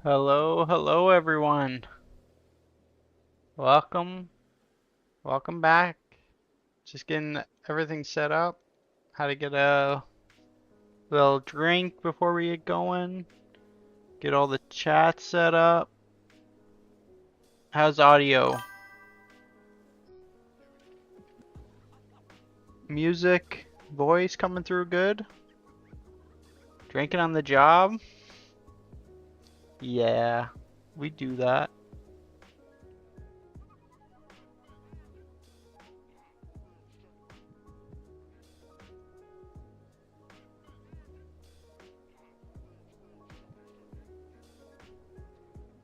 Hello everyone. Welcome, welcome back. Just getting everything set up. How to get a little drink before we get going. Get all the chat set up. How's audio? Music, voice coming through good? Drinking on the job? Yeah, we do that.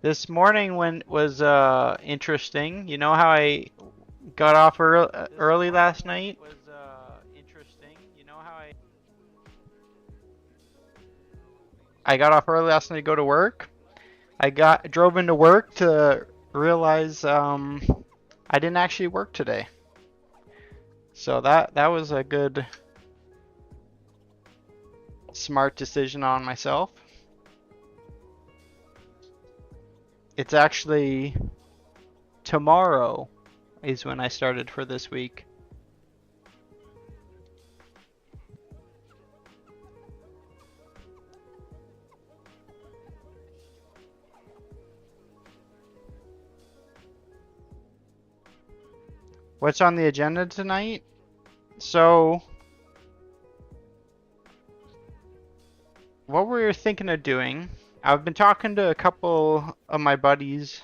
This morning when was interesting. You know how I got off early last night? I got off early last night to go to work. Drove into work to realize I didn't actually work today. So that was a good smart decision on myself. It's actually tomorrow is when I started for this week. What's on the agenda tonight? So, what we're thinking of doing, I've been talking to a couple of my buddies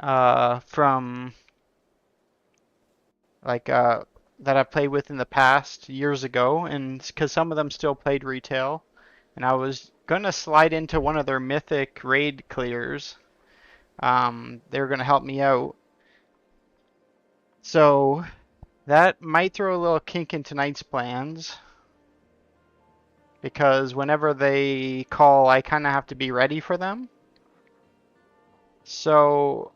from like that I played with in the past years ago, and because some of them still played retail, and I was gonna slide into one of their Mythic raid clears. They were gonna help me out, so that might throw a little kink in tonight's plans. Because whenever they call, I kind of have to be ready for them. So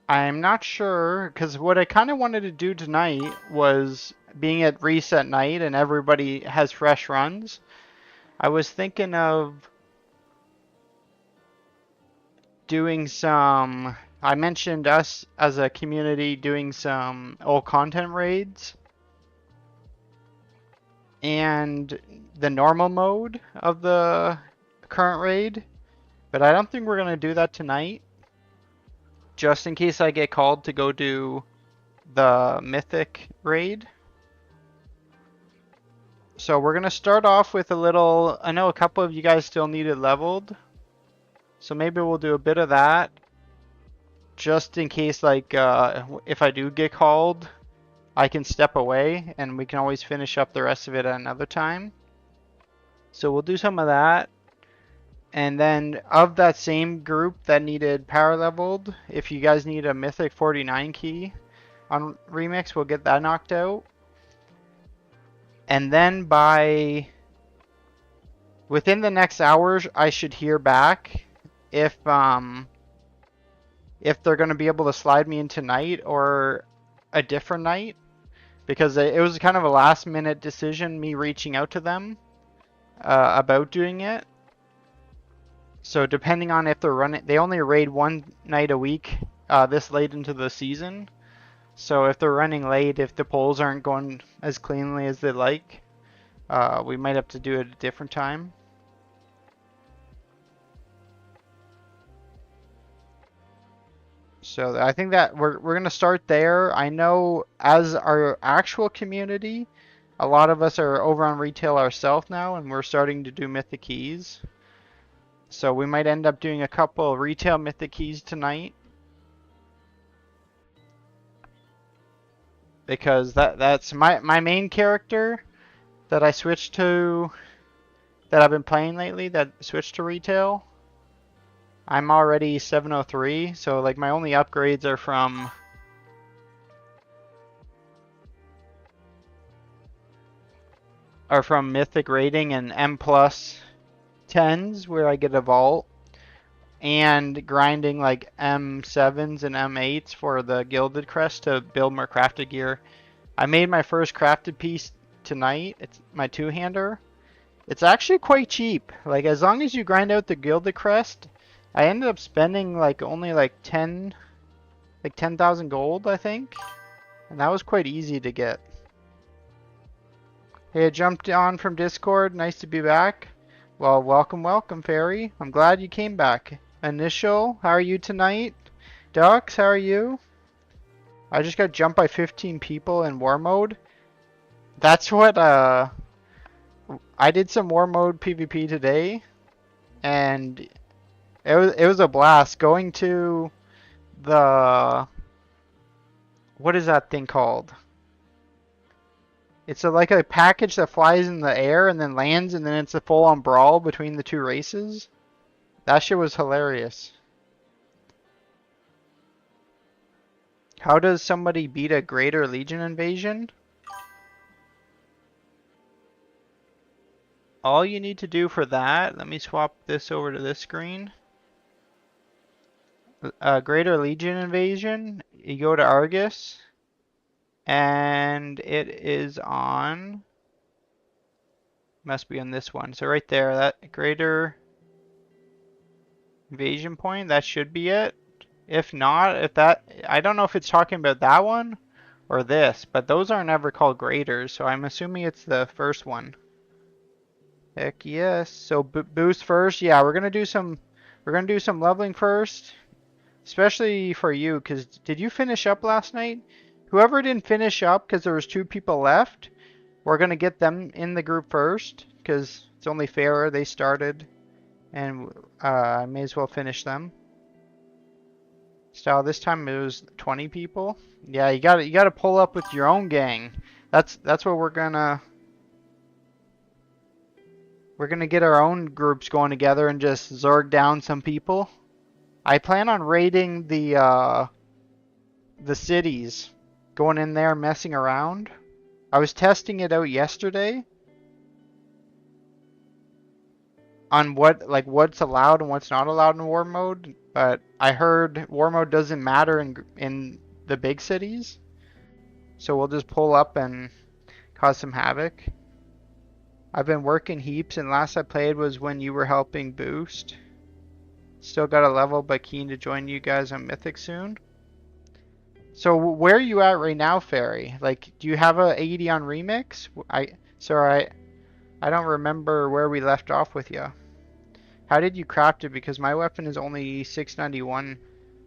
I'm not sure, because what I kind of wanted to do tonight was being at reset night and everybody has fresh runs. I was thinking of doing some, I mentioned us as a community doing some old content raids and the normal mode of the current raid, but I don't think we're going to do that tonight. Just in case I get called to go do the Mythic raid. So we're going to start off with a little, I know a couple of you guys still need it leveled. So maybe we'll do a bit of that. Just in case, like, if I do get called, I can step away and we can always finish up the rest of it at another time. So we'll do some of that. And then of that same group that needed power leveled, if you guys need a Mythic 49 key on Remix, we'll get that knocked out. And then within the next hours, I should hear back if they're going to be able to slide me in tonight or a different night, because it was kind of a last minute decision, me reaching out to them about doing it. So depending on if they're running, they only raid one night a week this late into the season. So if they're running late, if the polls aren't going as cleanly as they'd like, we might have to do it at a different time. So I think that we're going to start there. I know as our actual community, a lot of us are over on retail ourselves now, and we're starting to do Mythic Keys. So we might end up doing a couple retail Mythic Keys tonight. Because that's my main character that I switched to, that I've been playing lately, that switched to retail. I'm already 703, so like my only upgrades are from Mythic rating and M plus 10s where I get a vault, and grinding like M7s and M8s for the Gilded Crest to build more crafted gear. I made my first crafted piece tonight. It's my two-hander, It's actually quite cheap. Like, as long as you grind out the Gilded Crest, I ended up spending like only like 10,000 gold, I think. And that was quite easy to get. Hey, I jumped on from Discord. Nice to be back. Well, welcome, welcome, Fairy. I'm glad you came back. Initial, how are you tonight? Ducks, how are you? I just got jumped by 15 people in war mode. That's what, I did some war mode PvP today, and it was a blast going to the, what is that thing called? It's like a package that flies in the air and then lands, and then it's a full-on brawl between the two races. That shit was hilarious. How does somebody beat a Greater Legion invasion? All you need to do for that, let me swap this over to this screen. Greater Legion invasion, you go to Argus, and it is on, must be on this one. So right there, that Greater Invasion point, that should be it. If not, I don't know if it's talking about that one or this, but those aren't ever called Graders, so I'm assuming it's the first one. Heck yes. So boost first. Yeah, we're gonna do some leveling first, especially for you, because did you finish up last night? Whoever didn't finish up because there was 2 people left, we're gonna get them in the group first because it's only fair they started, and I may as well finish them. Style this time it was 20 people. Yeah, you gotta pull up with your own gang. That's what we're gonna get our own groups going together and just Zerg down some people. I plan on raiding the cities, going in there messing around. I was testing it out yesterday on what's allowed and what's not allowed in war mode, but I heard war mode doesn't matter in the big cities, so we'll just pull up and cause some havoc. I've been working heaps, and last I played was when you were helping boost. Still got a level, but keen to join you guys on Mythic soon. So where are you at right now, Fairy? Like, do you have a 80 on Remix? Sorry, I don't remember where we left off with you. How did you craft it? Because my weapon is only 691.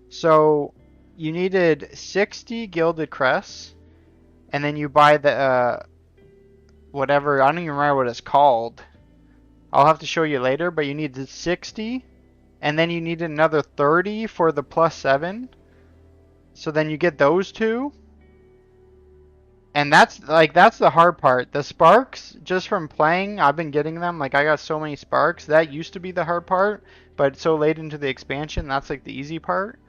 So you needed 60 Gilded Crests, and then you buy the whatever, I don't even remember what it's called. I'll have to show you later, but you needed 60, and then you needed another 30 for the +7. So then you get those 2. And that's the hard part. The sparks, just from playing, I've been getting them. Like, I got so many sparks. That used to be the hard part, but so late into the expansion, that's like the easy part.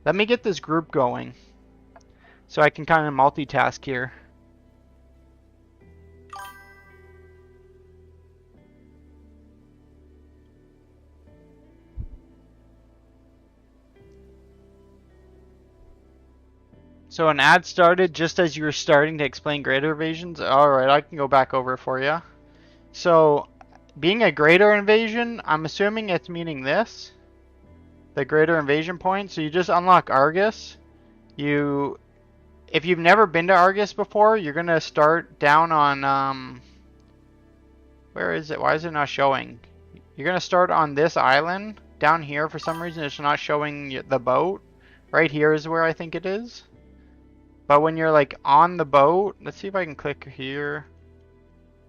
Let me get this group going so I can kind of multitask here. So an ad started just as you were starting to explain greater invasions. Alright, I can go back over for you. So, being a greater invasion, I'm assuming it's meaning this. The greater invasion point. So you just unlock Argus. If you've never been to Argus before, you're going to start down on, where is it? Why is it not showing? You're going to start on this island down here. For some reason, it's not showing the boat. Right here is where I think it is. But when you're like on the boat, let's see if I can click here.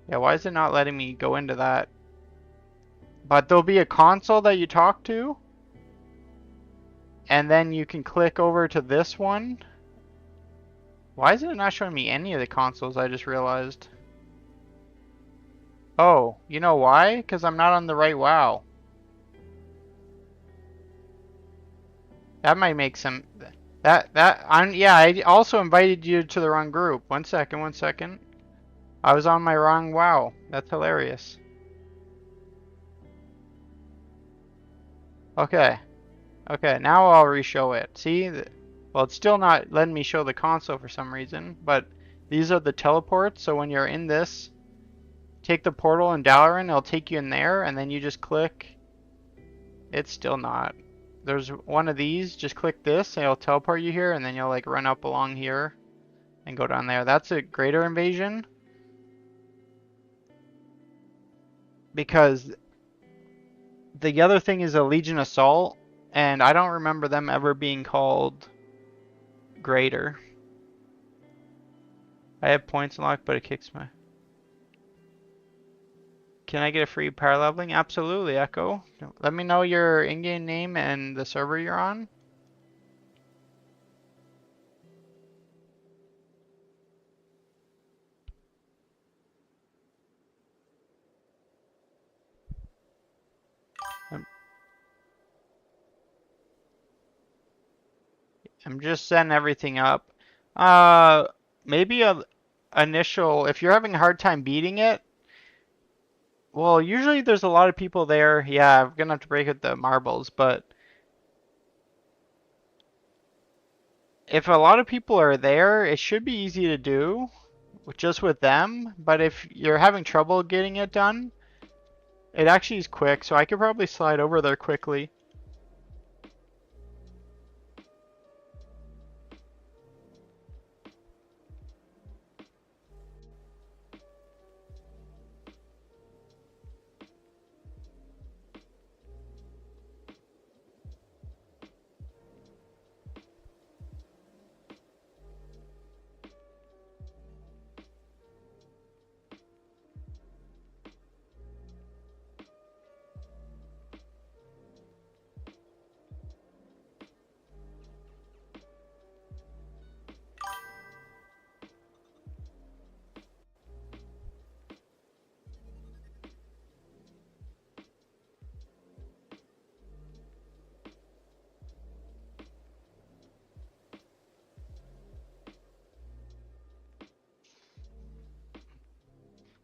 Yeah, why is it not letting me go into that? But there'll be a console that you talk to, and then you can click over to this one. Why is it not showing me any of the consoles? I just realized. Oh, you know why? Because I'm not on the right WoW. That might make some... yeah, I also invited you to the wrong group. One second. I was on my wrong WoW. That's hilarious. Okay, now I'll re-show it. See? Well, it's still not letting me show the console for some reason, but these are the teleports, so when you're in this, take the portal in Dalaran, it'll take you in there, and then you just click. It's still not. There's one of these, just click this, and it'll teleport you here, and then you'll like run up along here and go down there. That's a greater invasion. Because the other thing is a Legion Assault, and I don't remember them ever being called greater. I have points unlocked, but it kicks my... Can I get a free power leveling? Absolutely, Echo. Let me know your in-game name and the server you're on. I'm just setting everything up. Maybe a initial, if you're having a hard time beating it, well, usually there's a lot of people there. Yeah, I'm gonna have to break out the marbles, but if a lot of people are there, it should be easy to do just with them. But if you're having trouble getting it done, it actually is quick, so I could probably slide over there quickly.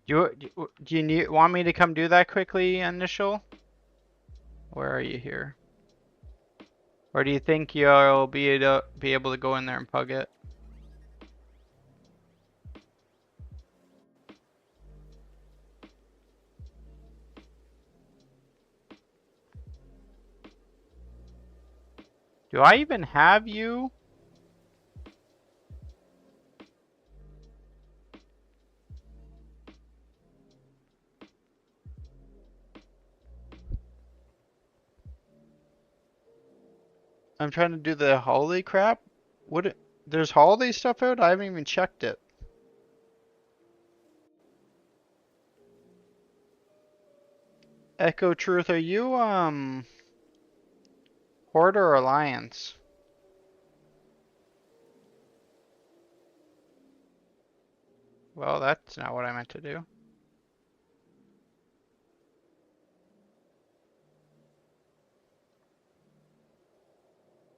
Do you want me to come do that quickly, initial? Where are you here? Or do you think you'll be able to go in there and pug it? Do I even have you? I'm trying to do the holiday crap. There's holiday stuff out? I haven't even checked it. Echo Truth, are you Horde or Alliance? Well, that's not what I meant to do.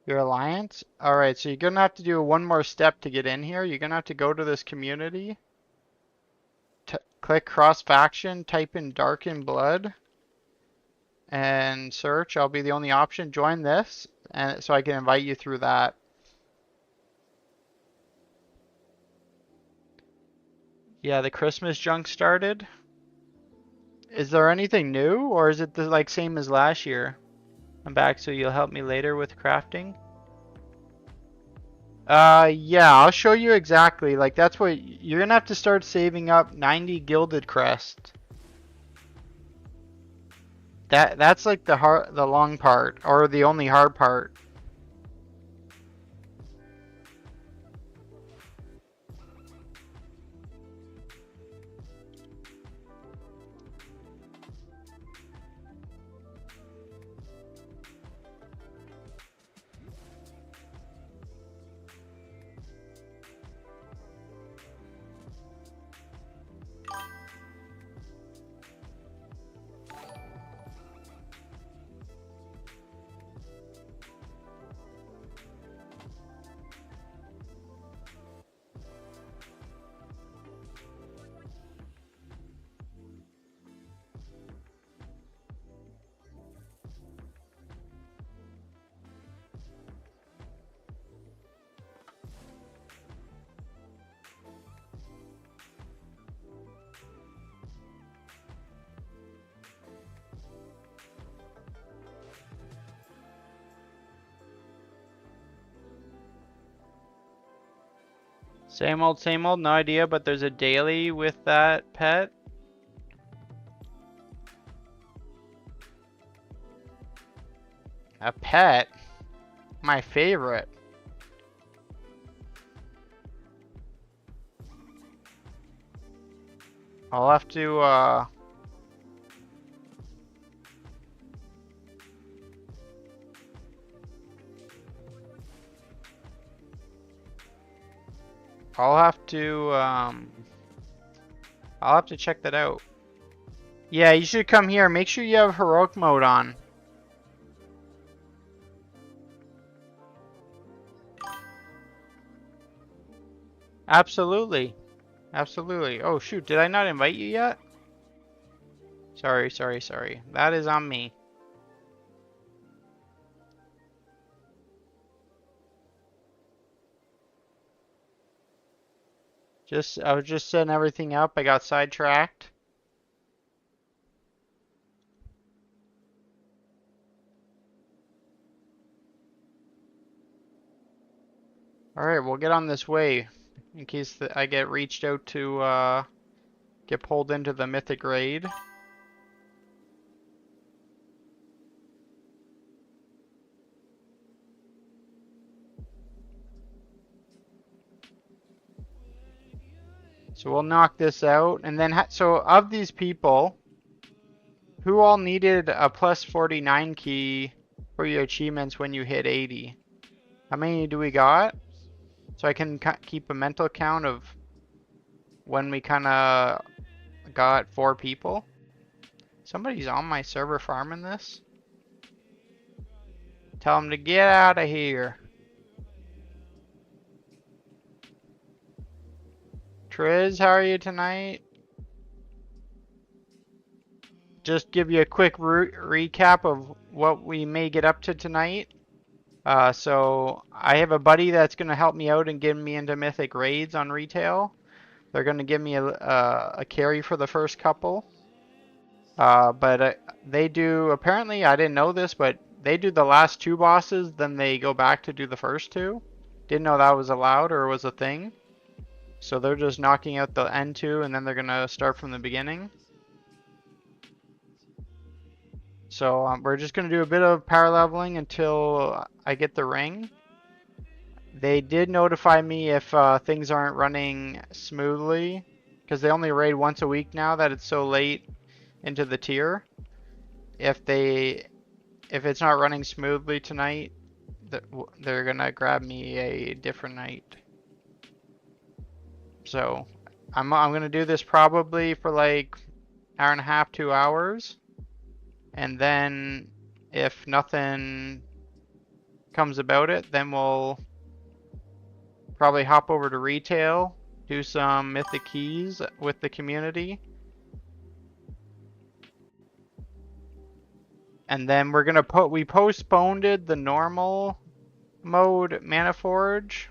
Your Alliance? Alright, so you're gonna have to do one more step to get in here. You're gonna have to go to this community. Click cross faction, type in Darkened Blood, and search. I'll be the only option. Join this, and so I can invite you through that. Yeah, the Christmas junk started. Is there anything new, or is it the like same as last year? I'm back, so you'll help me later with crafting? Yeah, I'll show you exactly. Like, that's what you're gonna have to start saving up 90 gilded crest. That's like the long part, or the only hard part. Same old, no idea, but there's a daily with that pet. A pet? My favorite. I'll have to, I'll have to, I'll have to check that out. Yeah, you should come here. Make sure you have heroic mode on. Absolutely. Absolutely. Oh, shoot. Did I not invite you yet? Sorry, sorry, sorry. That is on me. I was just setting everything up. I got sidetracked. Alright, we'll get on this way. In case I get reached out to, get pulled into the Mythic raid. So we'll knock this out. And then, so of these people, who all needed a plus 49 key for your achievements when you hit 80? How many do we got? So I can keep a mental count of when we kind of got 4 people. Somebody's on my server farming this. Tell them to get out of here. Triz, how are you tonight? Just give you a quick recap of what we may get up to tonight. So I have a buddy that's going to help me out and get me into Mythic raids on retail. They're going to give me a carry for the first couple. But they do, apparently, I didn't know this, but they do the last 2 bosses, then they go back to do the first 2. Didn't know that was allowed or was a thing. So they're just knocking out the end 2 and then they're going to start from the beginning. So we're just going to do a bit of power leveling until I get the ring. They did notify me if things aren't running smoothly, because they only raid once a week now that it's so late into the tier. If it's not running smoothly tonight, they're gonna grab me a different night. So I'm gonna do this probably for like hour and a half, 2 hours, and then if nothing comes about it, then we'll probably hop over to retail, do some Mythic keys with the community. And then we're gonna we postponed the normal mode Mana Forge,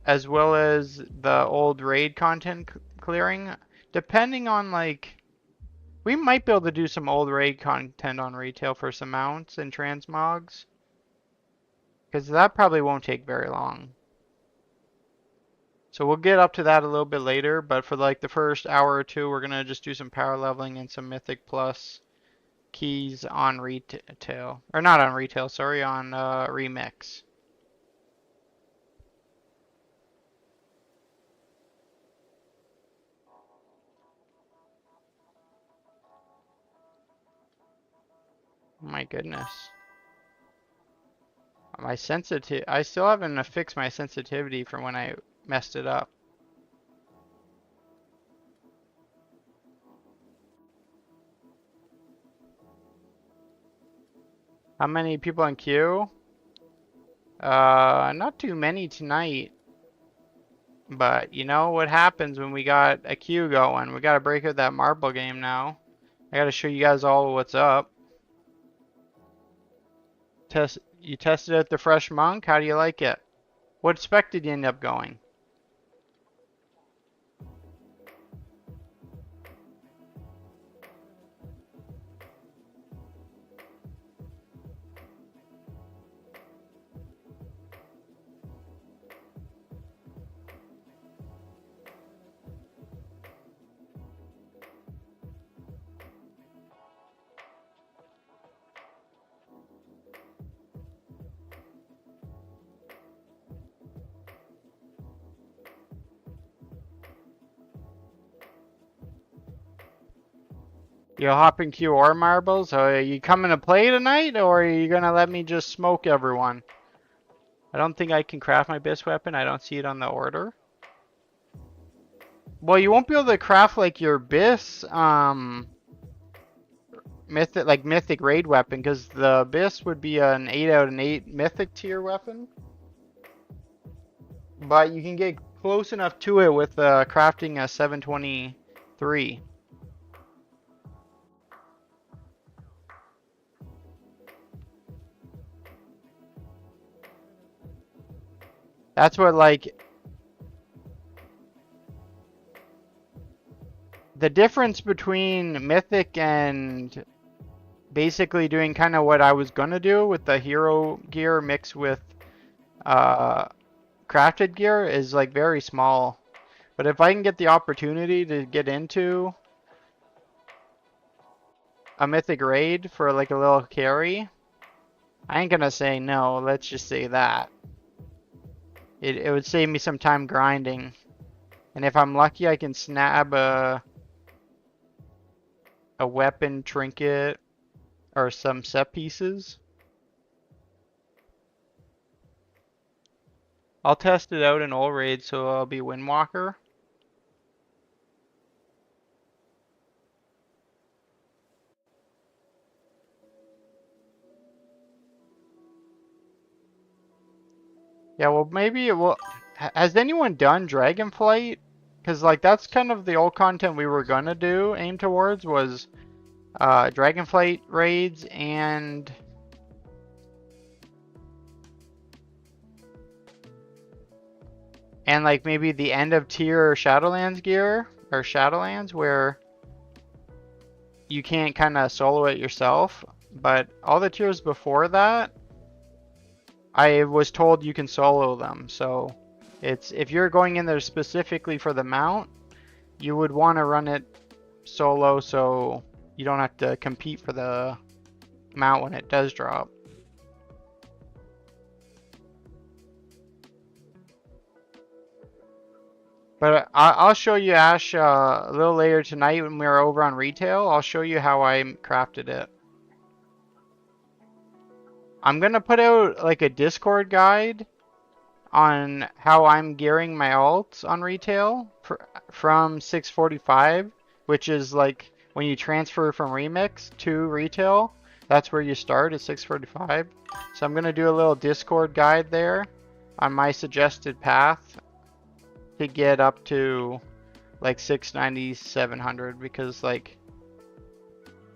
as well as the old raid content clearing. Depending on we might be able to do some old raid content on retail for some mounts and transmogs, because that probably won't take very long. So we'll get up to that a little bit later, but for like the first hour or 2, we're gonna just do some power leveling and some Mythic Plus keys on retail, or not on retail, sorry, on remix. Oh my goodness. My I still haven't fixed my sensitivity from when I messed it up. How many people in queue? Not too many tonight. But you know what happens when we got a queue going? We gotta break out that marble game now. I gotta show you guys all what's up. You tested out the fresh monk? How do you like it? What spec did you end up going? You'll hop in queue or marbles? Are you coming to play tonight, or are you gonna let me just smoke everyone? I don't think I can craft my best weapon. I don't see it on the order. Well, you won't be able to craft like your bis mythic raid weapon, because the bis would be an 8 out of 8 mythic tier weapon. But you can get close enough to it with crafting a 723. That's what, like, the difference between mythic and basically doing kind of what I was gonna do with the hero gear mixed with crafted gear is like very small. But if I can get the opportunity to get into a mythic raid for like a little carry, I ain't gonna say no. Let's just say that. It would save me some time grinding. And if I'm lucky, I can snab a weapon trinket or some set pieces. I'll test it out in all raids, so I'll be Windwalker. Yeah, well, maybe it will. Has anyone done Dragonflight? Because like that's kind of the old content we were gonna do, aim towards was Dragonflight raids and like maybe the end of tier Shadowlands gear or Shadowlands where you can't kind of solo it yourself. But all the tiers before that, I was told you can solo them. So it's if you're going in there specifically for the mount, you would want to run it solo so you don't have to compete for the mount when it does drop. But I'll show you, Ash, a little later tonight when we're over on retail. I'll show you how I crafted it. I'm going to put out like a Discord guide on how I'm gearing my alts on retail from 645, which is like when you transfer from Remix to retail. That's where you start at 645. So I'm going to do a little Discord guide there on my suggested path to get up to like 690, 700, because like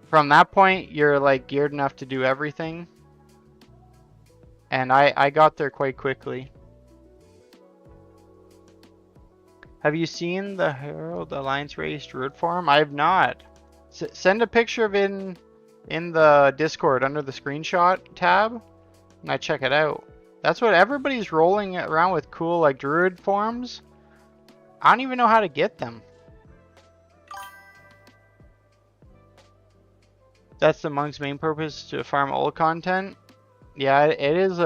from that point you're like geared enough to do everything. And I got there quite quickly. Have you seen the Herald Alliance Race Druid forum? I have not. Send a picture of it in the Discord under the screenshot tab, and I check it out. That's what everybody's rolling around with, cool like Druid forums. I don't even know how to get them. That's the monk's main purpose, to farm old content. Yeah, it is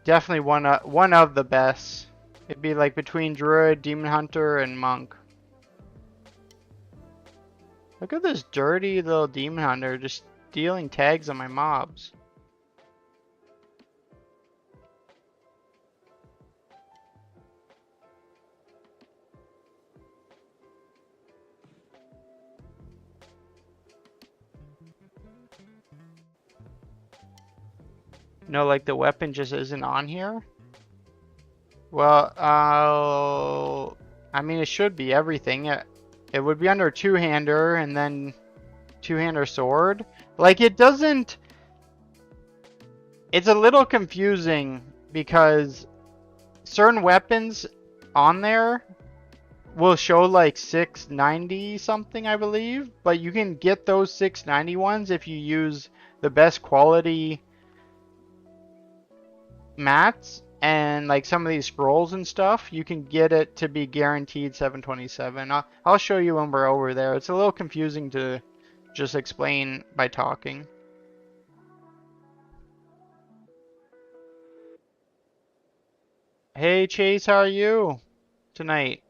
definitely one of the best. It'd be like between Druid, Demon Hunter, and Monk. Look at this dirty little Demon Hunter just stealing tags on my mobs. No, like the weapon just isn't on here? Well, I mean, it should be everything. It would be under two-hander and then two-hander sword. Like, it doesn't... It's a little confusing because certain weapons on there will show like 690 something, I believe. But you can get those 690 ones if you use the best quality mats and like some of these scrolls and stuff. You can get it to be guaranteed 727. I'll show you when we're over there. It's a little confusing to just explain by talking. Hey Chase, how are you tonight?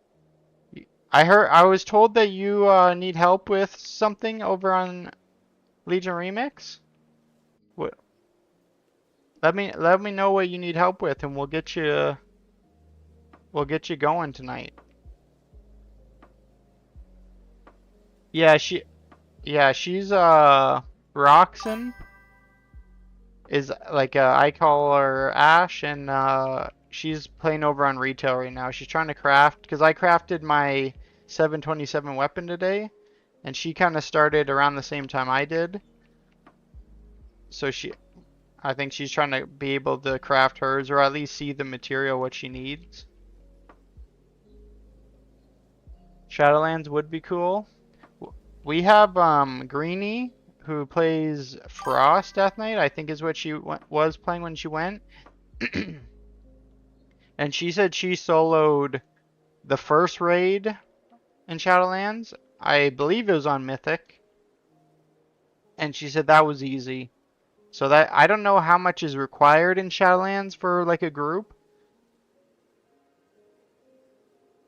I was told that you need help with something over on Legion Remix? What? Let me know what you need help with, and we'll get you going tonight. Yeah, she's Roxanne is like I call her Ash, and she's playing over on retail right now. She's trying to craft because I crafted my 727 weapon today, and she kind of started around the same time I did. So I think she's trying to be able to craft hers, or at least see the material what she needs. Shadowlands would be cool. We have Greenie, who plays Frost Death Knight, I think is what she was playing when she went. And she said she soloed the first raid in Shadowlands. I believe it was on Mythic. And she said that was easy. So that I don't know how much is required in Shadowlands for like a group.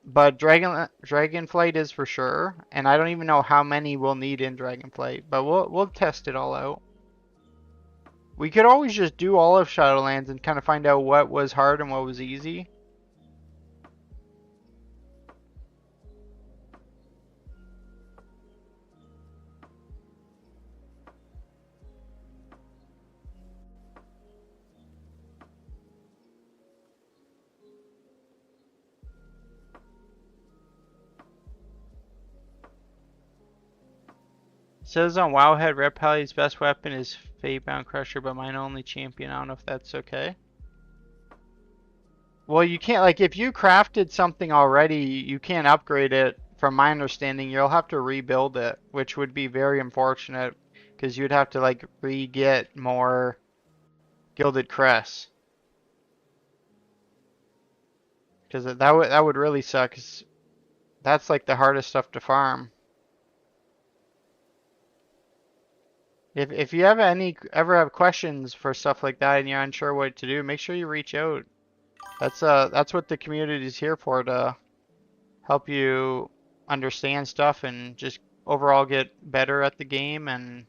But Dragonflight is for sure, and I don't even know how many we'll need in Dragonflight, but we'll test it all out. We could always just do all of Shadowlands and kind of find out what was hard and what was easy. It says on Wowhead, Red Pally's best weapon is Fatebound Crusher, but mine only champion. I don't know if that's okay. Well, you can't, like, if you crafted something already, you can't upgrade it. From my understanding, you'll have to rebuild it, which would be very unfortunate, because you'd have to, like, re-get more Gilded Crest. Because that would really suck, 'cause that's, like, the hardest stuff to farm. If you ever have questions for stuff like that and you're unsure what to do, make sure you reach out. That's what the community is here for, to help you understand stuff and just overall get better at the game and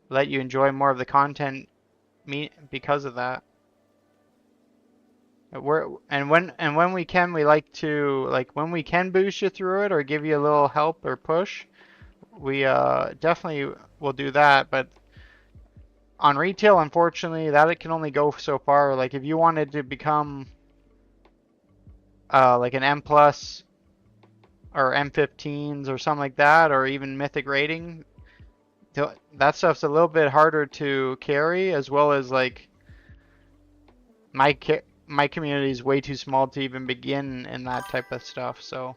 let you enjoy more of the content because of that. When we can, we like to, like, when we can boost you through it or give you a little help or push, we definitely will do that. But on retail, unfortunately, that it can only go so far. Like, if you wanted to become like an M plus or M15s or something like that, or even Mythic rating, that stuff's a little bit harder to carry, as well as, like, my community is way too small to even begin in that type of stuff. So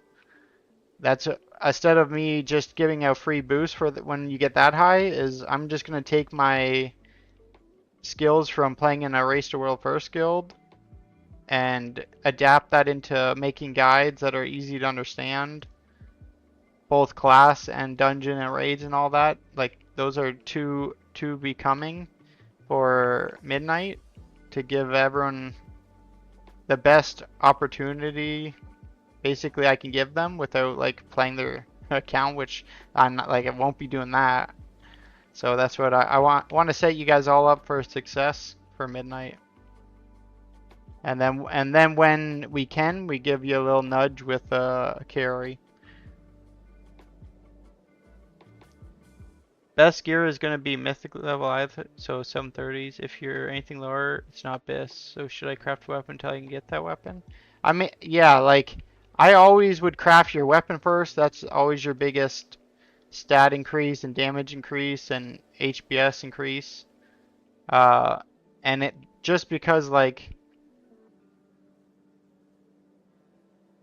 that's instead of me just giving a free boost for when you get that high, is I'm just gonna take my skills from playing in a Race to World First guild and adapt that into making guides that are easy to understand, both class and dungeon and raids and all that. Like, those are to be coming for Midnight, to give everyone the best opportunity basically I can give them without, like, playing their account, which I'm not, like, I won't be doing that. So that's what I want to set you guys all up for success for Midnight. And then when we can, we give you a little nudge with a carry. Best gear is going to be Mythic level, so 730s. If you're anything lower, it's not best. So should I craft a weapon until I can get that weapon? I mean, yeah, like, I always would craft your weapon first. That's always your biggest stat increase and damage increase and HBS increase. And it just because, like,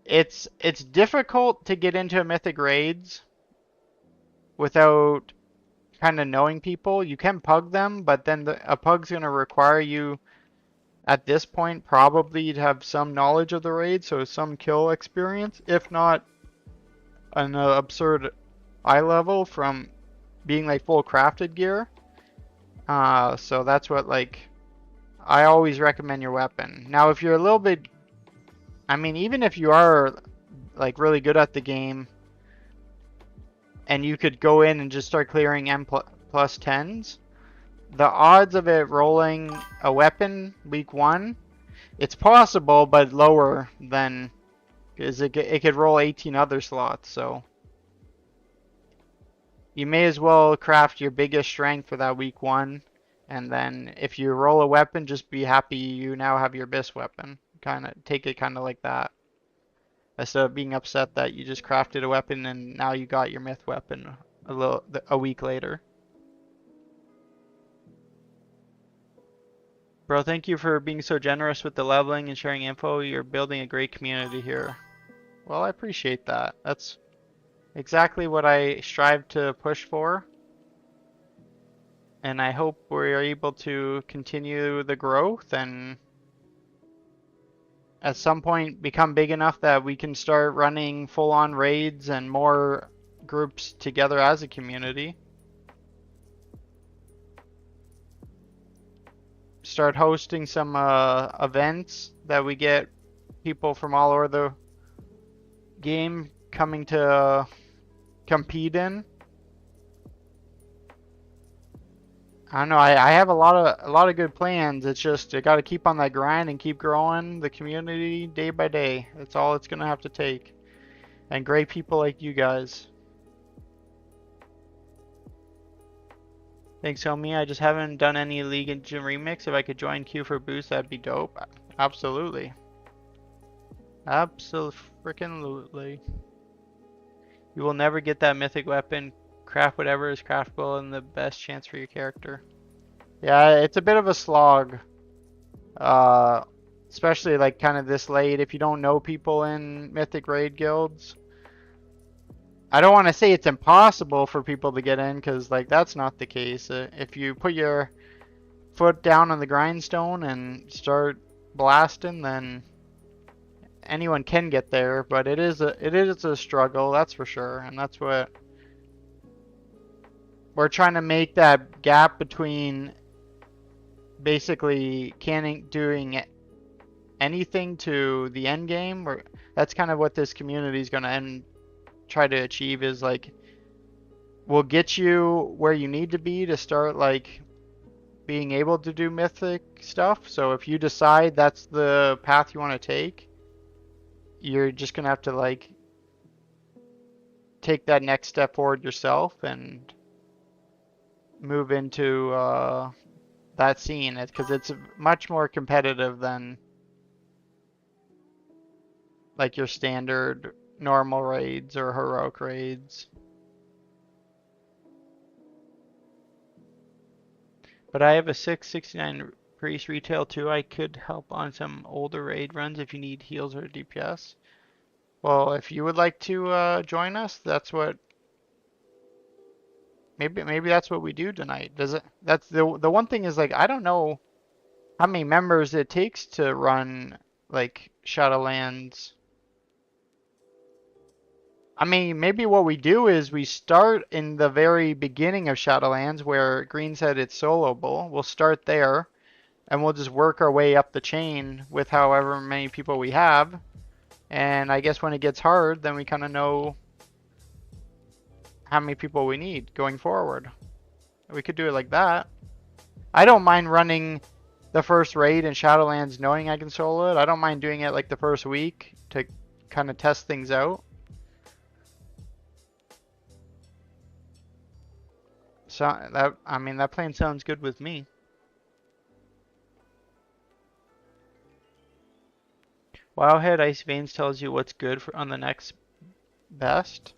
it's difficult to get into Mythic raids without kind of knowing people. You can pug them, but then a pug's going to require you at this point probably to have some knowledge of the raid, so some kill experience, if not an absurd eye level from being, like, full crafted gear. So that's what, like, I always recommend your weapon. Now, if you're a little bit, I mean, even if you are, like, really good at the game, and you could go in and just start clearing plus 10s. The odds of it rolling a weapon week 1, it's possible, but lower than, because it could roll 18 other slots, so you may as well craft your biggest strength for that week 1, and then if you roll a weapon, just be happy you now have your best weapon. Kind of take it kind of like that, instead of being upset that you just crafted a weapon and now you got your myth weapon a week later. Bro, thank you for being so generous with the leveling and sharing info. You're building a great community here. Well, I appreciate that. That's exactly what I strive to push for. And I hope we're able to continue the growth and at some point become big enough that we can start running full-on raids and more groups together as a community. Start hosting some events that we get people from all over the game coming to compete in. I don't know. I have a lot of good plans. It's just I got to keep on that grind and keep growing the community day by day. That's all it's gonna have to take. And great people like you guys. Thanks, homie. I just haven't done any League and Gym remix. If I could join queue for boost, that'd be dope. Absolutely. Absolutely. You will never get that mythic weapon. Craft whatever is craftable and the best chance for your character. Yeah, it's a bit of a slog. Especially like kind of this late if you don't know people in mythic raid guilds. I don't want to say it's impossible for people to get in because like that's not the case. If you put your foot down on the grindstone and start blasting, then anyone can get there, but it is a struggle, that's for sure, and that's what we're trying to make, that gap between basically doing anything to the end game. That's kind of what this community is going to try to achieve, is like we'll get you where you need to be to start like being able to do mythic stuff. So if you decide that's the path you want to take, you're just gonna have to like take that next step forward yourself and move into that scene, because it's much more competitive than like your standard normal raids or heroic raids. But I have a 669 priest retail too. I could help on some older raid runs if you need heals or DPS. Well, if you would like to join us, that's what maybe that's what we do tonight. That's the one thing is like I don't know how many members it takes to run like Shadowlands. I mean, maybe what we do is we start in the very beginning of Shadowlands where Green said it's soloable. We'll start there and we'll just work our way up the chain with however many people we have. And I guess when it gets hard, then we kind of know how many people we need going forward. We could do it like that. I don't mind running the first raid in Shadowlands knowing I can solo it. I don't mind doing it like the first week to kind of test things out. So that plan sounds good with me. Wowhead Ice Veins tells you what's good on the next best.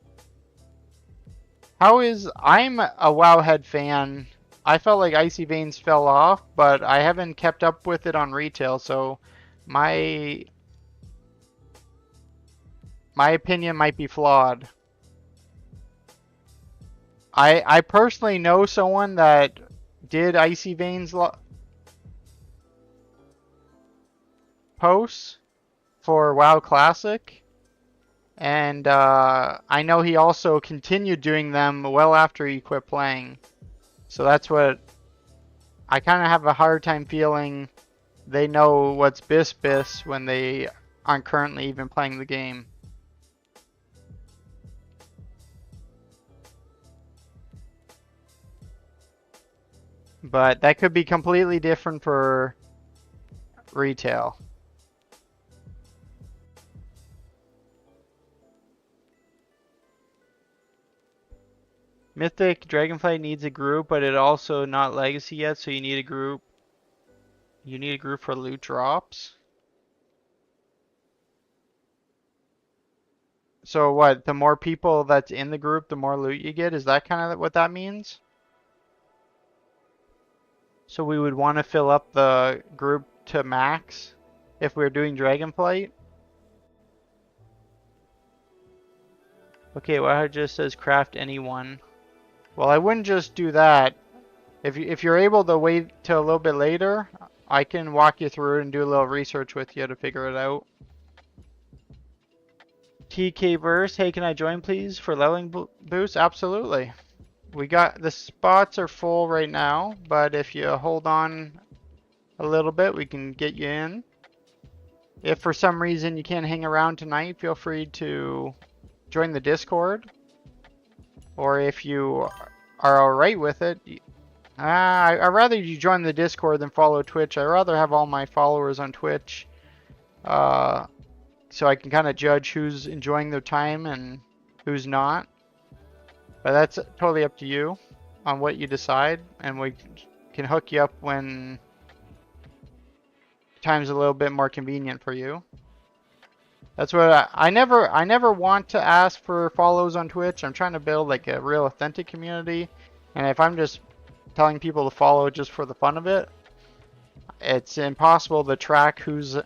I'm a Wowhead fan. I felt like Icy Veins fell off, but I haven't kept up with it on retail, so my opinion might be flawed. I personally know someone that did Icy Veins posts for WoW Classic, and I know he also continued doing them well after he quit playing. So that's what I kind of have a hard time feeling they know what's bis when they aren't currently even playing the game. But that could be completely different for retail. Mythic Dragonflight needs a group, but it also not legacy yet, so you need a group. You need a group for loot drops. So what, the more people that's in the group, the more loot you get? Is that kind of what that means? So we would want to fill up the group to max if we're doing Dragonflight? Okay, well, it just says craft anyone. Well, I wouldn't just do that. If you're able to wait till a little bit later, I can walk you through it and do a little research with you to figure it out. TK Verse, hey, can I join please for leveling boost? Absolutely. We got the spots are full right now, but if you hold on a little bit, we can get you in. If for some reason you can't hang around tonight, feel free to join the Discord. Or if you are alright with it, I'd rather you join the Discord than follow Twitch. I'd rather have all my followers on Twitch. So I can kind of judge who's enjoying their time and who's not. But that's totally up to you on what you decide, and we can hook you up when time's a little bit more convenient for you. That's what I never want to ask for follows on Twitch. I'm trying to build like a real authentic community, and if I'm just telling people to follow just for the fun of it, it's impossible to track who's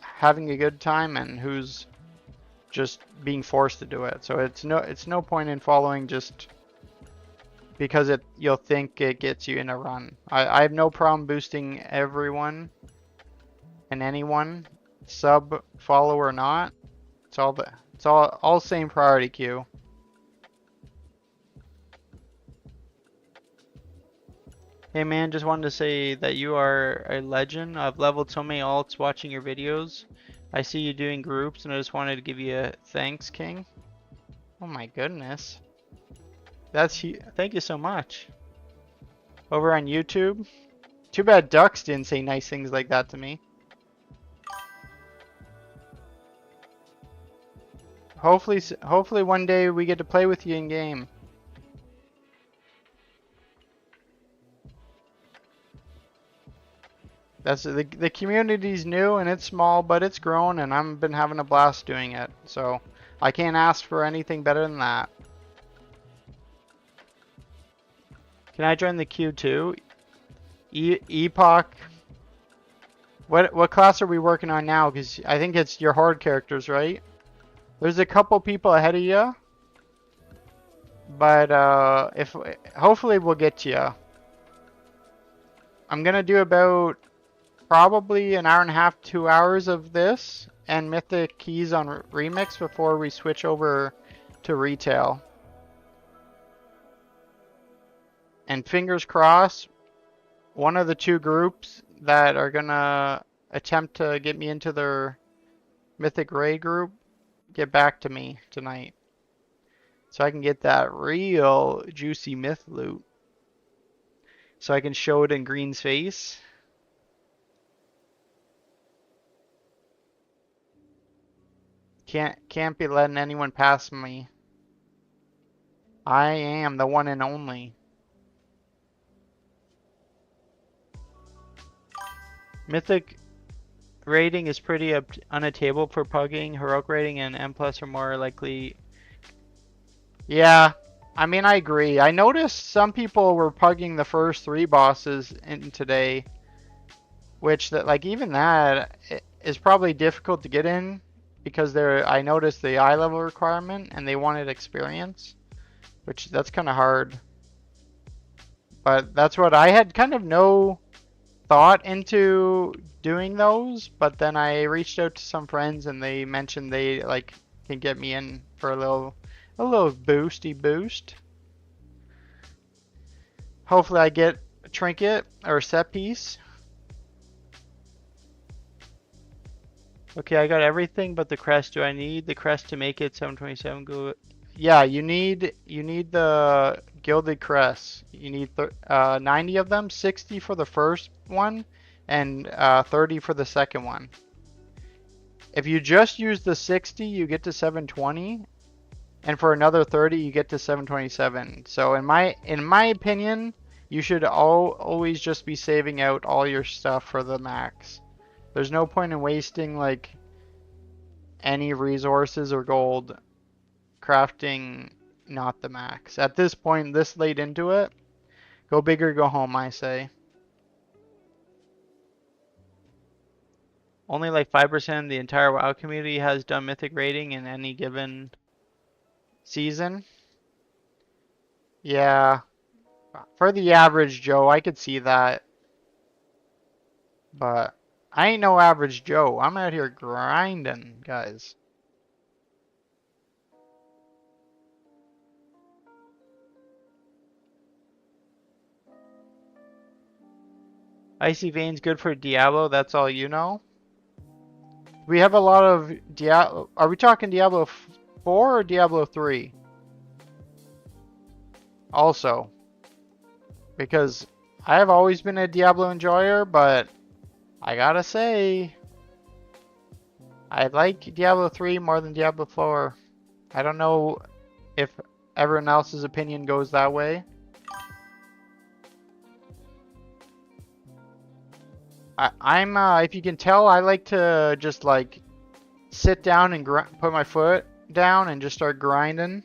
having a good time and who's just being forced to do it. So it's no point in following just because you'll think it gets you in a run. I have no problem boosting everyone and anyone, sub, follow or not. It's all same priority queue. Hey man, just wanted to say that you are a legend. I've leveled so many alts watching your videos. I see you doing groups and I just wanted to give you a thanks, King. Oh my goodness. Thank you so much. Over on YouTube. Too bad Ducks didn't say nice things like that to me. Hopefully one day we get to play with you in game. That's the community's new and it's small, but it's grown and I've been having a blast doing it. So I can't ask for anything better than that. Can I join the queue too? Epoch. What class are we working on now? Because I think it's your horde characters, right? There's a couple people ahead of you, but hopefully we'll get you. I'm gonna do about probably an hour and a half, 2 hours of this and Mythic keys on Remix before we switch over to retail. And fingers crossed, one of the two groups that are gonna attempt to get me into their Mythic raid group get back to me tonight, so I can get that real juicy myth loot, so I can show it in Green's face. Can't be letting anyone pass me. I am the one and only. Mythic rating is pretty unattainable for pugging. Heroic rating and M+ are more likely. Yeah, I mean, I agree. I noticed some people were pugging the first 3 bosses in today, which like even that is probably difficult to get in because I noticed the eye level requirement and they wanted experience, which that's kind of hard. But that's what I had kind of no thought into doing those, but then I reached out to some friends and they mentioned they like can get me in for a little boosty boost. Hopefully I get a trinket or a set piece. Okay, I got everything but the crest. Do I need the crest to make it 727 go? Yeah, you need the Gilded Crest. You need 90 of them, 60 for the first one, and 30 for the second one. If you just use the 60, you get to 720, and for another 30, you get to 727. So in my opinion, you should always just be saving out all your stuff for the max. There's no point in wasting like any resources or gold crafting not the max. At this point, this late into it, go big or go home, I say. Only like 5% of the entire WoW community has done Mythic rating in any given season. Yeah, for the average Joe, I could see that. But I ain't no average Joe. I'm out here grinding, guys. Icy Vein's good for Diablo, that's all you know? We have a lot of Diablo. Are we talking Diablo 4 or Diablo 3? Also, because I have always been a Diablo enjoyer, but I gotta say, I like Diablo 3 more than Diablo 4. I don't know if everyone else's opinion goes that way. I'm, if you can tell, I like to just like sit down and put my foot down and just start grinding.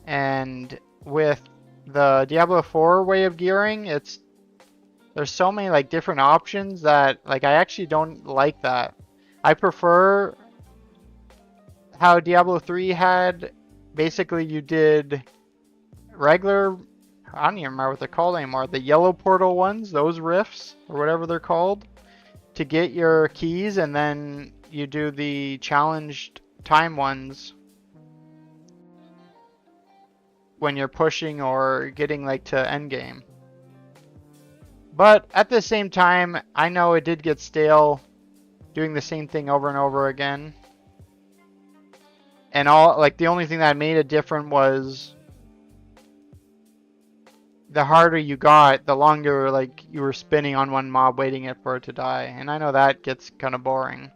And with the Diablo 4 way of gearing, there's so many like different options that like I actually don't like that. I prefer how Diablo 3 had basically you did regular, I don't even remember what they're called anymore, the yellow portal ones, those rifts or whatever they're called, to get your keys, and then you do the challenged time ones when you're pushing or getting like to endgame. But at the same time, I know it did get stale doing the same thing over and over again. And all like the only thing that made it different was the harder you got, the longer like you were spinning on one mob waiting for it to die. And I know that gets kind of boring.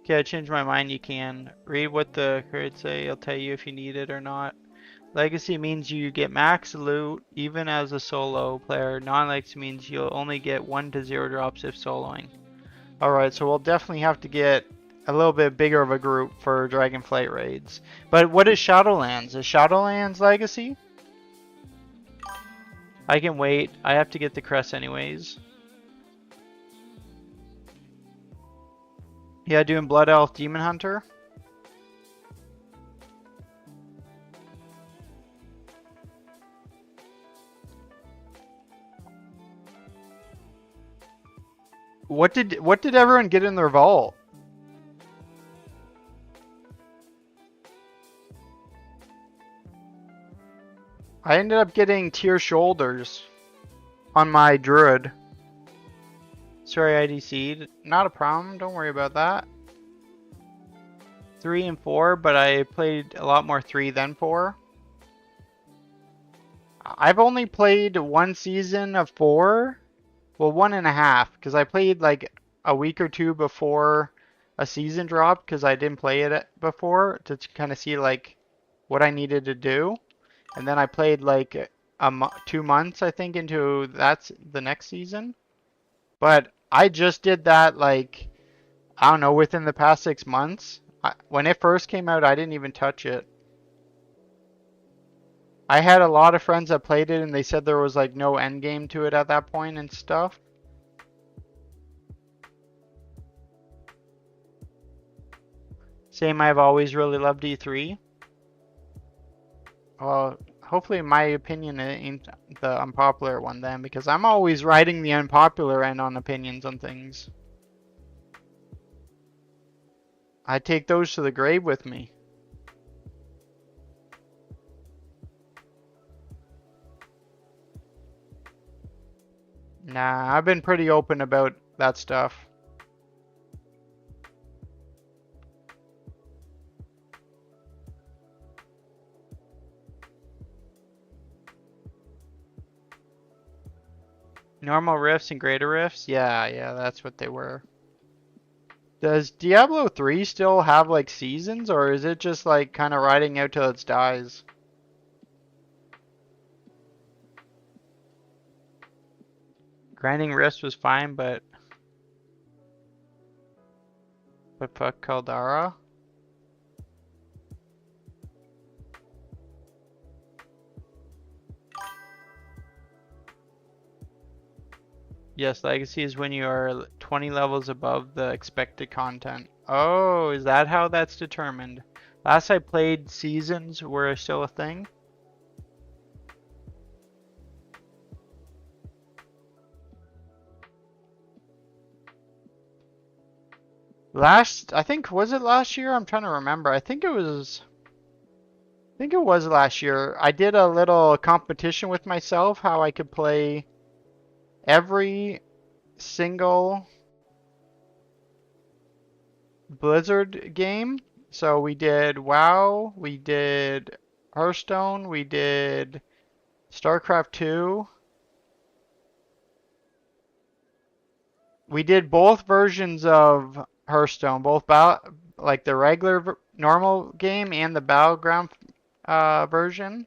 Okay, I changed my mind. You can read what the crates say. I'll tell you if you need it or not. Legacy means you get max loot even as a solo player. Non-legacy means you'll only get 1 to 0 drops if soloing. Alright, so we'll definitely have to get a little bit bigger of a group for Dragonflight raids. But what is Shadowlands? Is Shadowlands Legacy? I can wait. I have to get the crest anyways. Yeah, doing Blood Elf Demon Hunter. What did everyone get in their vault? I ended up getting tier shoulders on my druid. Sorry, IDC'd. Not a problem. Don't worry about that. 3 and 4, but I played a lot more 3 than 4. I've only played one season of 4. Well, 1.5, because I played like a week or two before a season dropped, because I didn't play it before to kind of see like what I needed to do. And then I played like 2 months, I think, into that's the next season. But I just did that like, I don't know, within the past 6 months. When it first came out, I didn't even touch it. I had a lot of friends that played it and they said there was like no end game to it at that point and stuff. Same, I've always really loved E3. Well, hopefully my opinion ain't the unpopular one then, because I'm always riding the unpopular end on opinions on things. I take those to the grave with me. Nah, I've been pretty open about that stuff. Normal rifts and greater rifts? Yeah, that's what they were. Does Diablo 3 still have like seasons, or is it just like kind of riding out till it dies? Grinding rifts was fine, but fuck Caldara? Yes, legacy is when you are 20 levels above the expected content. Oh, is that how that's determined? Last I played, seasons were still a thing. I think, was it last year? I'm trying to remember. I think it was last year. I did a little competition with myself how I could play every single Blizzard game. So we did WoW, we did Hearthstone, we did StarCraft 2. We did both versions of Hearthstone, both like the regular normal game and the battleground version.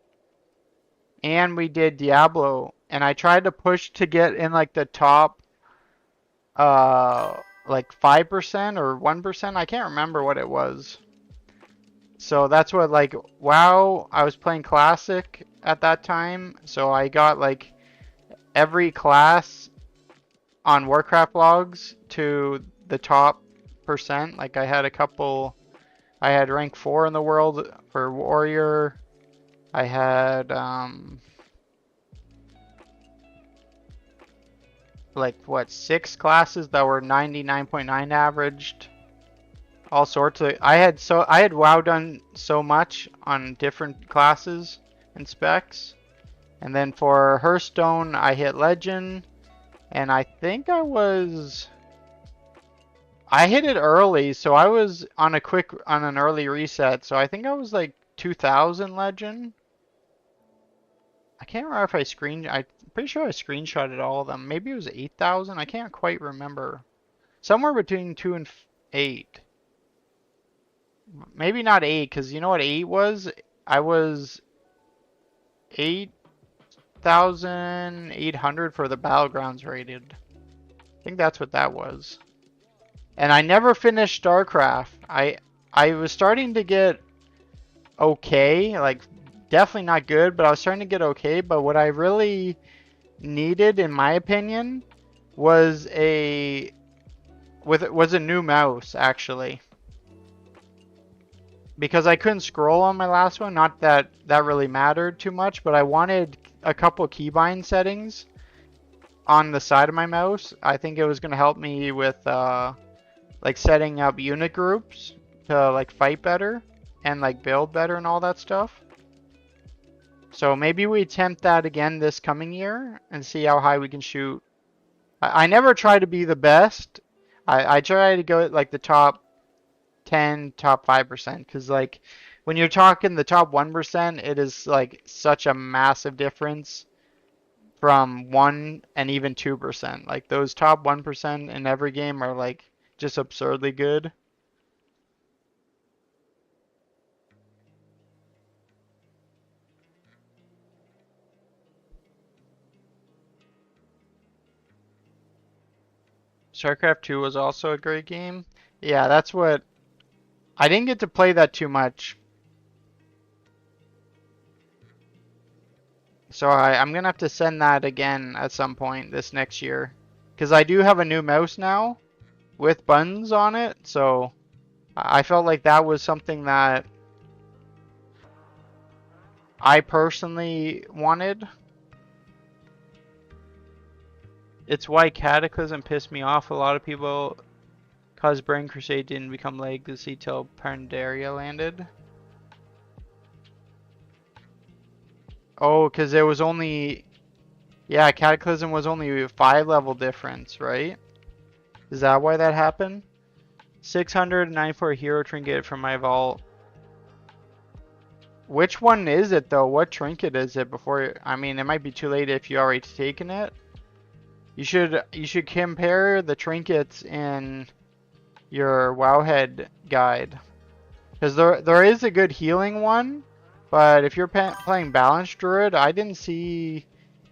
And we did Diablo, and I tried to push to get in like the top like 5% or 1%. I can't remember what it was. So that's what, like, WoW, I was playing Classic at that time, so I got like every class on Warcraft logs to the top percent. Like I had I had rank 4 in the world for Warrior. I had like what, 6 classes that were 99.9 averaged. All sorts of I had WoW done so much on different classes and specs. And then for Hearthstone I hit Legend, and I think I hit it early, so I was on an early reset, so I think I was like 2000 Legend. I can't remember if I'm pretty sure I screenshotted all of them. Maybe it was 8,000. I can't quite remember. Somewhere between 2 and 8. Maybe not 8, because you know what 8 was? I was 8,800 for the Battlegrounds rated. I think that's what that was. And I never finished StarCraft. I was starting to get okay, like definitely not good, but I was starting to get okay. But what I really needed, in my opinion, was a new mouse actually, because I couldn't scroll on my last one. Not that that really mattered too much, but I wanted a couple keybind settings on the side of my mouse. I think it was going to help me with like setting up unit groups to like fight better and like build better and all that stuff. So maybe we attempt that again this coming year and see how high we can shoot. I never try to be the best. I try to go at like the top 10, top 5%, because like when you're talking the top 1%, it is like such a massive difference from 1 and even 2%. Like those top 1% in every game are like just absurdly good. StarCraft 2 was also a great game. Yeah, that's what I didn't get to play that too much. So I'm gonna have to send that again at some point this next year. Because I do have a new mouse now with buttons on it, so I felt like that was something that I personally wanted. It's why Cataclysm pissed me off. A lot of people, cause Brain Crusade didn't become Legacy till Pandaria landed. Oh, because it was only... Yeah, Cataclysm was only a 5 level difference, right? Is that why that happened? 694 hero trinket from my vault. Which one is it though? What trinket is it before? I mean, it might be too late if you already taken it. You should compare the trinkets in your Wowhead guide. Because there is a good healing one, but if you're playing Balanced Druid, I didn't see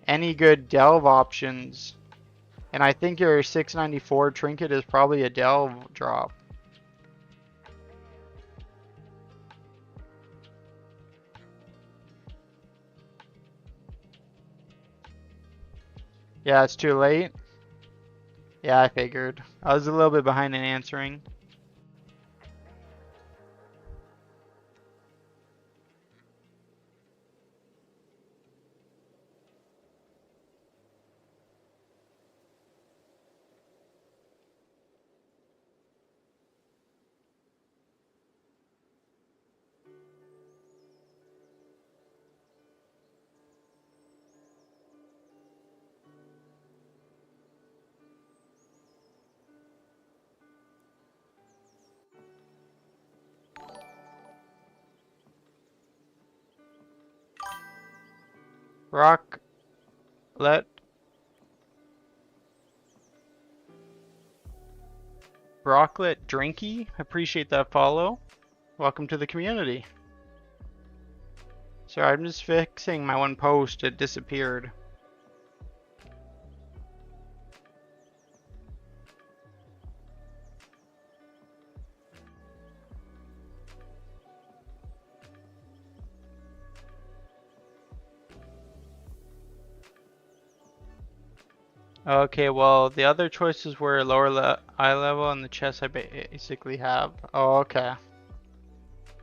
any good delve options. And I think your 694 trinket is probably a delve drop. Yeah, it's too late. Yeah, I figured. I was a little bit behind in answering. Rock, let Brocklet Drinky, appreciate that follow. Welcome to the community. Sorry, I'm just fixing my one post. It disappeared. Okay, well, the other choices were lower eye level and the chest I basically have. Oh, okay.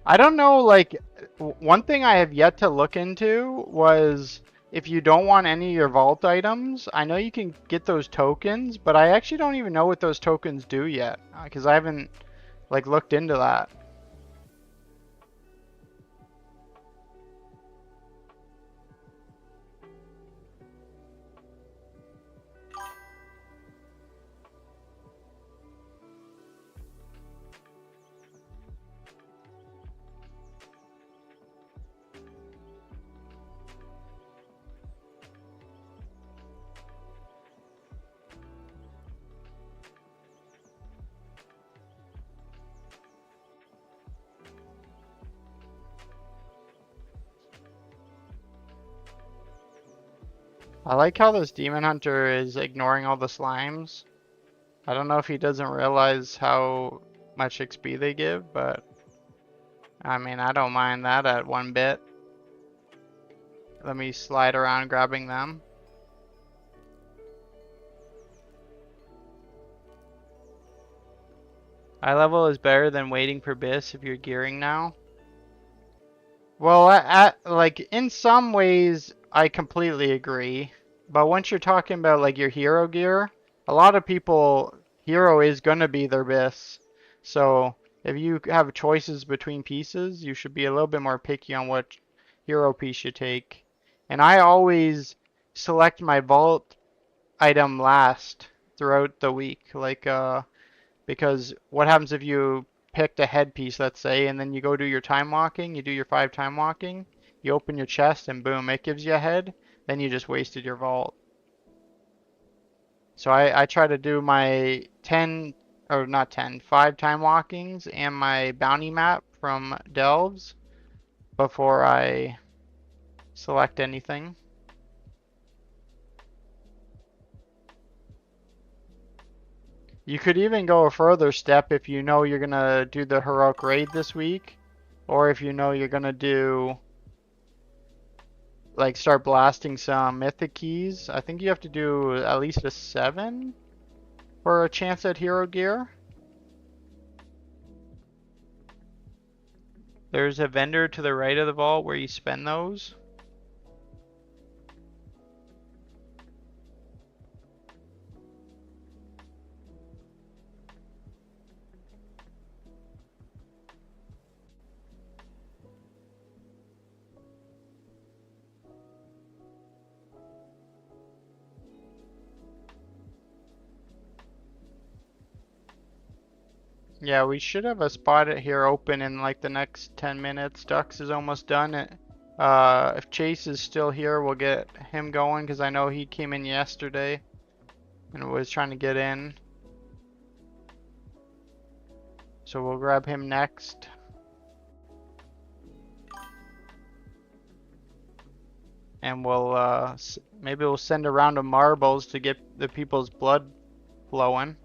I don't know, like, one thing I have yet to look into was if you don't want any of your vault items, I know you can get those tokens, but I actually don't even know what those tokens do yet, because I haven't, like, looked into that. I like how this demon hunter is ignoring all the slimes. I don't know if he doesn't realize how much XP they give, but I mean, I don't mind that at 1 bit. Let me slide around grabbing them. Eye level is better than waiting for Biss if you're gearing now. Well, like in some ways, I completely agree. But once you're talking about like your hero gear, a lot of people, hero is gonna be their Biss. So if you have choices between pieces, you should be a little bit more picky on what hero piece you take. And I always select my vault item last throughout the week. Like, because what happens if you picked a headpiece, let's say, and then you go do your time walking, you do your 5 time walking, you open your chest, and boom, it gives you a head, then you just wasted your vault. So I try to do my 10, or not 10, 5 time walkings and my bounty map from Delves before I select anything. You could even go a further step if you know you're going to do the heroic raid this week, or if you know you're going to do, like, start blasting some mythic keys. I think you have to do at least a 7 for a chance at hero gear. There's a vendor to the right of the vault where you spend those. Yeah, we should have a spot here open in like the next 10 minutes. Dux is almost done. If Chase is still here, we'll get him going because I know he came in yesterday. and was trying to get in. So we'll grab him next. And we'll maybe we'll send a round of marbles to get the people's blood flowing.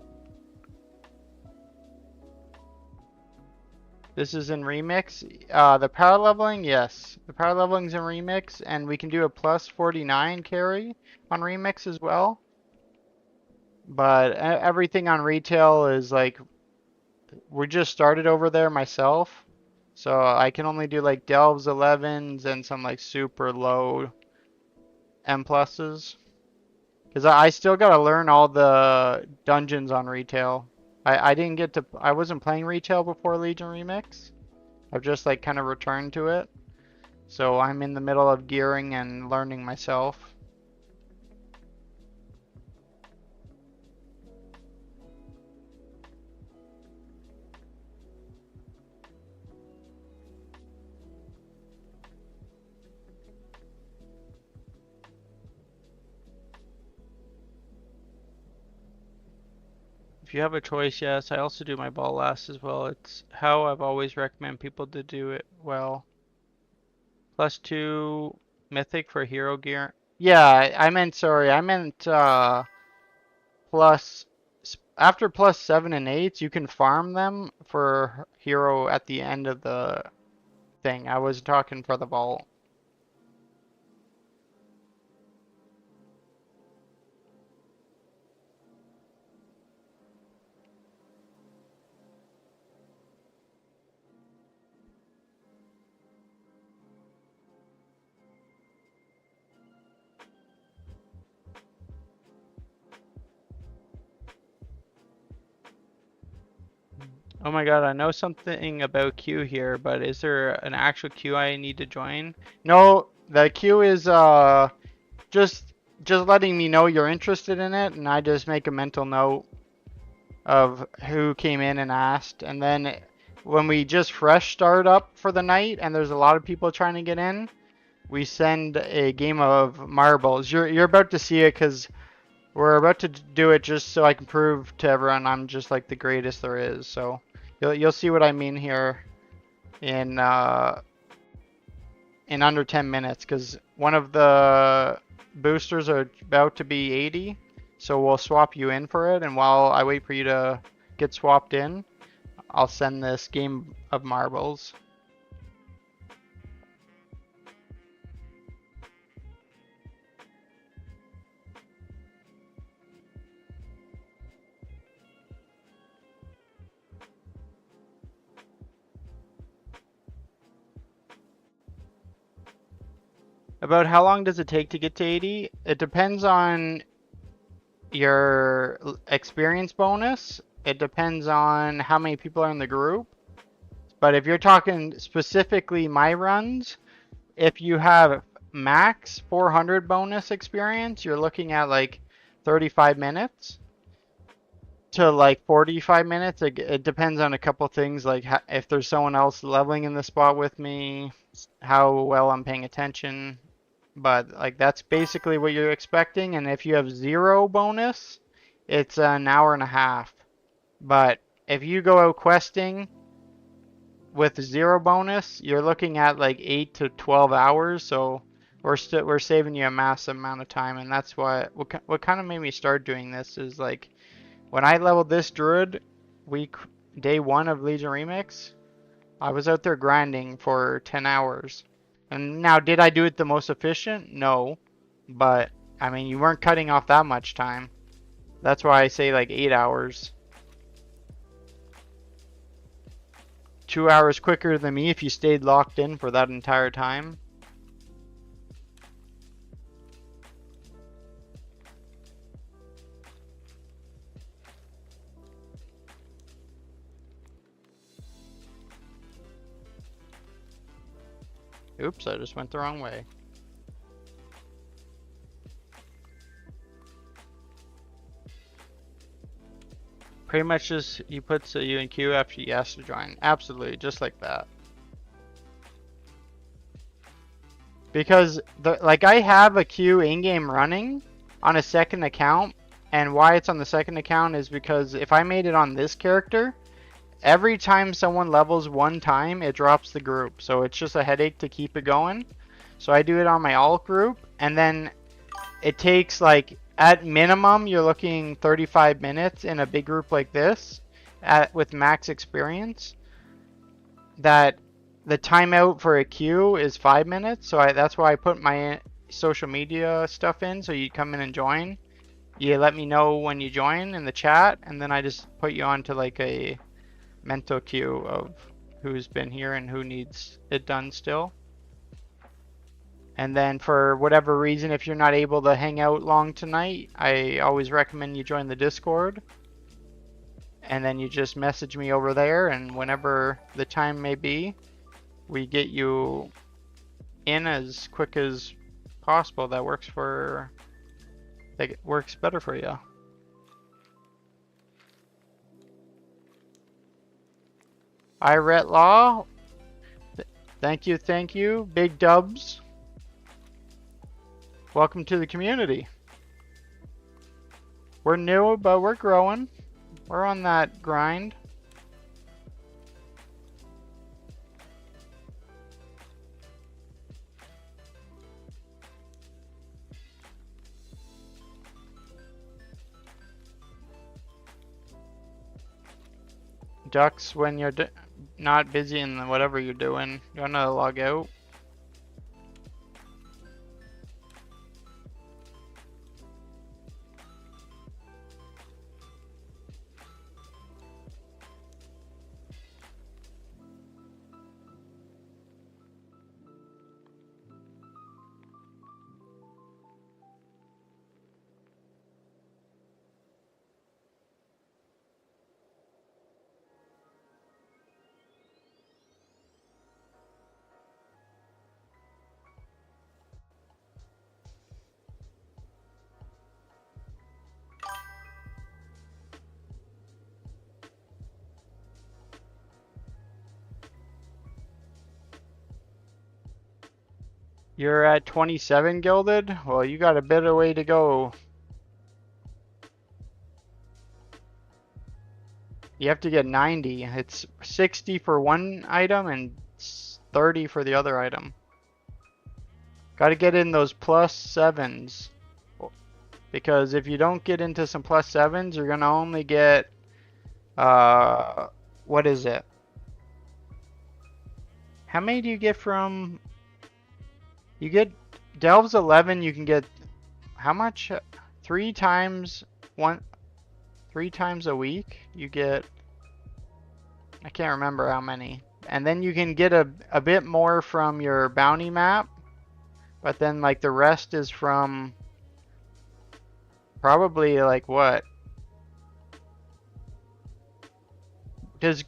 This is in Remix. The power leveling, yes. The power leveling's in Remix, and we can do a plus 49 carry on Remix as well. But everything on retail is like, we just started over there myself. So I can only do like Delves 11s and some like super low M pluses. Because I still gotta learn all the dungeons on retail. I didn't get to, I wasn't playing retail before Legion Remix. I've just like kind of returned to it. So I'm in the middle of gearing and learning myself. If you have a choice, yes. I also do my ball last as well. It's how I've always recommend people to do it well. +2 Mythic for hero gear. Yeah, I meant, sorry, I meant plus, after +7 and 8, you can farm them for hero at the end of the thing. I was talking for the vault. Oh my god, I know something about queue here, but is there an actual queue I need to join? No, the queue is just letting me know you're interested in it, and I just make a mental note of who came in and asked, and then when we just fresh start up for the night and there's a lot of people trying to get in, we send a game of marbles. You're about to see it because we're about to do it just so I can prove to everyone I'm just like the greatest there is. So you'll see what I mean here in under 10 minutes, because one of the boosters are about to be 80, so we'll swap you in for it, and while I wait for you to get swapped in, I'll send this game of marbles. About how long does it take to get to 80? It depends on your experience bonus. It depends on how many people are in the group. But if you're talking specifically my runs, if you have max 400 bonus experience, you're looking at like 35 minutes to like 45 minutes. It depends on a couple things, like if there's someone else leveling in the spot with me, how well I'm paying attention. But like that's basically what you're expecting. And if you have 0 bonus, it's an hour and a half. But if you go out questing with 0 bonus, you're looking at like 8 to 12 hours. So we're saving you a massive amount of time, and that's what kind of made me start doing this is like when I leveled this druid day 1 of Legion Remix, I was out there grinding for 10 hours. And now, did I do it the most efficient? No. But, I mean, you weren't cutting off that much time. That's why I say like 8 hours. 2 hours quicker than me if you stayed locked in for that entire time. Oops, I just went the wrong way. Pretty much just you put you in queue after you ask to join. Absolutely, just like that. Because like I have a queue in-game running on a second account, And why it's on the second account is because if I made it on this character, every time someone levels one time, it drops the group. So it's just a headache to keep it going. So I do it on my alt group, and then it takes like, at minimum, you're looking 35 minutes in a big group like this with max experience. That the timeout for a queue is 5 minutes. So that's why I put my social media stuff in. So you come in and join. You let me know when you join in the chat, and then I just put you onto like a mental queue of who's been here and who needs it done still. And then for whatever reason, if you're not able to hang out long tonight, I always recommend you join the Discord. And then you just message me over there, and whenever the time may be, we get you in as quick as possible. That works better for you. Iret Law, thank you. Big dubs. Welcome to the community. We're new, but we're growing. We're on that grind. Ducks, when you're not busy in whatever you're doing, you wanna log out. You're at 27 gilded? Well, you got a bit of way to go. You have to get 90. It's 60 for one item and 30 for the other item. Got to get in those plus 7s. Because if you don't get into some plus 7s, you're going to only get, what is it? How many do you get from, you get Delves 11, you can get, how much? 3 times a week, you get, I can't remember how many. And then you can get a bit more from your bounty map, but then like the rest is from probably like what? Does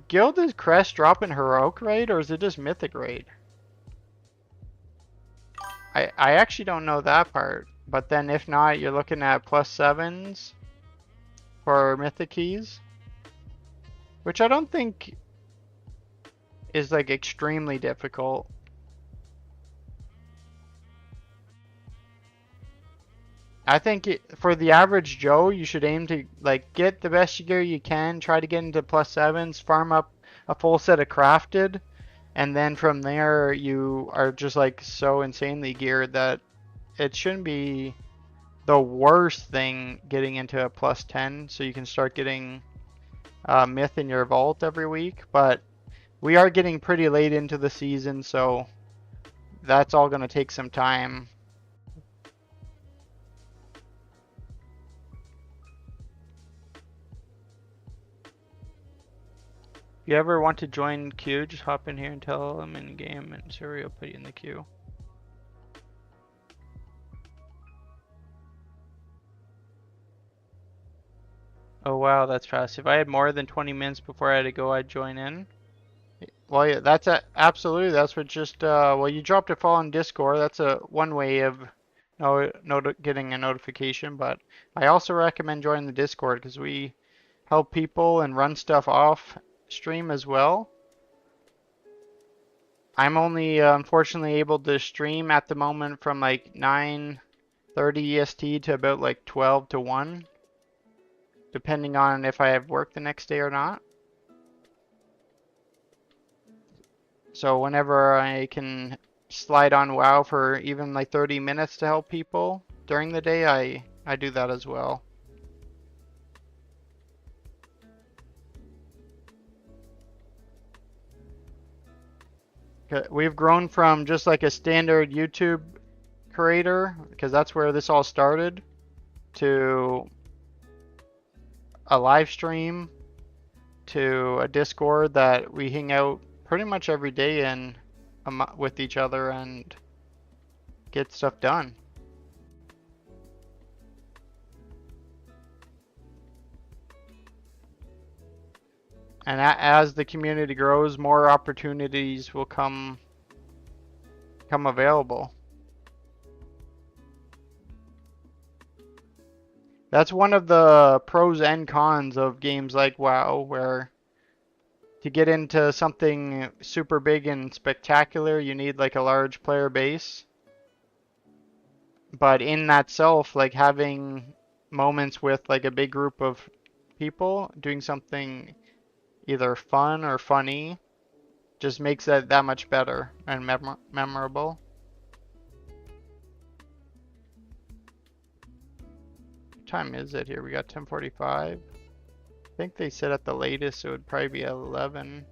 Gilda's crest drop in heroic raid, or is it just mythic raid? I actually don't know that part, but then if not, you're looking at plus 7s for mythic keys, which I don't think is like extremely difficult. I think for the average Joe, you should aim to like get the best gear you can, try to get into plus 7s, farm up a full set of crafted, and then from there you are just like so insanely geared that it shouldn't be the worst thing getting into a plus 10, so you can start getting myth in your vault every week. But we are getting pretty late into the season, so that's all going to take some time. If you ever want to join queue, just hop in here and tell them in game, and Siri will put you in the queue. Oh wow, that's fast. If I had more than 20 minutes before I had to go, I'd join in. Well, yeah, that's absolutely. That's what just well, you dropped a fall on Discord. That's one way of getting a notification. But I also recommend joining the Discord because we help people and run stuff off stream as well. I'm only unfortunately able to stream at the moment from like 9 30 EST to about like 12 to 1, depending on if I have work the next day or not. So whenever I can slide on WoW for even like 30 minutes to help people during the day, I do that as well. We've grown from just like a standard YouTube creator, because that's where this all started, to a live stream, to a Discord that we hang out pretty much every day in with each other and get stuff done. And as the community grows, more opportunities will come available. That's one of the pros and cons of games like WoW, where to get into something super big and spectacular, you need like a large player base. But in that self, like having moments with like a big group of people doing something either fun or funny just makes it that much better and memorable. What time is it here? We got 10:45. I think they said at the latest it would probably be 11.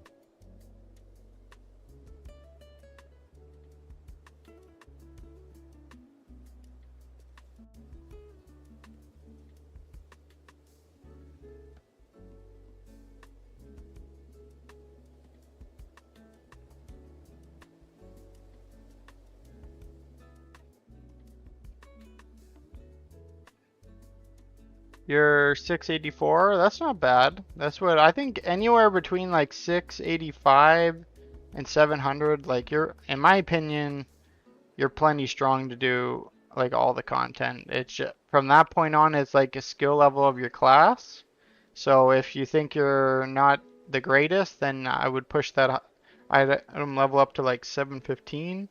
You're 684. That's not bad. That's what I think, anywhere between like 685 and 700. Like you're, in my opinion, you're plenty strong to do like all the content. It's just, from that point on, it's like a skill level of your class. So if you think you're not the greatest, then I would push that item level up to like 715.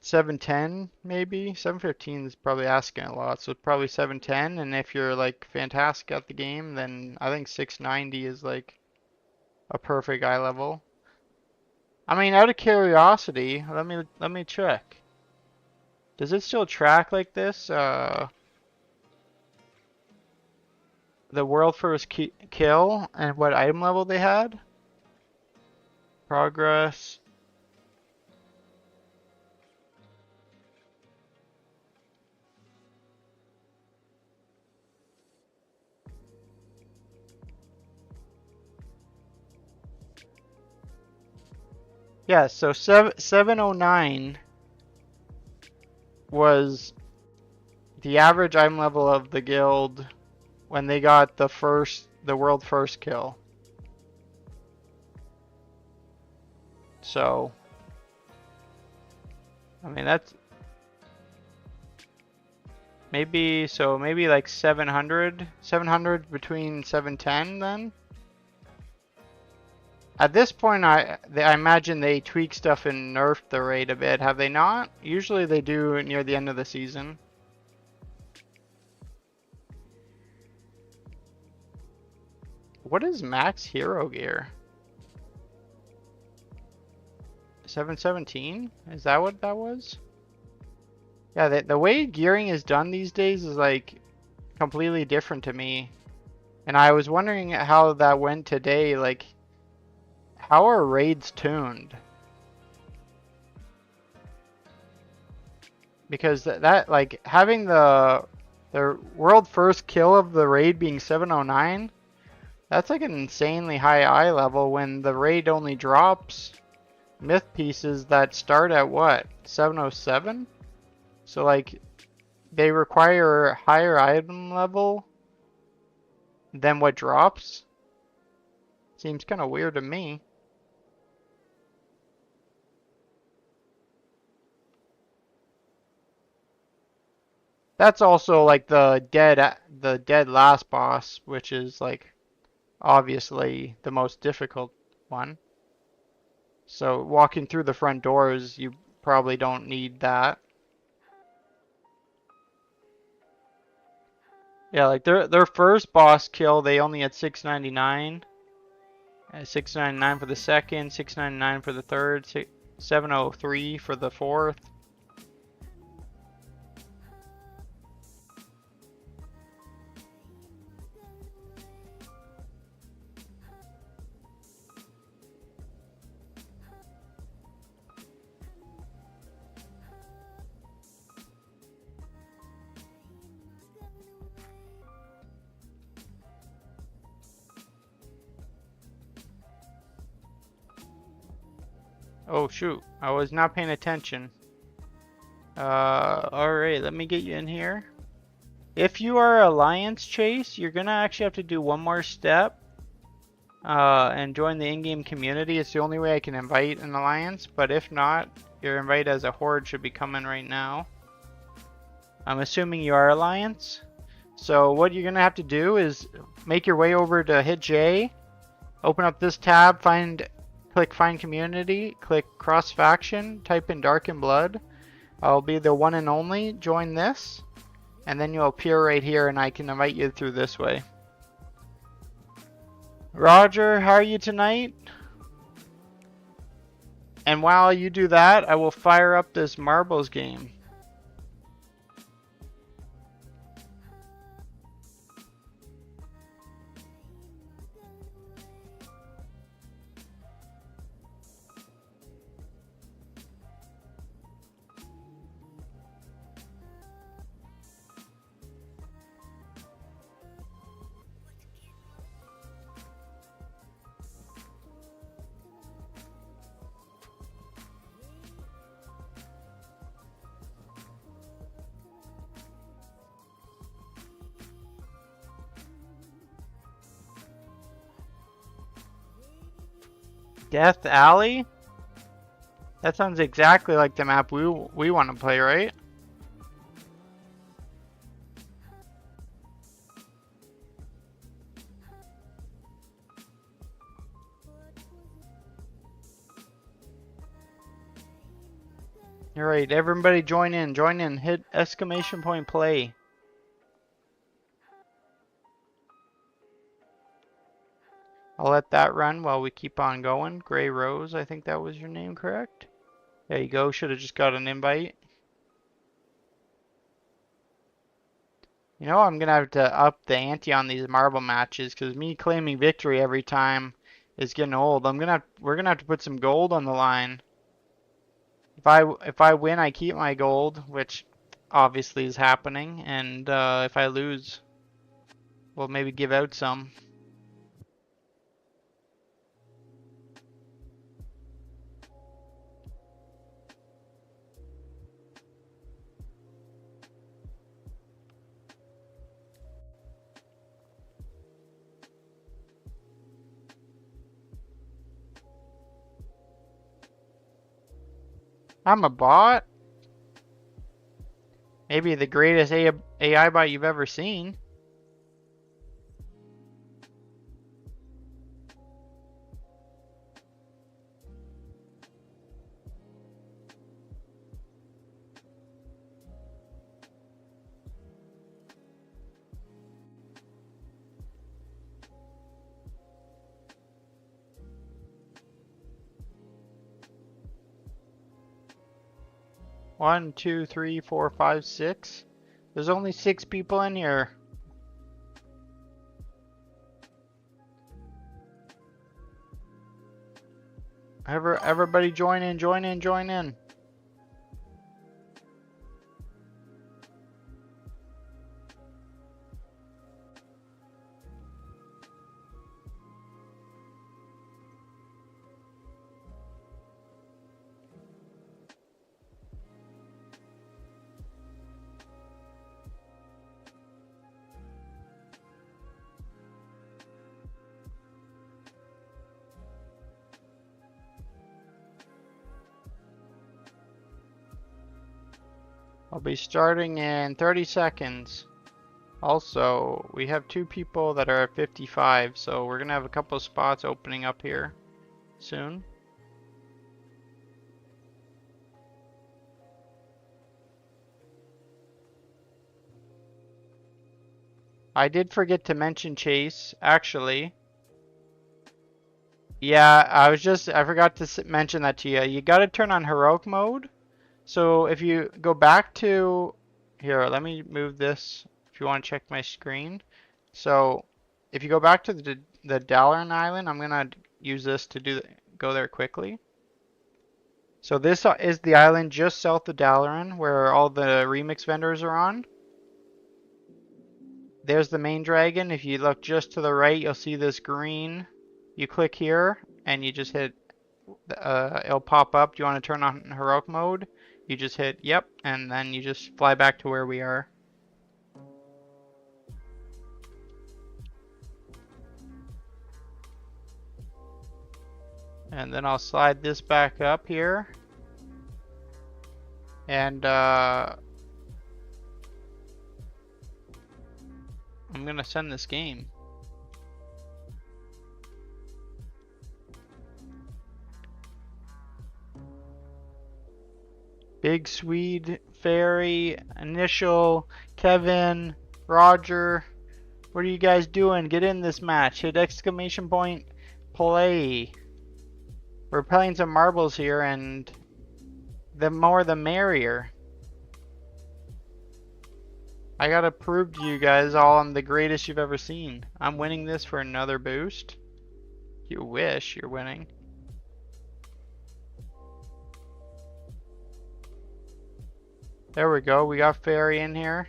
710 maybe. 715 is probably asking a lot, so probably 710. And if you're like fantastic at the game, then I think 690 is like a perfect eye level. I mean, out of curiosity, let me check. Does it still track like this? The world first kill and what item level they had? Progress. Yeah, so 709 was the average item level of the guild when they got the world first kill. So, I mean, that's maybe, so maybe like 700 between 710 then. At this point, I imagine they tweak stuff and nerf the rate a bit, have they not? Usually they do near the end of the season. What is max hero gear? 717? Is that what that was? Yeah, the way gearing is done these days is like completely different to me. And I was wondering how that went today. Like, how are raids tuned? Because that like having the world first kill of the raid being 709, that's like an insanely high eye level when the raid only drops myth pieces that start at what, 707? So like they require higher item level than what drops. Seems kind of weird to me. That's also like the dead last boss, which is like obviously the most difficult one. So walking through the front doors, you probably don't need that. Yeah, like their first boss kill, they only had 699. 699 for the second, 699 for the third, 703 for the fourth. Oh shoot, I was not paying attention. Alright, let me get you in here. If you are Alliance Chase, you're gonna actually have to do one more step. And join the in-game community. It's the only way I can invite an Alliance, but if not, your invite as a Horde should be coming right now. I'm assuming you are Alliance. So what you're gonna have to do is make your way over to hit J, open up this tab, click Find Community, click Cross Faction, type in Dark and Blood. I'll be the one and only. Join this, and then you'll appear right here, and I can invite you through this way. Roger, how are you tonight? And while you do that, I will fire up this marbles game. Death Alley? That sounds exactly like the map we want to play, right? Alright, everybody join in, hit exclamation point play. I'll let that run while we keep on going. Gray Rose, I think that was your name, correct? There you go, should have just got an invite. You know, I'm gonna have to up the ante on these marble matches, because me claiming victory every time is getting old. We're gonna have to put some gold on the line. If I win, I keep my gold, which obviously is happening, and if I lose, we'll maybe give out some. I'm a bot? Maybe the greatest AI bot you've ever seen. One, two, three, four, five, six. There's only 6 people in here. Everybody join in, join in, join in. I'll be starting in 30 seconds. Also, we have 2 people that are at 55, so we're gonna have a couple of spots opening up here soon. I did forget to mention Chase, actually. Yeah, I forgot to mention that to you. You got to turn on heroic mode. So if you go back to, here, let me move this if you want to check my screen. So if you go back to the Dalaran Island, I'm gonna use this to go there quickly. So this is the island just south of Dalaran where all the remix vendors are on. There's the main dragon. If you look just to the right, you'll see this green. You click here and you just hit, it'll pop up. Do you want to turn on heroic mode? You just hit yep, and then you just fly back to where we are. And then I'll slide this back up here. And I'm gonna send this game. Big Swede, Fairy, Initial, Kevin, Roger. What are you guys doing? Get in this match. Hit exclamation point, play. We're playing some marbles here, and the more the merrier. I gotta prove to you guys all I'm the greatest you've ever seen. I'm winning this for another boost. You wish you're winning. There we go. We got Fairy in here.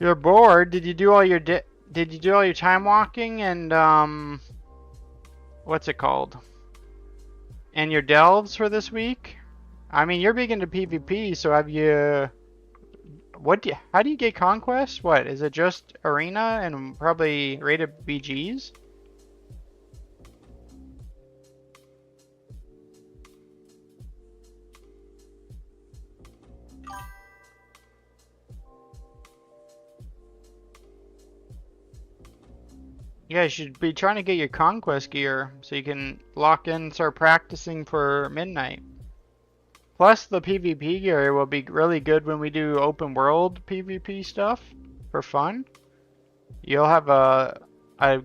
You're bored? Did you do all your time walking and what's it called? And your delves for this week? I mean, you're big into PvP, so have you how do you get conquest? What, is it just arena and probably rated BGs? Yeah, you should be trying to get your conquest gear so you can lock in and start practicing for midnight. Plus, the PvP gear will be really good when we do open world PvP stuff for fun. You'll have a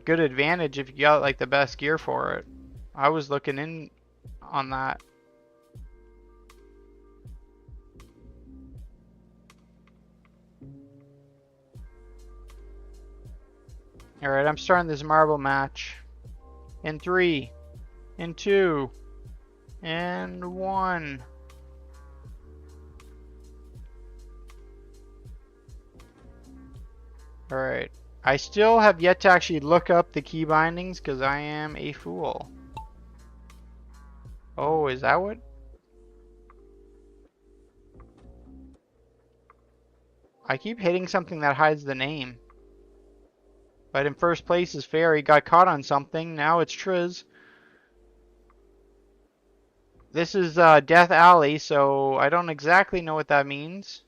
good advantage if you got like the best gear for it. I was looking in on that. Alright, I'm starting this marble match. In 3, in 2, and 1. Alright. I still have yet to actually look up the key bindings because I am a fool. Oh, is that what? I keep hitting something that hides the name. But in first place is Fairy. Got caught on something. Now it's Triz. This is Death Alley, so I don't exactly know what that means.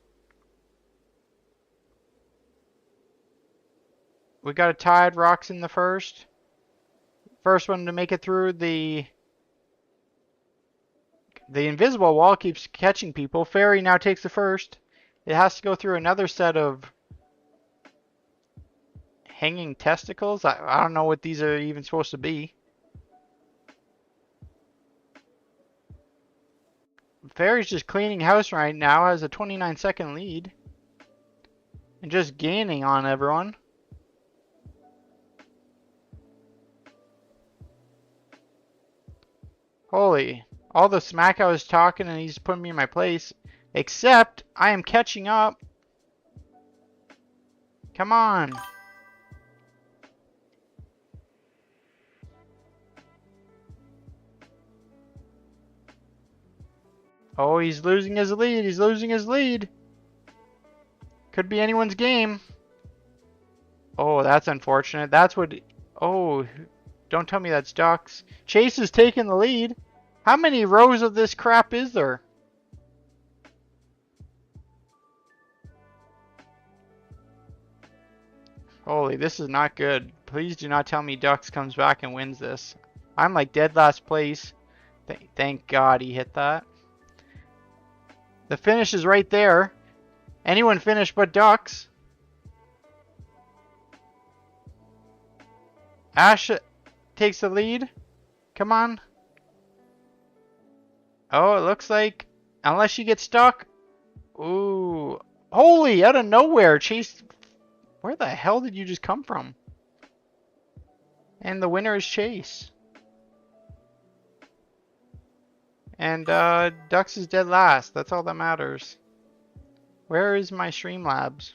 We got a tied. Rocks in the first. First one to make it through the invisible wall keeps catching people. Fairy now takes the first. It has to go through another set of hanging testicles. I don't know what these are even supposed to be. Fairy's just cleaning house right now. Has a 29-second lead. And just gaining on everyone. Holy. All the smack I was talking and he's putting me in my place. Except I am catching up. Come on. Oh, he's losing his lead. He's losing his lead. Could be anyone's game. Oh, that's unfortunate. That's what... Oh, Don't tell me that's ducks. Chase is taking the lead. How many rows of this crap is there? Holy, this is not good. Please do not tell me Ducks comes back and wins this. I'm like dead last place. Thank God he hit that. The finish is right there. Anyone finish but Ducks. Ash takes the lead. Come on. Oh, it looks like, unless she gets stuck. Ooh. Holy, out of nowhere. Chase, where the hell did you just come from? And the winner is Chase. And Ducks is dead last. That's all that matters. Where is my Streamlabs?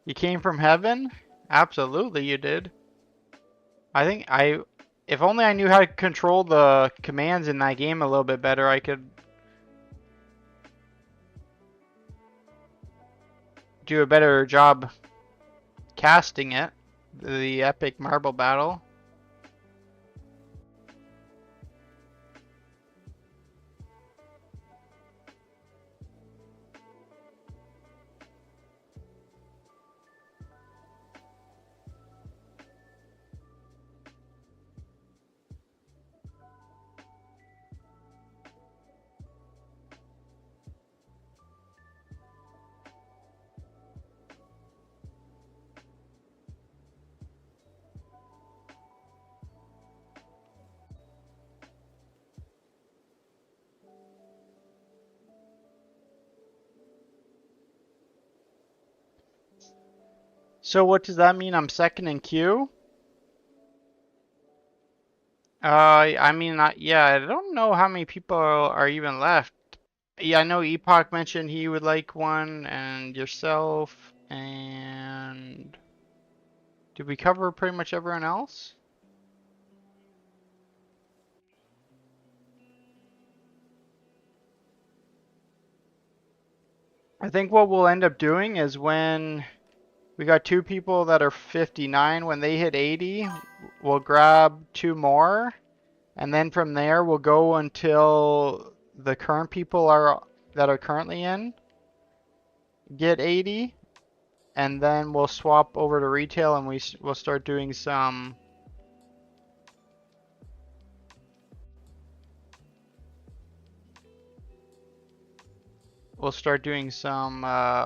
You came from heaven? Absolutely you did. If only I knew how to control the commands in that game a little bit better, I could do a better job casting it. The epic marble battle. So what does that mean? I'm second in queue? I mean, yeah, I don't know how many people are even left. Yeah, I know Epoch mentioned he would like one, and yourself, and did we cover pretty much everyone else? I think what we'll end up doing is when we got two people that are 59, when they hit 80, we'll grab two more, and then from there we'll go until the current people that are currently in get 80, and then we'll swap over to retail and we'll start doing some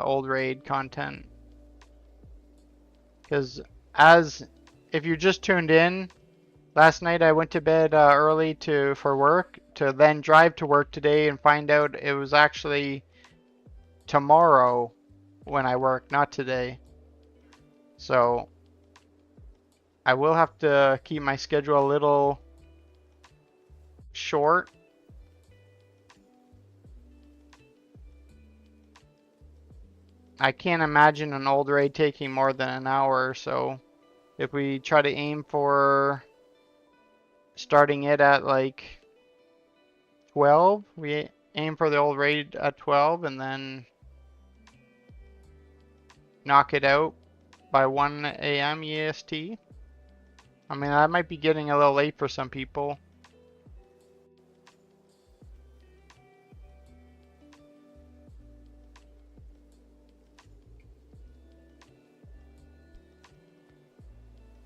old raid content. Because if you just tuned in, last night I went to bed early for work to then drive to work today and find out it was actually tomorrow when I work, not today. So I will have to keep my schedule a little short. I can't imagine an old raid taking more than an hour, so if we try to aim for starting it at like 12, we aim for the old raid at 12 and then knock it out by 1 a.m. EST. I mean, that might be getting a little late for some people.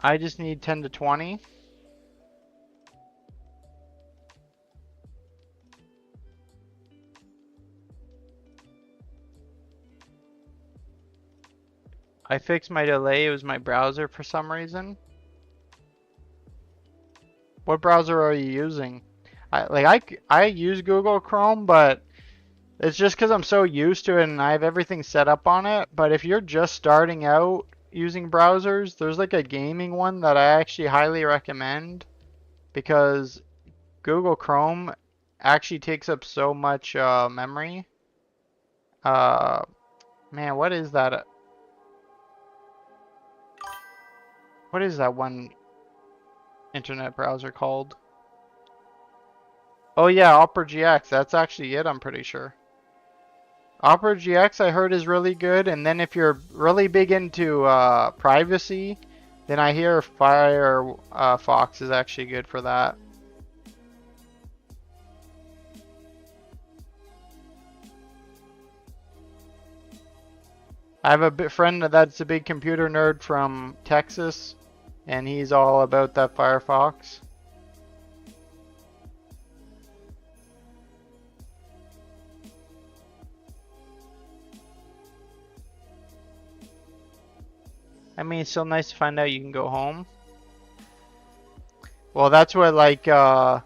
I just need 10 to 20. I fixed my delay. It was my browser for some reason. What browser are you using? I use Google Chrome, but it's just because I'm so used to it and I have everything set up on it. But if you're just starting out using browsers, there's like a gaming one that I actually highly recommend because Google Chrome actually takes up so much memory. Man, what is that? What is that one internet browser called? Oh yeah, Opera GX. That's actually it, I'm pretty sure. Opera GX I heard is really good, and then if you're really big into privacy, then I hear Firefox is actually good for that. I have a friend that's a big computer nerd from Texas, and he's all about that Firefox. I mean, it's still nice to find out you can go home. Well, that's what like I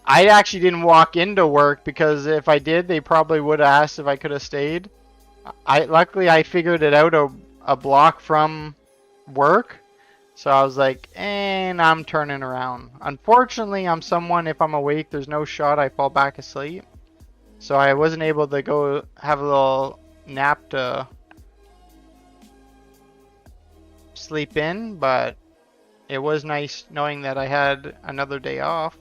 actually didn't walk into work because if I did, they probably would have asked if I could have stayed. Luckily I figured it out a block from work. So I was like, and I'm turning around. Unfortunately, I'm someone, if I'm awake, there's no shot, I fall back asleep. So I wasn't able to go have a little nap to sleep in, but it was nice knowing that I had another day off.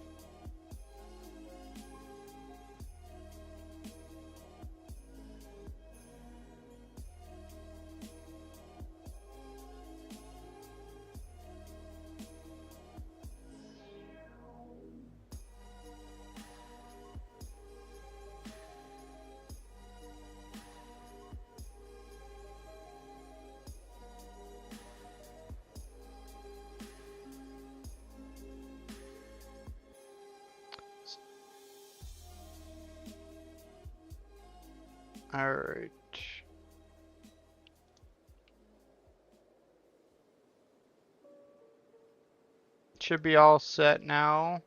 Alright. Should be all set now.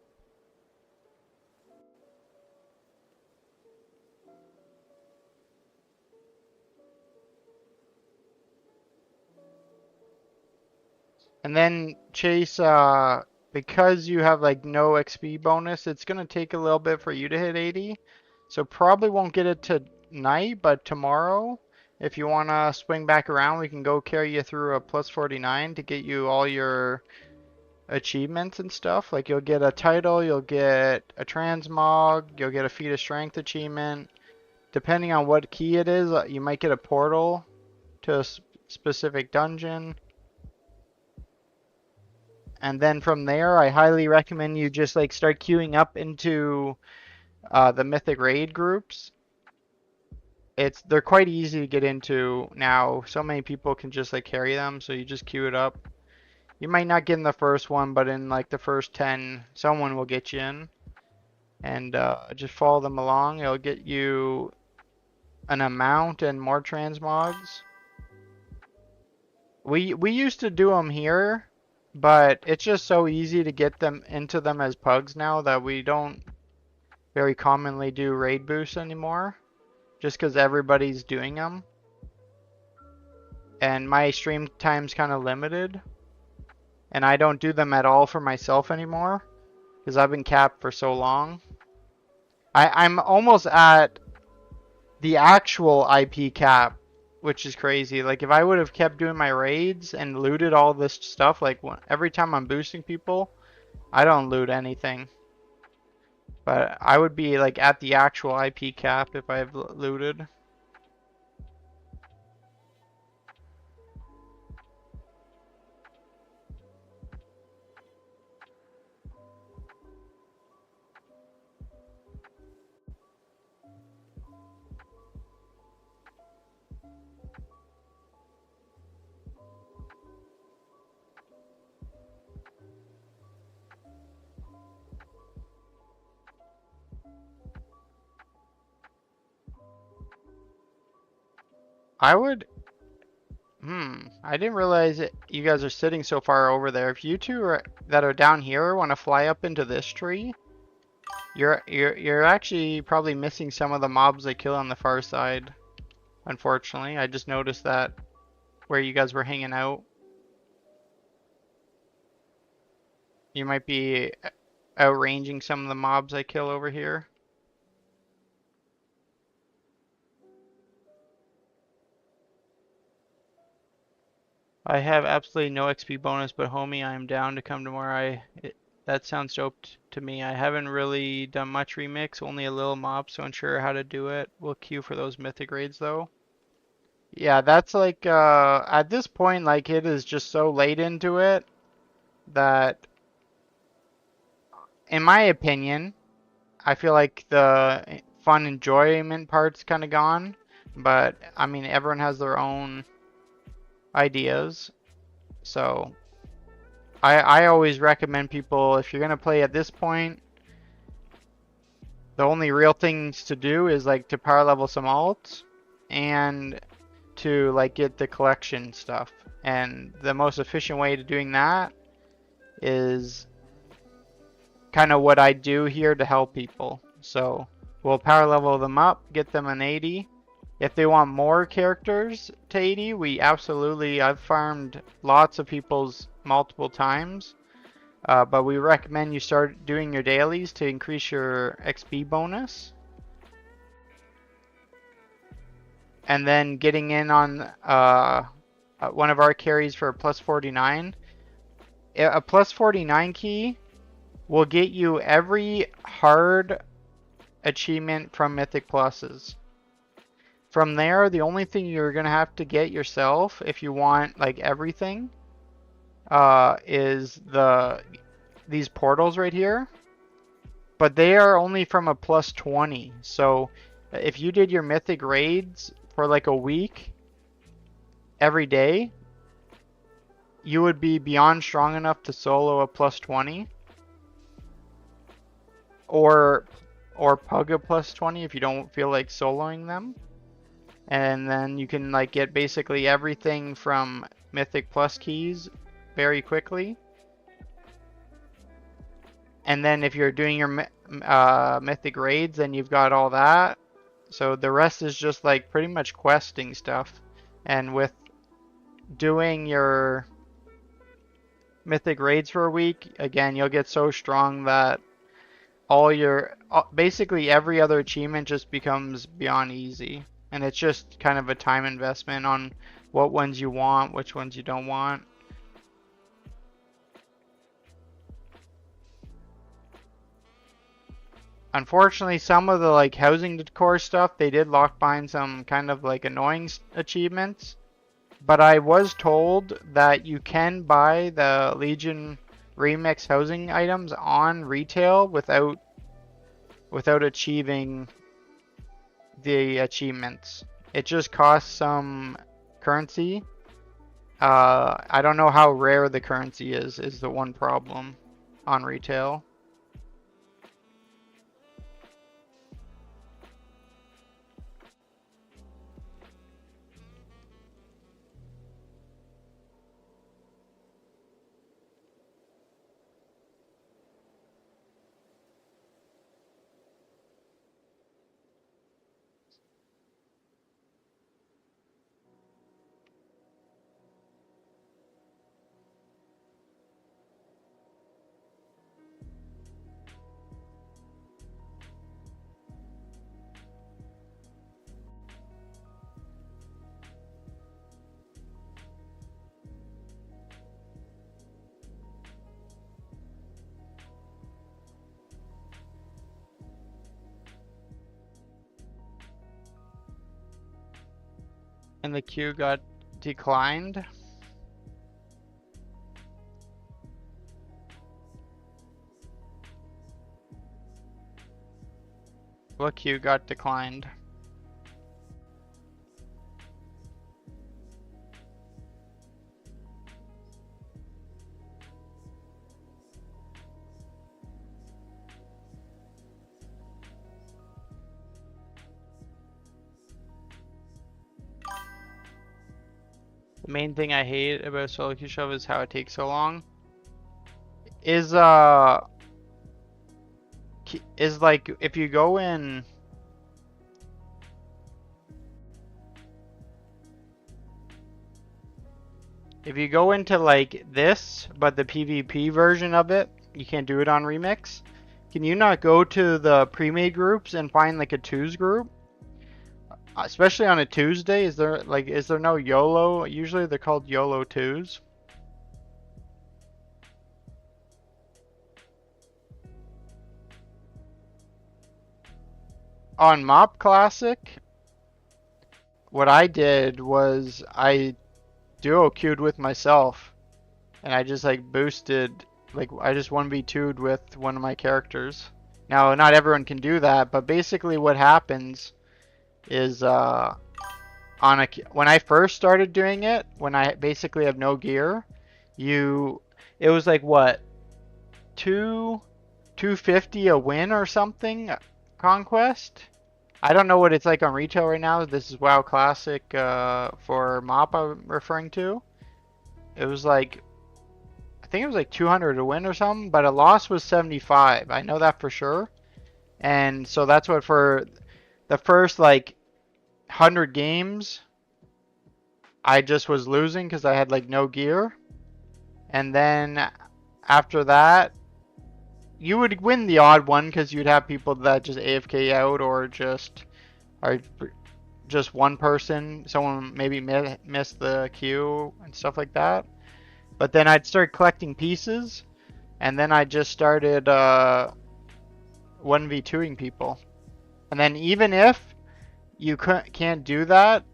And then Chase, because you have like no XP bonus, it's gonna take a little bit for you to hit 80. So probably won't get it tonight, but tomorrow, if you wanna swing back around, we can go carry you through a plus 49 to get you all your achievements and stuff. Like you'll get a title, you'll get a transmog, you'll get a feat of strength achievement. Depending on what key it is, you might get a portal to a specific dungeon. And then from there, I highly recommend you just like start queuing up into the Mythic raid groups. They're quite easy to get into now. So many people can just like carry them, so you just queue it up. You might not get in the first one, but in like the first 10, someone will get you in. And just follow them along. It'll get you an amount and more transmogs. We used to do them here, but it's just so easy to get them into them as pugs now that we don't very commonly do raid boosts anymore, just because everybody's doing them. And my stream time's kind of limited, and I don't do them at all for myself anymore, because I've been capped for so long. I'm almost at the actual IP cap, which is crazy. Like if I would have kept doing my raids and looted all this stuff, like every time I'm boosting people, I don't loot anything. But I would be like at the actual IP cap if I've looted. I would. I didn't realize you guys are sitting so far over there. If you two that are down here want to fly up into this tree, you're actually probably missing some of the mobs they kill on the far side. Unfortunately, I just noticed that where you guys were hanging out. You might be outranging some of the mobs I kill over here. I have absolutely no XP bonus, but homie, I am down to come tomorrow. That sounds dope to me. I haven't really done much remix, only a little mob, so unsure how to do it. We'll queue for those mythic raids though. Yeah, that's like at this point, like it is just so late into it that, in my opinion, I feel like the fun enjoyment part's kind of gone. But I mean, everyone has their own ideas, so I always recommend people, if you're gonna play at this point, the only real things to do is like to power level some alts and to like get the collection stuff. And the most efficient way to doing that is kind of what I do here to help people. So we'll power level them up, get them an 80. If they want more characters to 80, I've farmed lots of people's multiple times. But we recommend you start doing your dailies to increase your XP bonus. And then getting in on one of our carries for a plus 49. A plus 49 key will get you every hard achievement from Mythic Pluses. From there, the only thing you're going to have to get yourself, if you want like everything, is these portals right here. But they are only from a plus 20. So if you did your Mythic raids for like a week every day, you would be beyond strong enough to solo a plus 20. Or pug a plus 20 if you don't feel like soloing them. And then you can like get basically everything from Mythic Plus keys very quickly. And then if you're doing your Mythic raids, then you've got all that. So the rest is just like pretty much questing stuff. And with doing your Mythic raids for a week, again, you'll get so strong that basically every other achievement just becomes beyond easy. And it's just kind of a time investment on what ones you want, which ones you don't want. Unfortunately, some of the like housing decor stuff, they did lock behind some kind of like annoying achievements. But I was told that you can buy the Legion Remix housing items on retail without achieving the achievements. It just costs some currency. I don't know how rare the currency is the one problem on retail. And the queue got declined. What queue got declined? The main thing I hate about solo queue shove is how it takes so long. Is like if you go in into like this, but the PvP version of it, you can't do it on Remix. Can you not go to the pre-made groups and find like a twos group? Especially on a Tuesday, is there no YOLO? Usually they're called YOLO twos. on Mop Classic, what I did was I duo queued with myself, and I just like boosted, like I just 1v2'd with one of my characters. Now, not everyone can do that, but basically what happens is when I first started doing it, when I basically have no gear, it was like what, 250 a win or something, conquest. I don't know what it's like on retail right now. This is WoW Classic for MOP I'm referring to. It was like, I think it was like 200 a win or something, but a loss was 75. I know that for sure. And so that's what for the first like 100 games, I just was losing because I had like no gear. And then after that, you would win the odd one because you'd have people that just AFK out or just are just one person. Someone maybe missed the queue and stuff like that. But then I'd start collecting pieces, and then I just started 1v2ing people. And then even if you can't do that,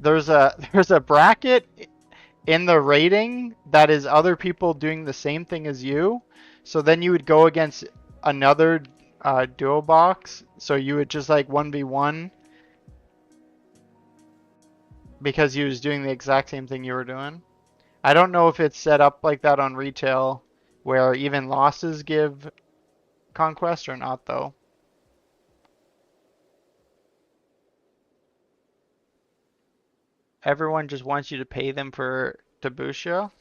there's a bracket in the rating that is other people doing the same thing as you. So then you would go against another duo box. So you would just like 1v1 because he was doing the exact same thing you were doing. I don't know if it's set up like that on retail where even losses give conquest or not though. Everyone just wants you to pay them to boost you.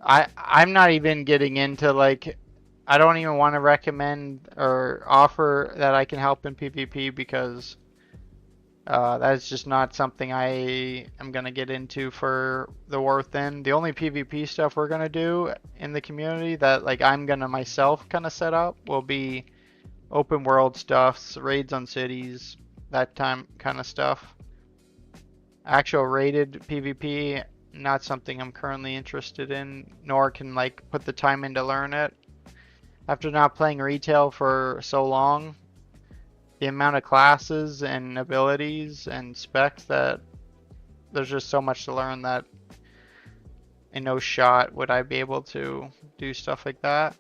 I'm not even getting into like, I don't even want to recommend or offer that I can help in PvP because that's just not something I am gonna get into for the War Within. The only PvP stuff we're gonna do in the community that like I'm gonna myself kind of set up will be open world stuff, raids on cities, that kind of stuff. Actual rated PvP, not something I'm currently interested in, nor can like put the time in to learn it. After not playing retail for so long, the amount of classes and abilities and specs that there's just so much to learn that in no shot would I be able to do stuff like that.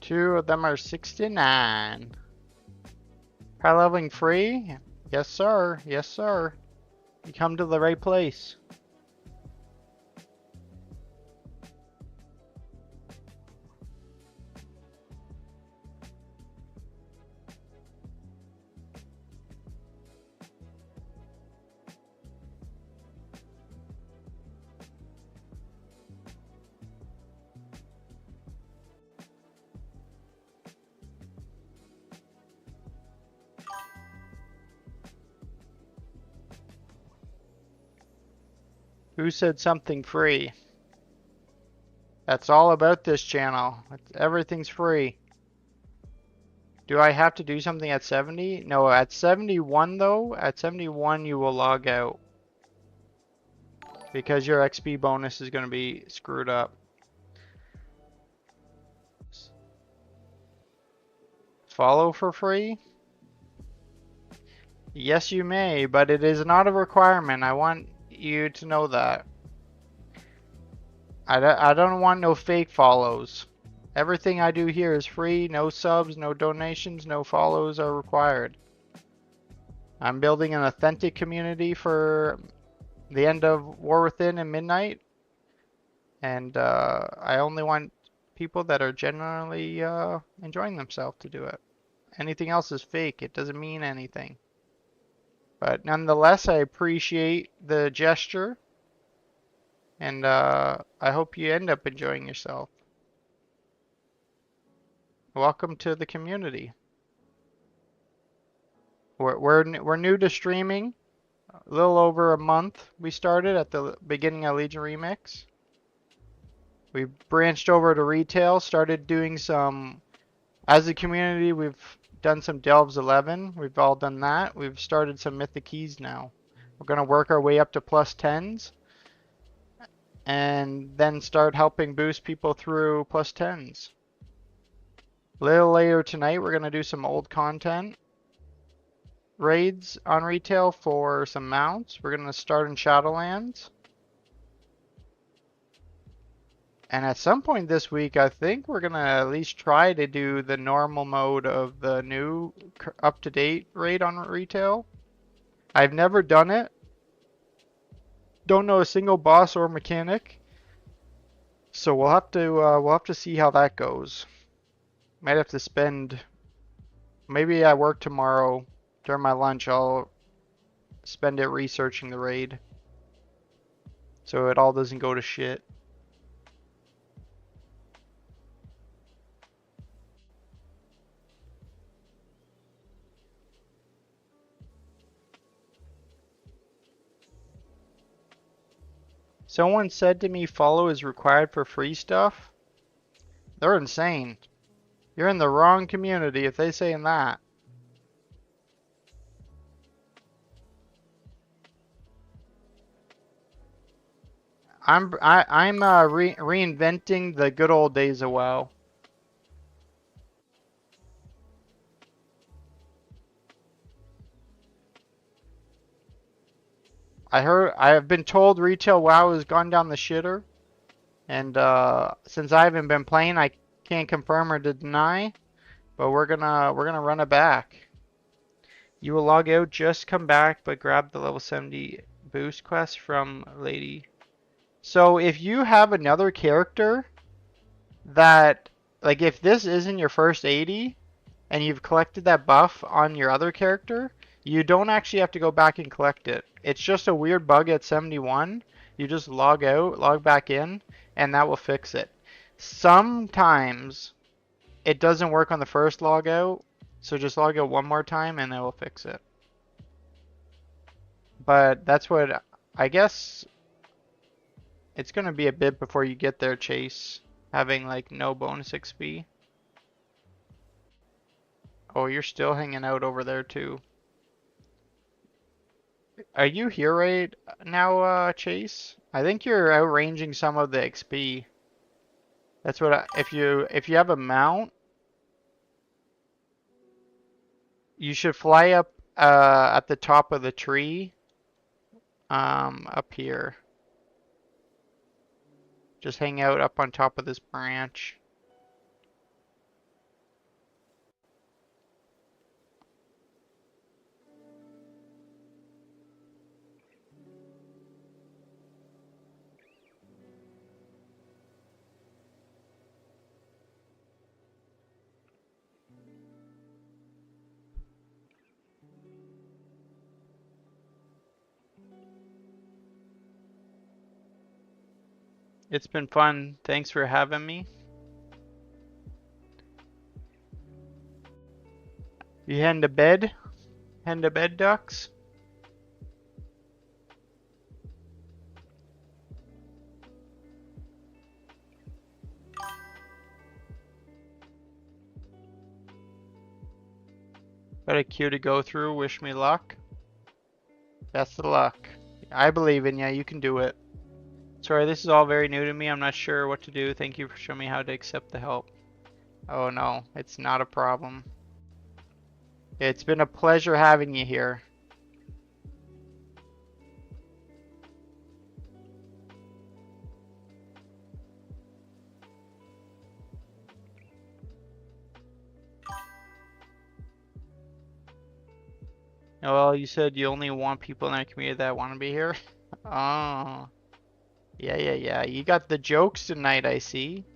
Two of them are 69. Power leveling free? Yes, sir. Yes, sir. You come to the right place. Who said something free? That's all about this channel. Everything's free. Do I have to do something at 70? No, at 71 though, at 71 you will log out. Because your XP bonus is going to be screwed up. Follow for free? Yes, you may, but it is not a requirement. I want you to know that. I don't want no fake follows. Everything I do here is free. No subs, no donations, no follows are required. I'm building an authentic community for the end of War Within and Midnight, and I only want people that are generally enjoying themselves to do it. Anything else is fake. It doesn't mean anything. But nonetheless, I appreciate the gesture, and I hope you end up enjoying yourself. Welcome to the community. We're new to streaming. A little over a month. We started at the beginning of Legion Remix. We branched over to retail, started doing some, as a community, we've done some Delves 11. We've all done that. We've started some Mythic Keys now. We're going to work our way up to plus 10s and then start helping boost people through plus 10s. A little later tonight, we're going to do some old content raids on retail for some mounts. We're going to start in Shadowlands. And at some point this week, I think we're going to at least try to do the normal mode of the new up-to-date raid on retail. I've never done it. Don't know a single boss or mechanic. So we'll have to see how that goes. Might have to spend, maybe at work tomorrow during my lunch, I'll spend it researching the raid, so it all doesn't go to shit. Someone said to me follow is required for free stuff. They're insane. You're in the wrong community if they saying that. I'm reinventing the good old days of WoW. I have been told retail WoW has gone down the shitter, and since I haven't been playing, I can't confirm or deny, but we're gonna run it back. You will log out, just come back, but grab the level 70 boost quest from Lady. So if you have another character that, like if this isn't your first 80 and you've collected that buff on your other character, you don't actually have to go back and collect it. It's just a weird bug at 71. You just log out, log back in, and that will fix it. Sometimes it doesn't work on the first log out, so just log out one more time and it will fix it. But that's what, I guess it's going to be a bit before you get there, Chase, having like no bonus XP. Oh, you're still hanging out over there too. Are you here right now, Chase? I think you're outranging some of the XP. That's what if you have a mount, you should fly up at the top of the tree up here. Just hang out up on top of this branch. It's been fun. Thanks for having me. You heading to bed? Heading to bed, ducks? Got a queue to go through. Wish me luck. Best of luck. I believe in you. You can do it. Sorry, this is all very new to me. I'm not sure what to do. Thank you for showing me how to accept the help. Oh no, it's not a problem. It's been a pleasure having you here. Well, you said you only want people in our community that want to be here. Oh, yeah. You got the jokes tonight, I see.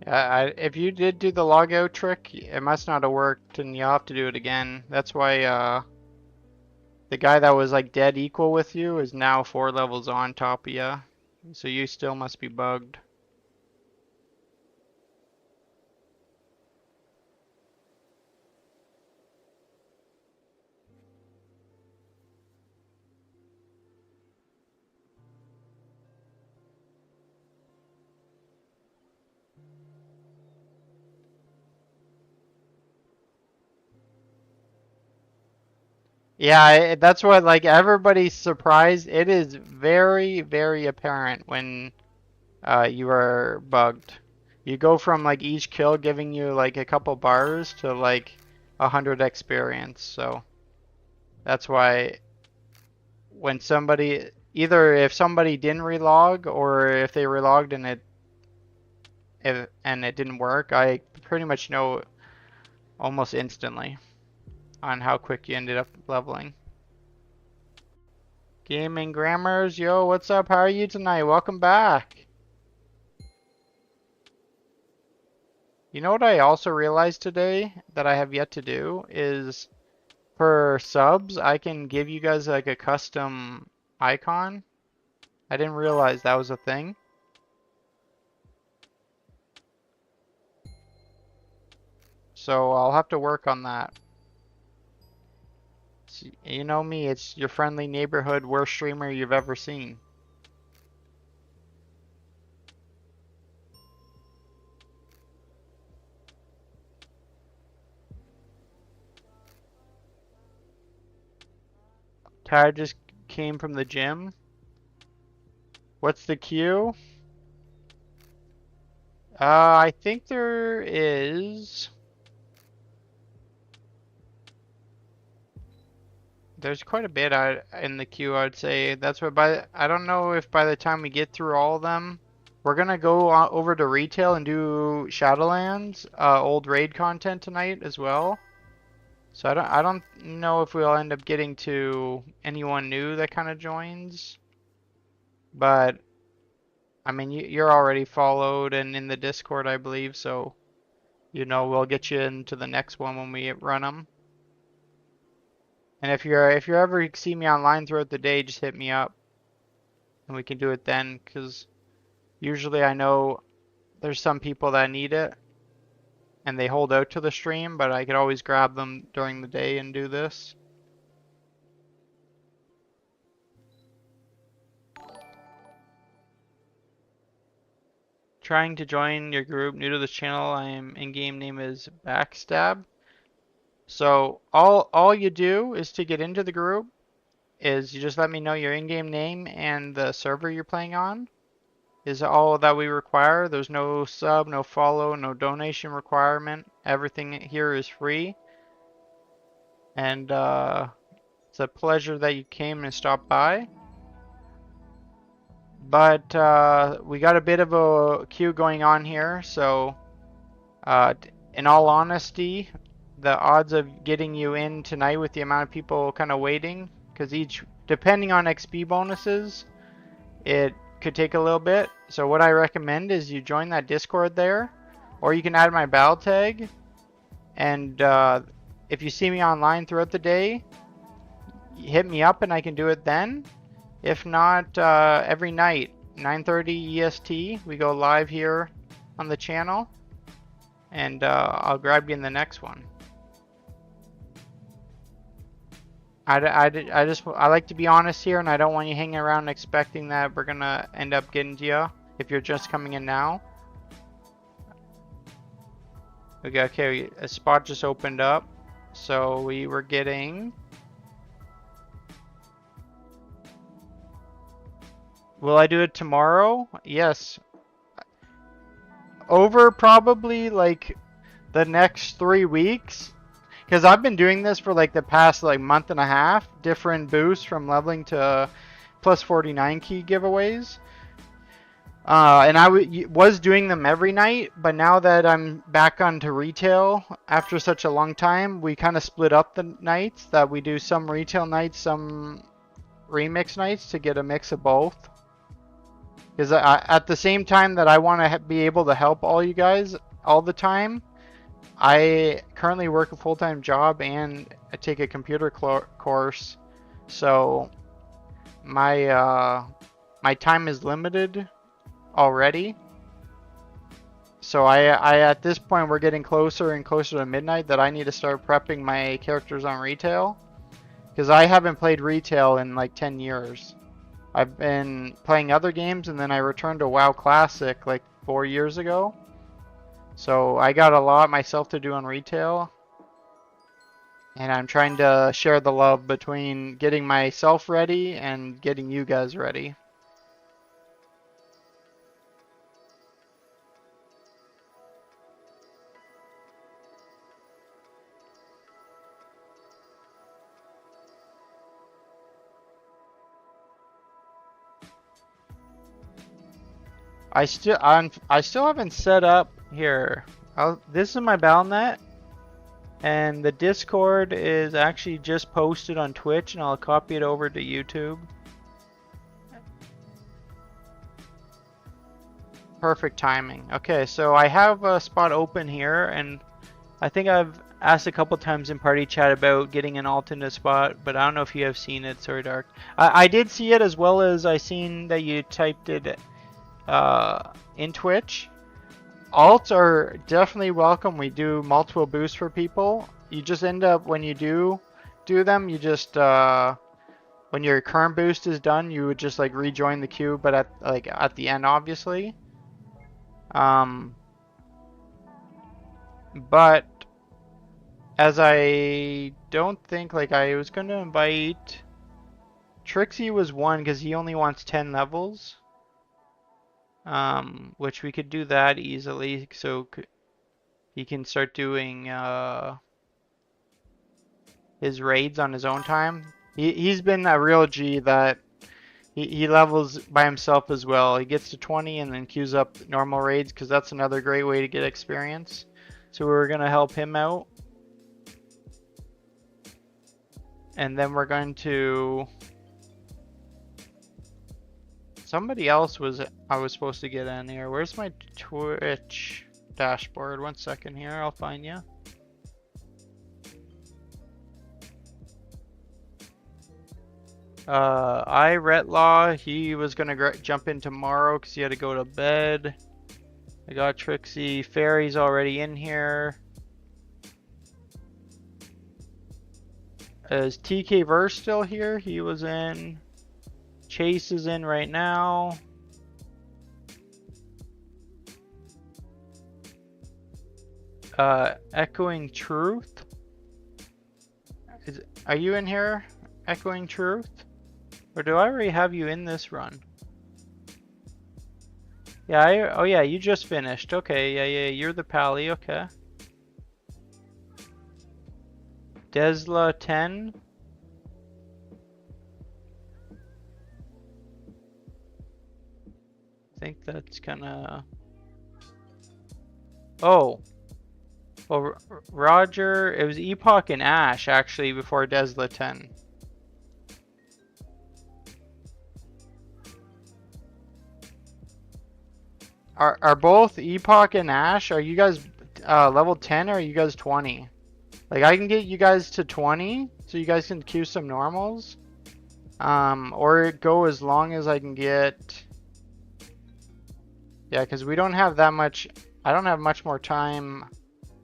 If you did do the logout trick, it must not have worked, and you'll have to do it again. That's why the guy that was like dead equal with you is now 4 levels on top of you. So you still must be bugged. Yeah, that's what like everybody's surprised. It is very apparent when you are bugged. You go from like each kill giving you like a couple bars to like 100 experience. So that's why when somebody either if somebody didn't relog or if they relogged and it didn't work, I pretty much know almost instantly on how quick you ended up leveling. Gaming Grammars, yo, what's up? How are you tonight? Welcome back. You know what I also realized today that I have yet to do is for subs, I can give you guys like a custom icon. I didn't realize that was a thing. So I'll have to work on that. You know me, it's your friendly neighborhood worst streamer you've ever seen. Ty just came from the gym. What's the queue? I think there is. There's quite a bit in the queue, I'd say. That's what I don't know if by the time we get through all of them, we're gonna go over to retail and do Shadowlands, old raid content tonight as well. So I don't know if we'll end up getting to anyone new that kind of joins, but I mean you're already followed and in the Discord, I believe, so you know we'll get you into the next one when we run them. And if you ever see me online throughout the day, just hit me up and we can do it then, because usually I know there's some people that need it and they hold out to the stream, but I could always grab them during the day and do this. Trying to join your group, new to this channel, I am in-game name is Backstab. So all you do is to get into the group is you just let me know your in-game name and the server you're playing on is all that we require. There's no sub, no follow, no donation requirement. Everything here is free. And it's a pleasure that you came and stopped by. But we got a bit of a queue going on here, so in all honesty, the odds of getting you in tonight with the amount of people kind of waiting, because depending on XP bonuses, it could take a little bit. So what I recommend is you join that Discord there, or you can add my battle tag, and if you see me online throughout the day, hit me up and I can do it then. If not, every night, 9:30 EST, we go live here on the channel, and I'll grab you in the next one. I like to be honest here, and I don't want you hanging around expecting that we're gonna end up getting to you if you're just coming in now. Okay, a spot just opened up, so we were getting. Will I do it tomorrow? Yes. Over probably like the next 3 weeks. Because I've been doing this for like the past like month and a half. Different boosts from leveling to plus 49 key giveaways. And I was doing them every night. But now that I'm back onto retail after such a long time, we kind of split up the nights. That we do some retail nights, some remix nights to get a mix of both. Because at the same time that I want to be able to help all you guys all the time, I currently work a full-time job and I take a computer course, so my my time is limited already. So I at this point we're getting closer and closer to midnight that I need to start prepping my characters on retail, because I haven't played retail in like 10 years. I've been playing other games, and then I returned to WoW Classic like 4 years ago. So I got a lot myself to do on retail. And I'm trying to share the love between getting myself ready and getting you guys ready. I still haven't set up here. This is my Battle.net, and the Discord is actually just posted on Twitch, and I'll copy it over to YouTube. Perfect timing. Okay, so I have a spot open here, and I think I've asked a couple times in party chat about getting an alternate spot, but I don't know if you have seen it. Sorry, Dark. I did see it, as well as I seen that you typed it in Twitch. Alts are definitely welcome. We do multiple boosts for people. You just end up, when you do them, you just when your current boost is done, you would just like rejoin the queue, but at the end, obviously. But as I don't think, like, I was going to invite Trixie was one because he only wants 10 levels. Which we could do that easily, so he can start doing his raids on his own time. He's been a real G that he levels by himself as well. He gets to 20 and then queues up normal raids, because that's another great way to get experience. So we're going to help him out. And then we're going to... Somebody else I was supposed to get in here. Where's my Twitch dashboard? 1 second here, I'll find you. Retlaw, he was gonna jump in tomorrow because he had to go to bed. I got Trixie. Fairy's already in here. Is TK Verse still here? He was in. Chase is in right now. Echoing Truth. Are you in here? Echoing Truth? Or do I already have you in this run? Yeah, oh yeah, you just finished. Okay, yeah, you're the pally, okay. Desla 10. I think that's gonna... Oh. Well, Roger, it was Epoch and Ash actually before Desla 10. Are both Epoch and Ash, are you guys level 10 or are you guys 20? Like, I can get you guys to 20 so you guys can queue some normals. Or go as long as I can get. Yeah, because we don't have that much. I don't have much more time,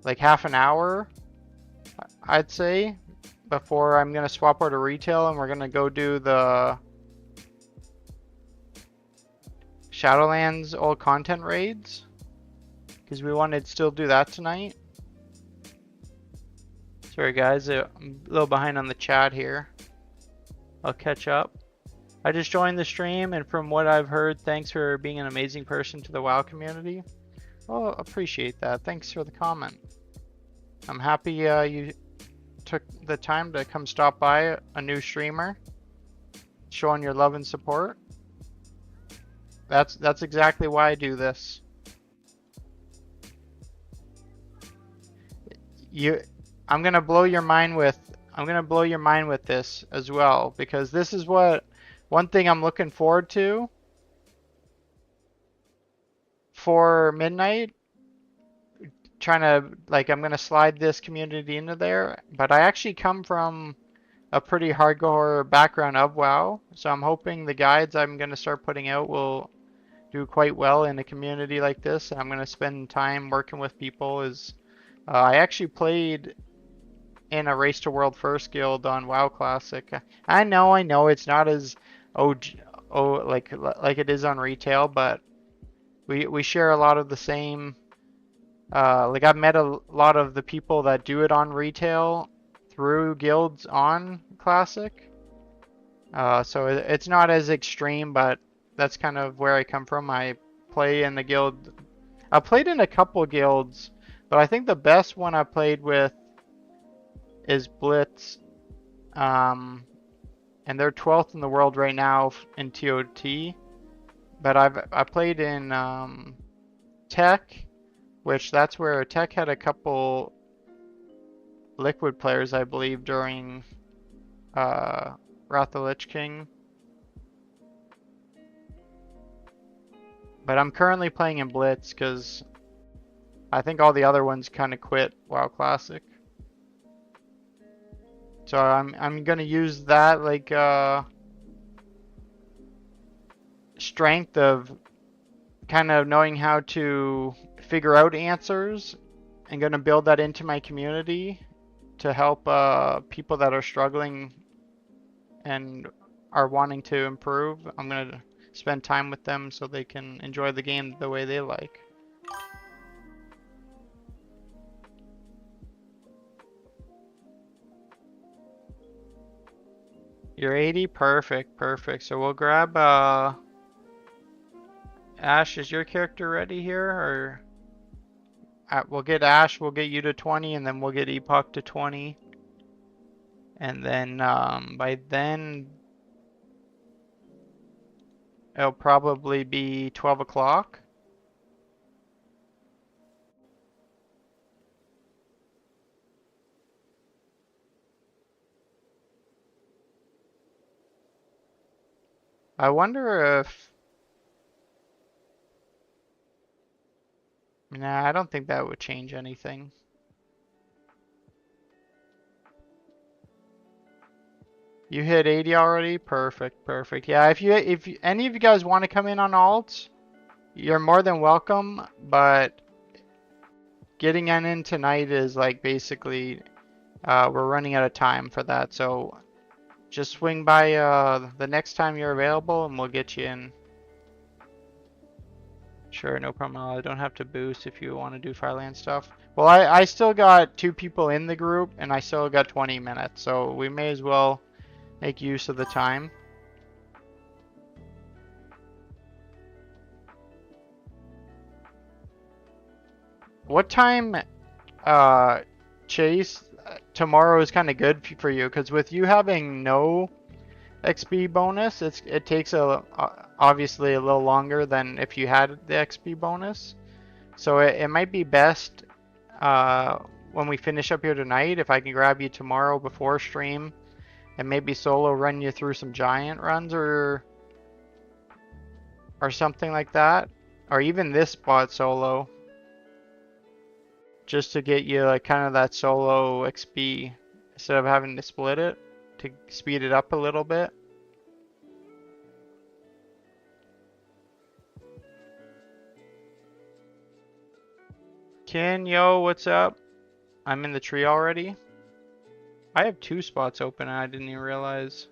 like half an hour, I'd say, before I'm gonna swap over to retail and we're gonna go do the Shadowlands old content raids. Because we wanted to still do that tonight. Sorry guys, I'm a little behind on the chat here. I'll catch up. I just joined the stream, and from what I've heard, thanks for being an amazing person to the WoW community. Oh, appreciate that. Thanks for the comment. I'm happy you took the time to come stop by, a new streamer, showing your love and support. That's exactly why I do this. I'm gonna blow your mind with this as well, because this is one thing I'm looking forward to for midnight. Trying to, like, I'm gonna slide this community into there, but I actually come from a pretty hardcore background of WoW, so I'm hoping the guides I'm gonna start putting out will do quite well in a community like this. And I'm gonna spend time working with people. I actually played in a Race to World First guild on WoW Classic. I know it's not as like it is on retail, but we share a lot of the same. Like I've met a lot of the people that do it on retail through guilds on Classic. So it's not as extreme, but that's kind of where I come from. I play in the guild. I played in a couple guilds, but I think the best one I played with is Blitz. And they're 12th in the world right now in TOT. But I played in Tech, which that's where Tech had a couple Liquid players, I believe, during Wrath of the Lich King. But I'm currently playing in Blitz because I think all the other ones kind of quit WoW Classic. So I'm gonna use that like strength of kind of knowing how to figure out answers, and gonna build that into my community to help people that are struggling and are wanting to improve. I'm gonna spend time with them so they can enjoy the game the way they like. You're 80? Perfect, perfect. So we'll grab Ash, is your character ready here? Or we'll get Ash, we'll get you to 20, and then we'll get Epoch to 20. And then by then it'll probably be 12 o'clock. I wonder if... Nah, I don't think that would change anything. You hit 80 already? Perfect, perfect. Yeah, if any of you guys want to come in on alts, you're more than welcome, but getting in tonight is like basically we're running out of time for that, so just swing by the next time you're available and we'll get you in. Sure, no problem. I don't have to boost if you want to do Fireland stuff. Well, I still got 2 people in the group and I still got 20 minutes, so we may as well make use of the time. What time, Chase, tomorrow is kind of good for you, because with you having no XP bonus, it takes obviously a little longer than if you had the XP bonus. So it might be best when we finish up here tonight, if I can grab you tomorrow before stream and maybe solo run you through some giant runs or something like that, or even this spot solo, just to get you like kind of that solo XP instead of having to split it to speed it up a little bit. Yo, what's up? I'm in the tree already. I have 2 spots open and I didn't even realize.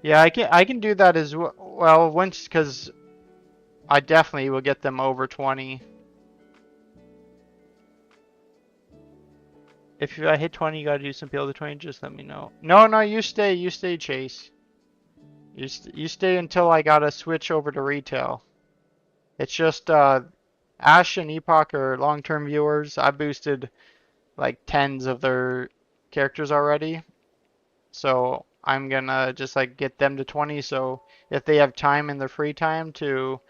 Yeah, I can do that as well once, because I definitely will get them over 20. If I hit 20, you gotta do some PL to 20. Just let me know. No, you stay, Chase. You stay until I gotta switch over to retail. It's just Ash and Epoch are long-term viewers. I boosted like tens of their characters already, so I'm gonna just like get them to 20. So if they have time in their free time to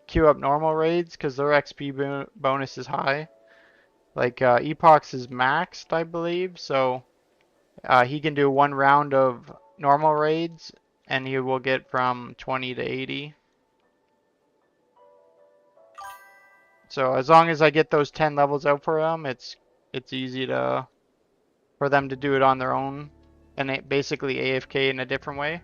queue up normal raids, because their XP bonus is high. Like Epoch's is maxed, I believe, so he can do 1 round of normal raids, and he will get from 20 to 80. So as long as I get those 10 levels out for him, it's easy to for them to do it on their own, and basically AFK in a different way.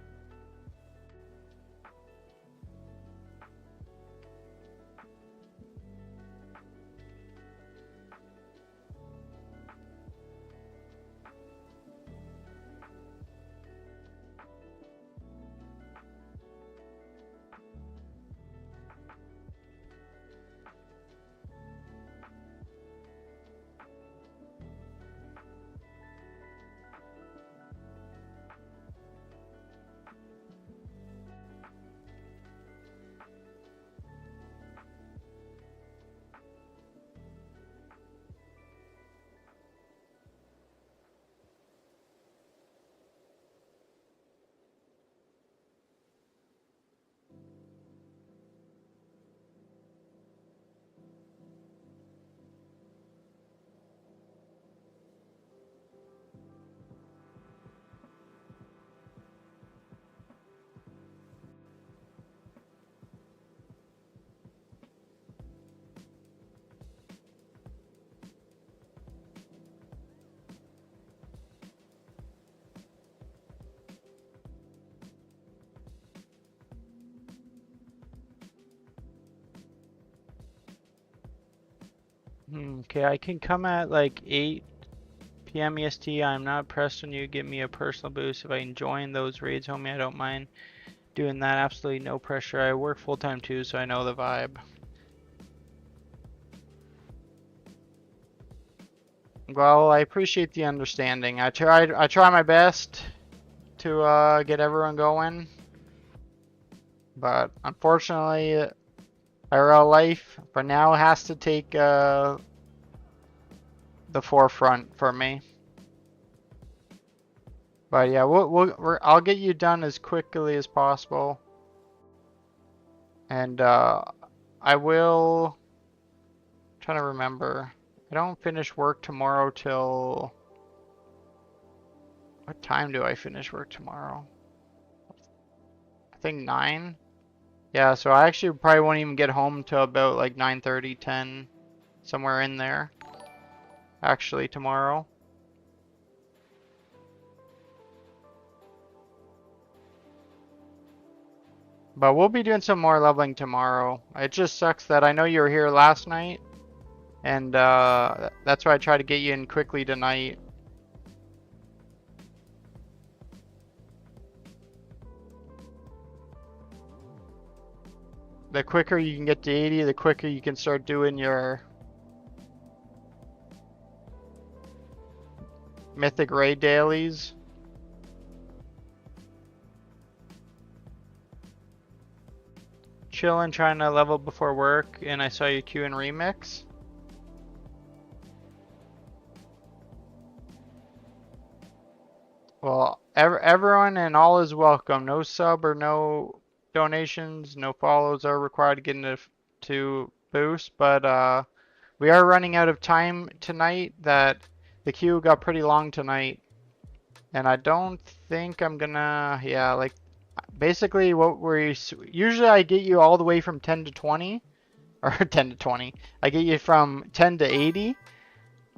Okay, I can come at like 8 p.m. EST. I'm not pressed when you give me a personal boost. If I can join those raids, homie, I don't mind doing that. Absolutely no pressure. I work full time too, so I know the vibe. Well, I appreciate the understanding. I try my best to get everyone going, but unfortunately, IRL life for now has to take the forefront for me. But yeah, I'll get you done as quickly as possible, and I will. I'm trying to remember. I don't finish work tomorrow till. What time do I finish work tomorrow? I think 9. Yeah, so I actually probably won't even get home till about like 9:30, 10, somewhere in there. Actually, tomorrow. But we'll be doing some more leveling tomorrow. It just sucks that I know you were here last night, and that's why I tried to get you in quickly tonight. The quicker you can get to 80, the quicker you can start doing your Mythic raid dailies. Chilling, trying to level before work, and I saw you queue in remix. Well, everyone and all is welcome. No sub or no donations, no follows are required to get into boost, but we are running out of time tonight. That the queue got pretty long tonight, and I don't think I'm gonna. Yeah, like basically what we usually I get you all the way from 10 to 20, or 10 to 20. I get you from 10 to 80,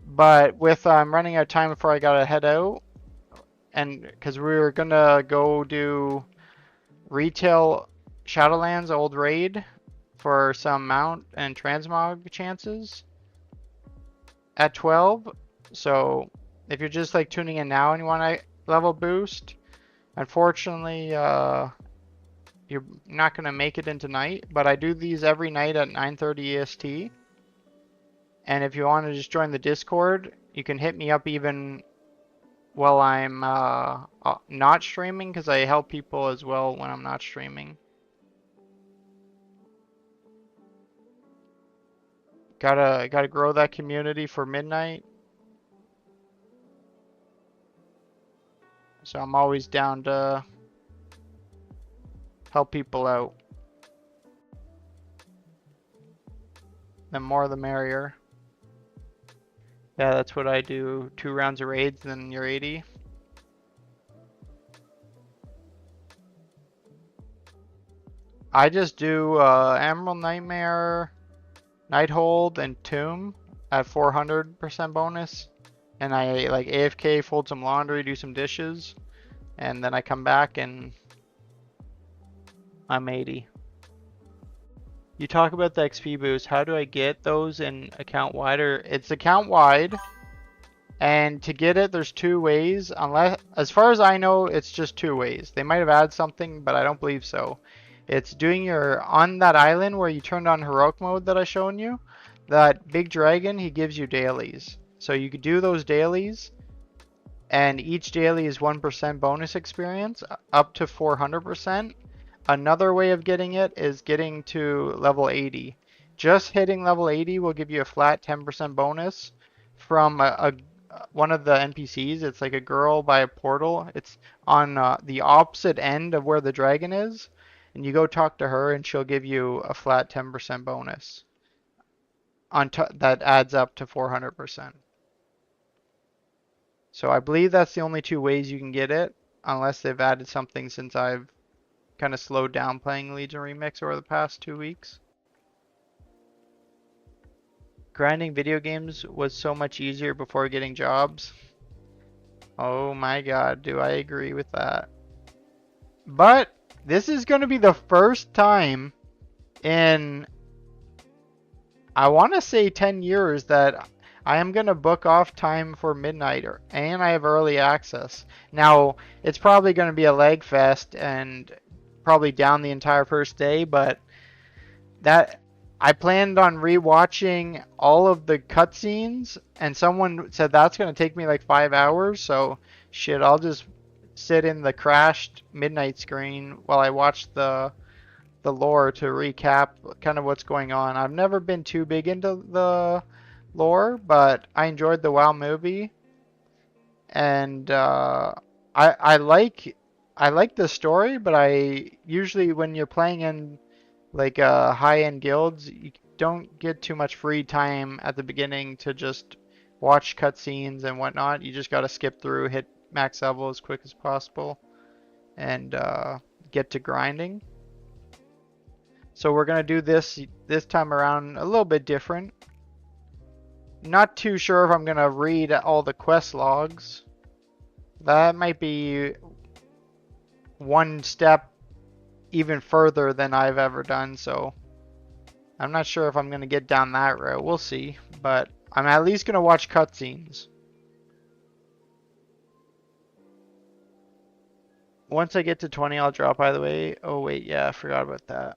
but with running out of time before I gotta head out, and because we were gonna go do retail Shadowlands old raid for some mount and transmog chances at 12. So if you're just like tuning in now and you want a level boost, unfortunately, you're not gonna make it into night. But I do these every night at 9:30 EST. And if you want to just join the Discord, you can hit me up even while I'm not streaming, because I help people as well when I'm not streaming. Gotta grow that community for midnight. So I'm always down to help people out. The more the merrier. Yeah, that's what I do. 2 rounds of raids, then you're 80. I just do Emerald Nightmare, Nighthold, and Tomb at 400% bonus. And I like AFK, fold some laundry, do some dishes, and then I come back and I'm 80. You talk about the XP boost. How do I get those in account wide? Or it's account wide, and to get it, there's 2 ways. Unless, as far as I know, it's just 2 ways. They might have added something, but I don't believe so. It's doing your on that island where you turned on heroic mode that I shown you. That big dragon, he gives you dailies. So you could do those dailies, and each daily is 1% bonus experience up to 400%. Another way of getting it is getting to level 80. Just hitting level 80 will give you a flat 10% bonus from one of the NPCs. It's like a girl by a portal. It's on the opposite end of where the dragon is. And you go talk to her and she'll give you a flat 10% bonus on that adds up to 400%. So I believe that's the only 2 ways you can get it, unless they've added something since I've kind of slowed down playing Legion Remix over the past 2 weeks. Grinding video games was so much easier before getting jobs. Oh my god, do I agree with that. But this is going to be the first time in, I want to say 10 years, that I am going to book off time for midnight, and I have early access. Now, it's probably going to be a lag fest and probably down the entire first day, but that I planned on rewatching all of the cutscenes, and someone said that's going to take me like 5 hours, so shit, I'll just sit in the crashed midnight screen while I watch the lore to recap kind of what's going on. I've never been too big into the lore, but I enjoyed the WoW movie, and I like the story, but I usually, when you're playing in like high-end guilds, you don't get too much free time at the beginning to just watch cutscenes and whatnot. You just gotta skip through, hit max level as quick as possible, and get to grinding. So we're gonna do this time around a little bit different. Not too sure if I'm gonna read all the quest logs. That might be one step even further than I've ever done, so I'm not sure if I'm gonna get down that route. We'll see, but I'm at least gonna watch cutscenes. Once I get to 20, I'll drop, by the way. Oh wait, yeah, I forgot about that.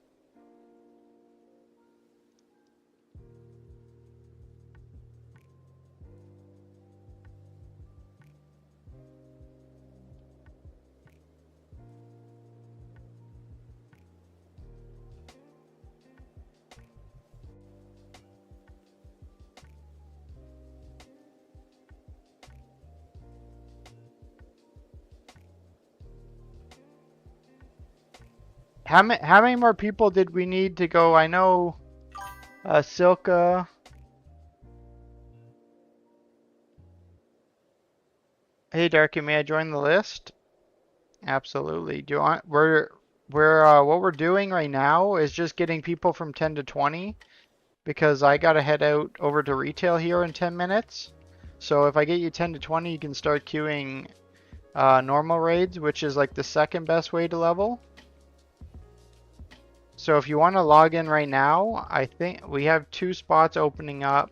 How many more people did we need to go? I know Silka. Hey Darky, may I join the list? Absolutely. Do you want, we're what we're doing right now is just getting people from 10 to 20, because I gotta head out over to retail here in 10 minutes. So if I get you 10 to 20, you can start queuing normal raids, which is like the second best way to level. So if you want to log in right now, I think we have 2 spots opening up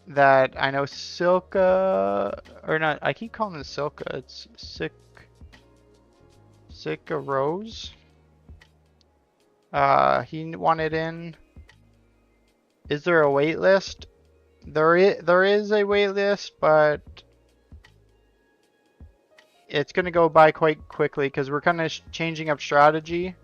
that I know Silka, or not, I keep calling it Silka, it's Sika Rose. He wanted in. Is there a wait list? There is a wait list, but it's going to go by quite quickly because we're kind of changing up strategy.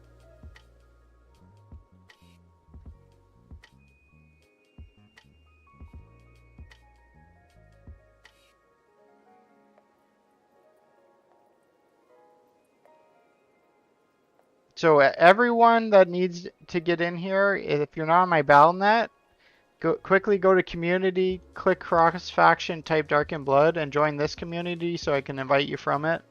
So everyone that needs to get in here, if you're not on my BattleNet, quickly go to community, click cross faction, type Dark and Blood, and join this community so I can invite you from it.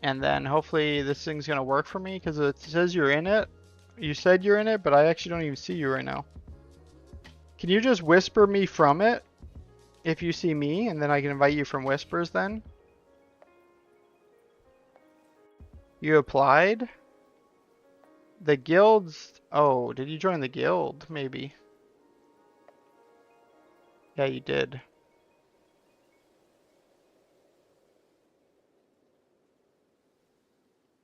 And then hopefully this thing's gonna work for me because it says you're in it. You said you're in it, but I actually don't even see you right now. Can you just whisper me from it if you see me, and then I can invite you from whispers then? You applied? The guilds... Oh, did you join the guild? Maybe. Yeah, you did.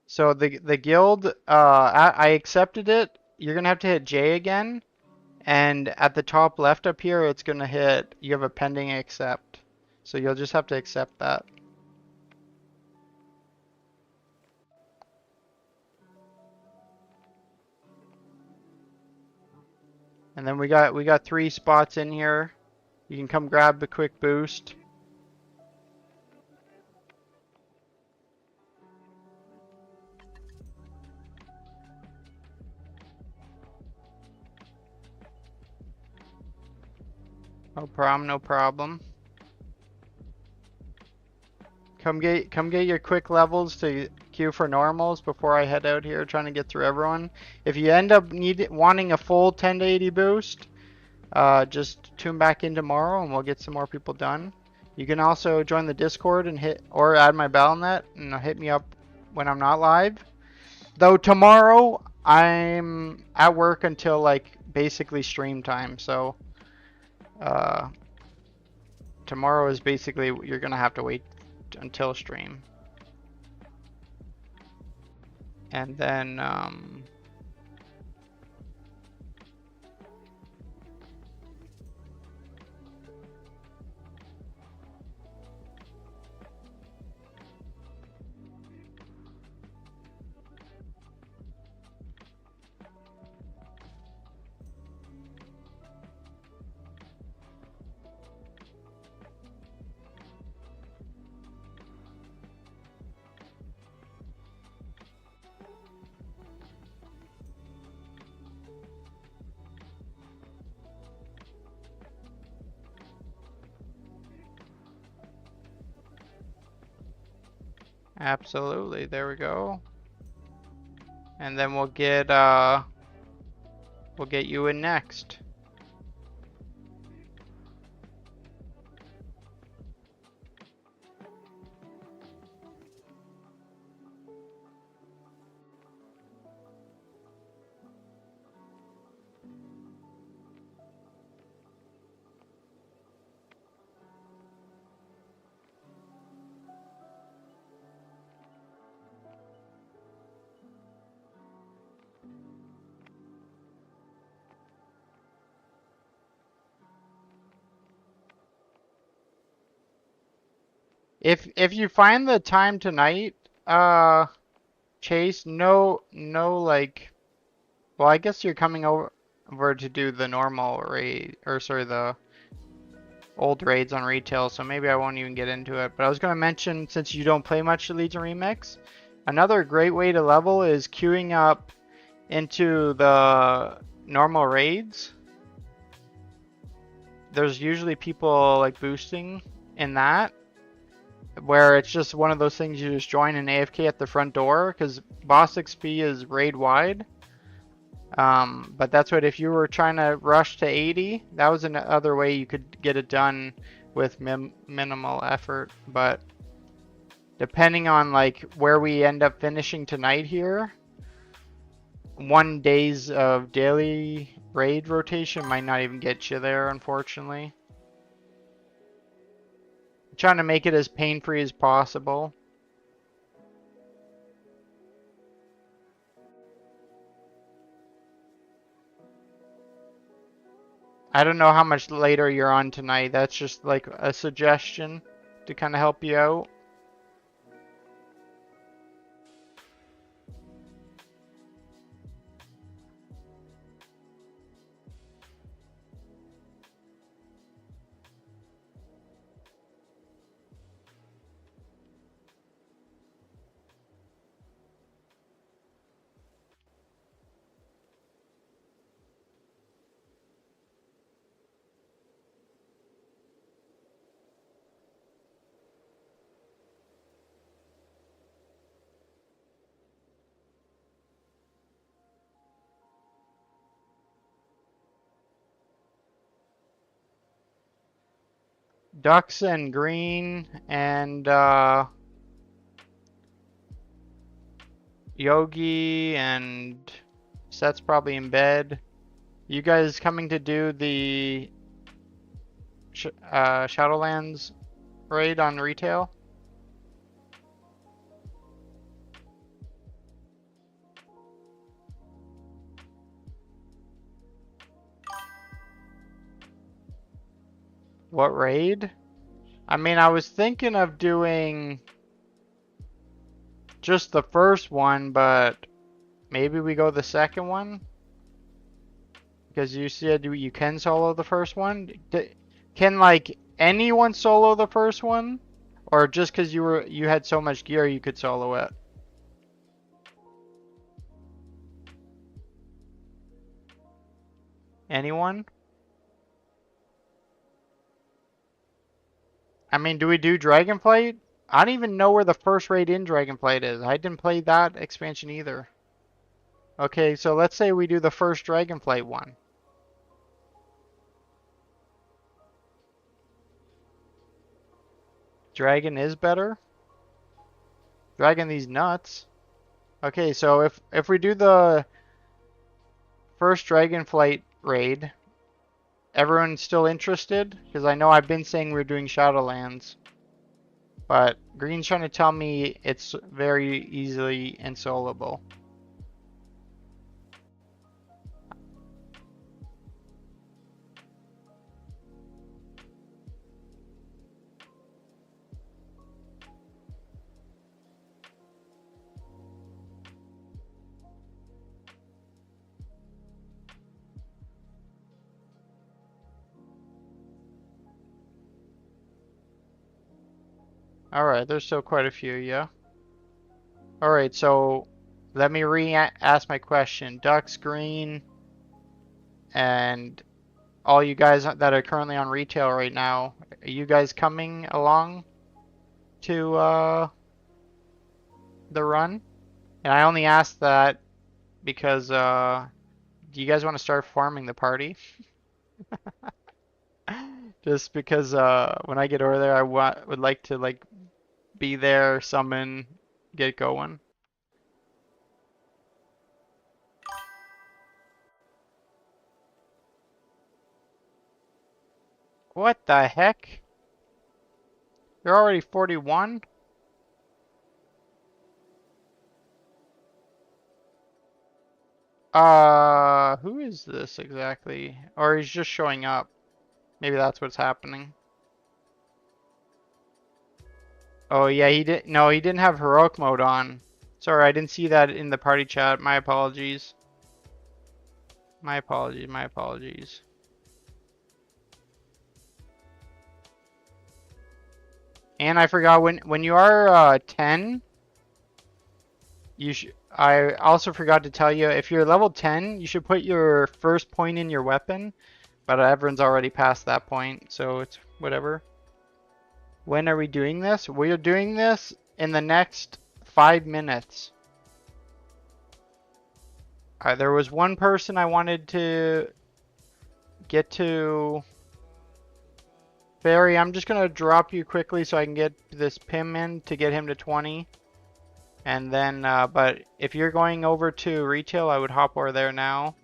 So the guild, I accepted it. You're gonna have to hit J again, and at the top left up here, it's gonna hit. You have a pending accept, so you'll just have to accept that. And then we got 3 spots in here. You can come grab the quick boost. No problem, no problem. Come get your quick levels to queue for normals before I head out here trying to get through everyone. If you end up wanting a full 10 to 80 boost, just tune back in tomorrow and we'll get some more people done. You can also join the Discord and or add my BattleNet and hit me up when I'm not live. Though tomorrow I'm at work until like basically stream time, so tomorrow is basically you're gonna have to wait until stream. And then absolutely, there we go. And then we'll get you in next. If you find the time tonight, Chase, no like, well, I guess you're coming over to do the normal raid, or sorry, the old raids on retail, so maybe I won't even get into it. But I was going to mention, since you don't play much Legion Remix, another great way to level is queuing up into the normal raids. There's usually people like boosting in that, where it's just one of those things you just join an AFK at the front door, because boss XP is raid wide. But that's what, if you were trying to rush to 80, that was another way you could get it done with minimal effort. But depending on like where we end up finishing tonight here, 1 days of daily raid rotation might not even get you there, unfortunately. I'm trying to make it as pain-free as possible. I don't know how much later you're on tonight. That's just like a suggestion to kind of help you out. Ducks and green and Yogi and Seth's probably in bed. You guys coming to do the Shadowlands raid on retail? What raid? I mean, I was thinking of doing just the first one, but maybe we go the second one? Because you said you can solo the first one? Can like anyone solo the first one? Or just because you had so much gear you could solo it? Anyone? I mean, do we do Dragonflight? I don't even know where the first raid in Dragonflight is. I didn't play that expansion either. Okay, so let's say we do the first Dragonflight one. Dragon is better? Dragon these nuts. Okay, so if we do the first Dragonflight raid, everyone's still interested? Because I know I've been saying we're doing Shadowlands. But Green's trying to tell me it's very easily insoluble. Alright, there's still quite a few, yeah. Alright, so let me re-ask my question. Ducks, Green, and all you guys that are currently on retail right now, are you guys coming along to the run? And I only asked that because do you guys want to start farming the party? Just because when I get over there, would like to like be there, summon, get going. What the heck? You're already 41? Who is this exactly? Or he's just showing up. Maybe that's what's happening. Oh yeah, no, he didn't have heroic mode on. Sorry, I didn't see that in the party chat. My apologies. My apologies, my apologies. And I forgot, when you are 10, I also forgot to tell you, if you're level 10, you should put your first point in your weapon, but everyone's already past that point, so it's whatever. When are we doing this? We are doing this in the next 5 minutes. There was one person I wanted to get to. Barry, I'm just gonna drop you quickly so I can get this Pim in to get him to 20. And then, but if you're going over to retail, I would hop over there now.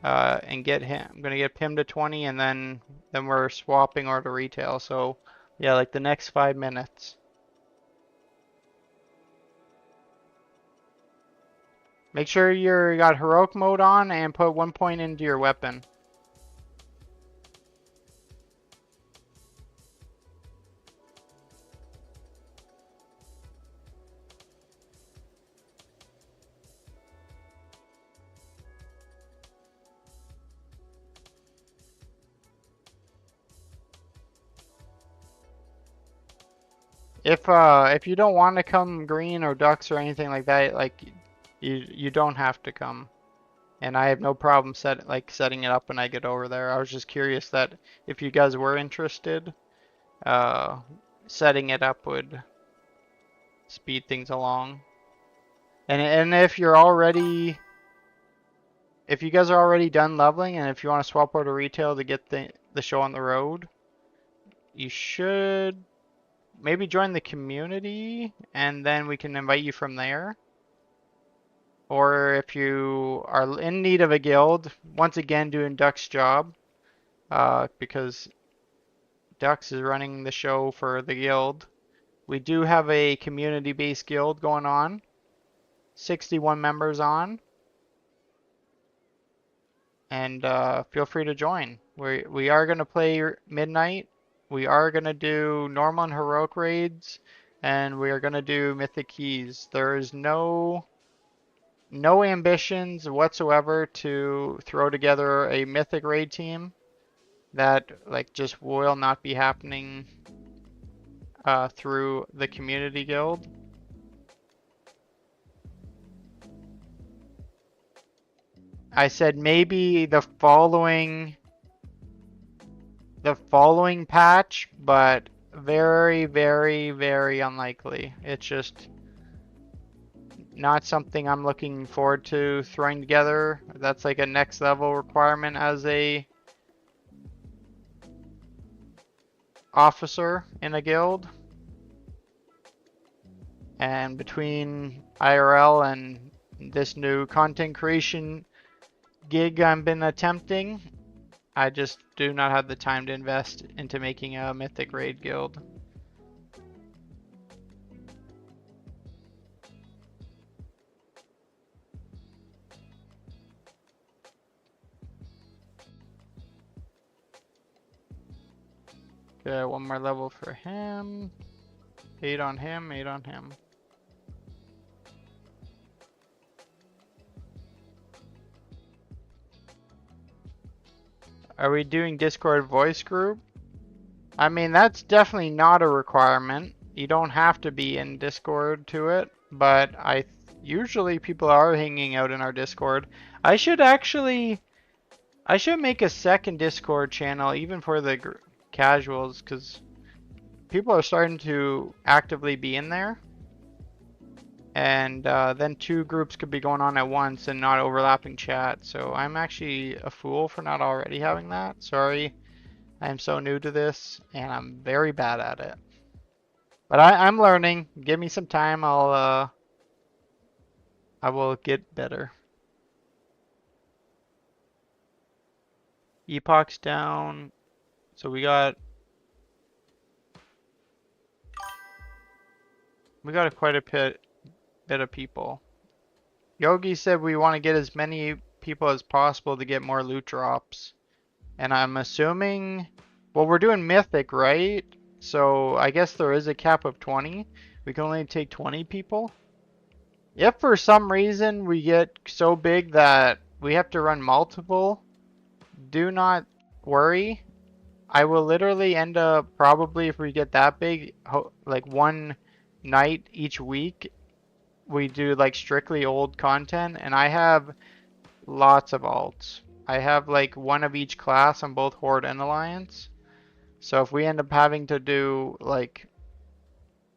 And get him. I'm gonna get Pim to 20, and then we're swapping over to retail. So yeah, like the next 5 minutes. Make sure you got heroic mode on and put 1 point into your weapon. If you don't want to come green or ducks or anything like that, like you don't have to come. And I have no problem setting it up when I get over there. I was just curious that if you guys were interested, uh, setting it up would speed things along. And if you're already, if you guys are already done leveling, and if you want to swap over to retail to get the show on the road, you should maybe join the community, and then we can invite you from there. Or if you are in need of a guild, once again doing Duck's job, because Dux is running the show for the guild. We do have a community-based guild going on. 61 members on. And feel free to join. We are going to play Midnight. We are going to do normal and heroic raids. And we are going to do Mythic Keys. There is no ambitions whatsoever to throw together a Mythic raid team. That like just will not be happening through the community guild. I said maybe the following patch, but very, very, very unlikely. It's just not something I'm looking forward to throwing together. That's like a next level requirement as a officer in a guild. And between IRL and this new content creation gig I've been attempting, I just do not have the time to invest into making a Mythic Raid guild. Okay, one more level for him. 8 on him, 8 on him. Are we doing Discord voice group? I mean, that's definitely not a requirement. You don't have to be in Discord to it, but usually people are hanging out in our Discord. I should make a second Discord channel even for the casuals, because people are starting to actively be in there. And then 2 groups could be going on at once and not overlapping chat. So I'm actually a fool for not already having that. Sorry, I'm so new to this and I'm very bad at it. But I'm learning. Give me some time. I will get better. Epoch's down. So we got quite a bit of people. Yogi said we want to get as many people as possible to get more loot drops. And I'm assuming, well, we're doing Mythic, right? So I guess there is a cap of 20. We can only take 20 people. If for some reason we get so big that we have to run multiple, do not worry. I will literally end up, probably if we get that big, like one night each week, we do like strictly old content, and I have lots of alts. I have like one of each class on both Horde and Alliance. So if we end up having to do like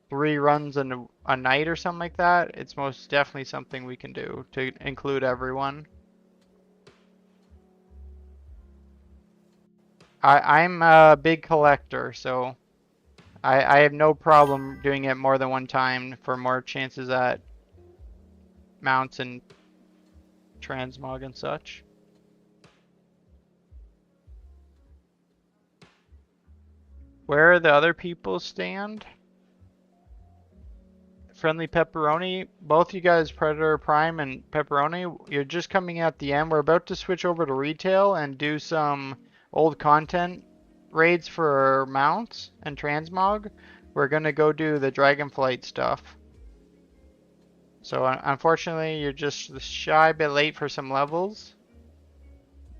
3 runs in a night or something like that, it's most definitely something we can do to include everyone. I'm a big collector, so I have no problem doing it more than one time for more chances at mounts and transmog and such. Where the other people stand? Friendly Pepperoni, both you guys, Predator Prime and Pepperoni, you're just coming at the end. We're about to switch over to retail and do some old content raids for mounts and transmog. We're gonna go do the Dragonflight stuff. So unfortunately, you're just shy a bit late for some levels.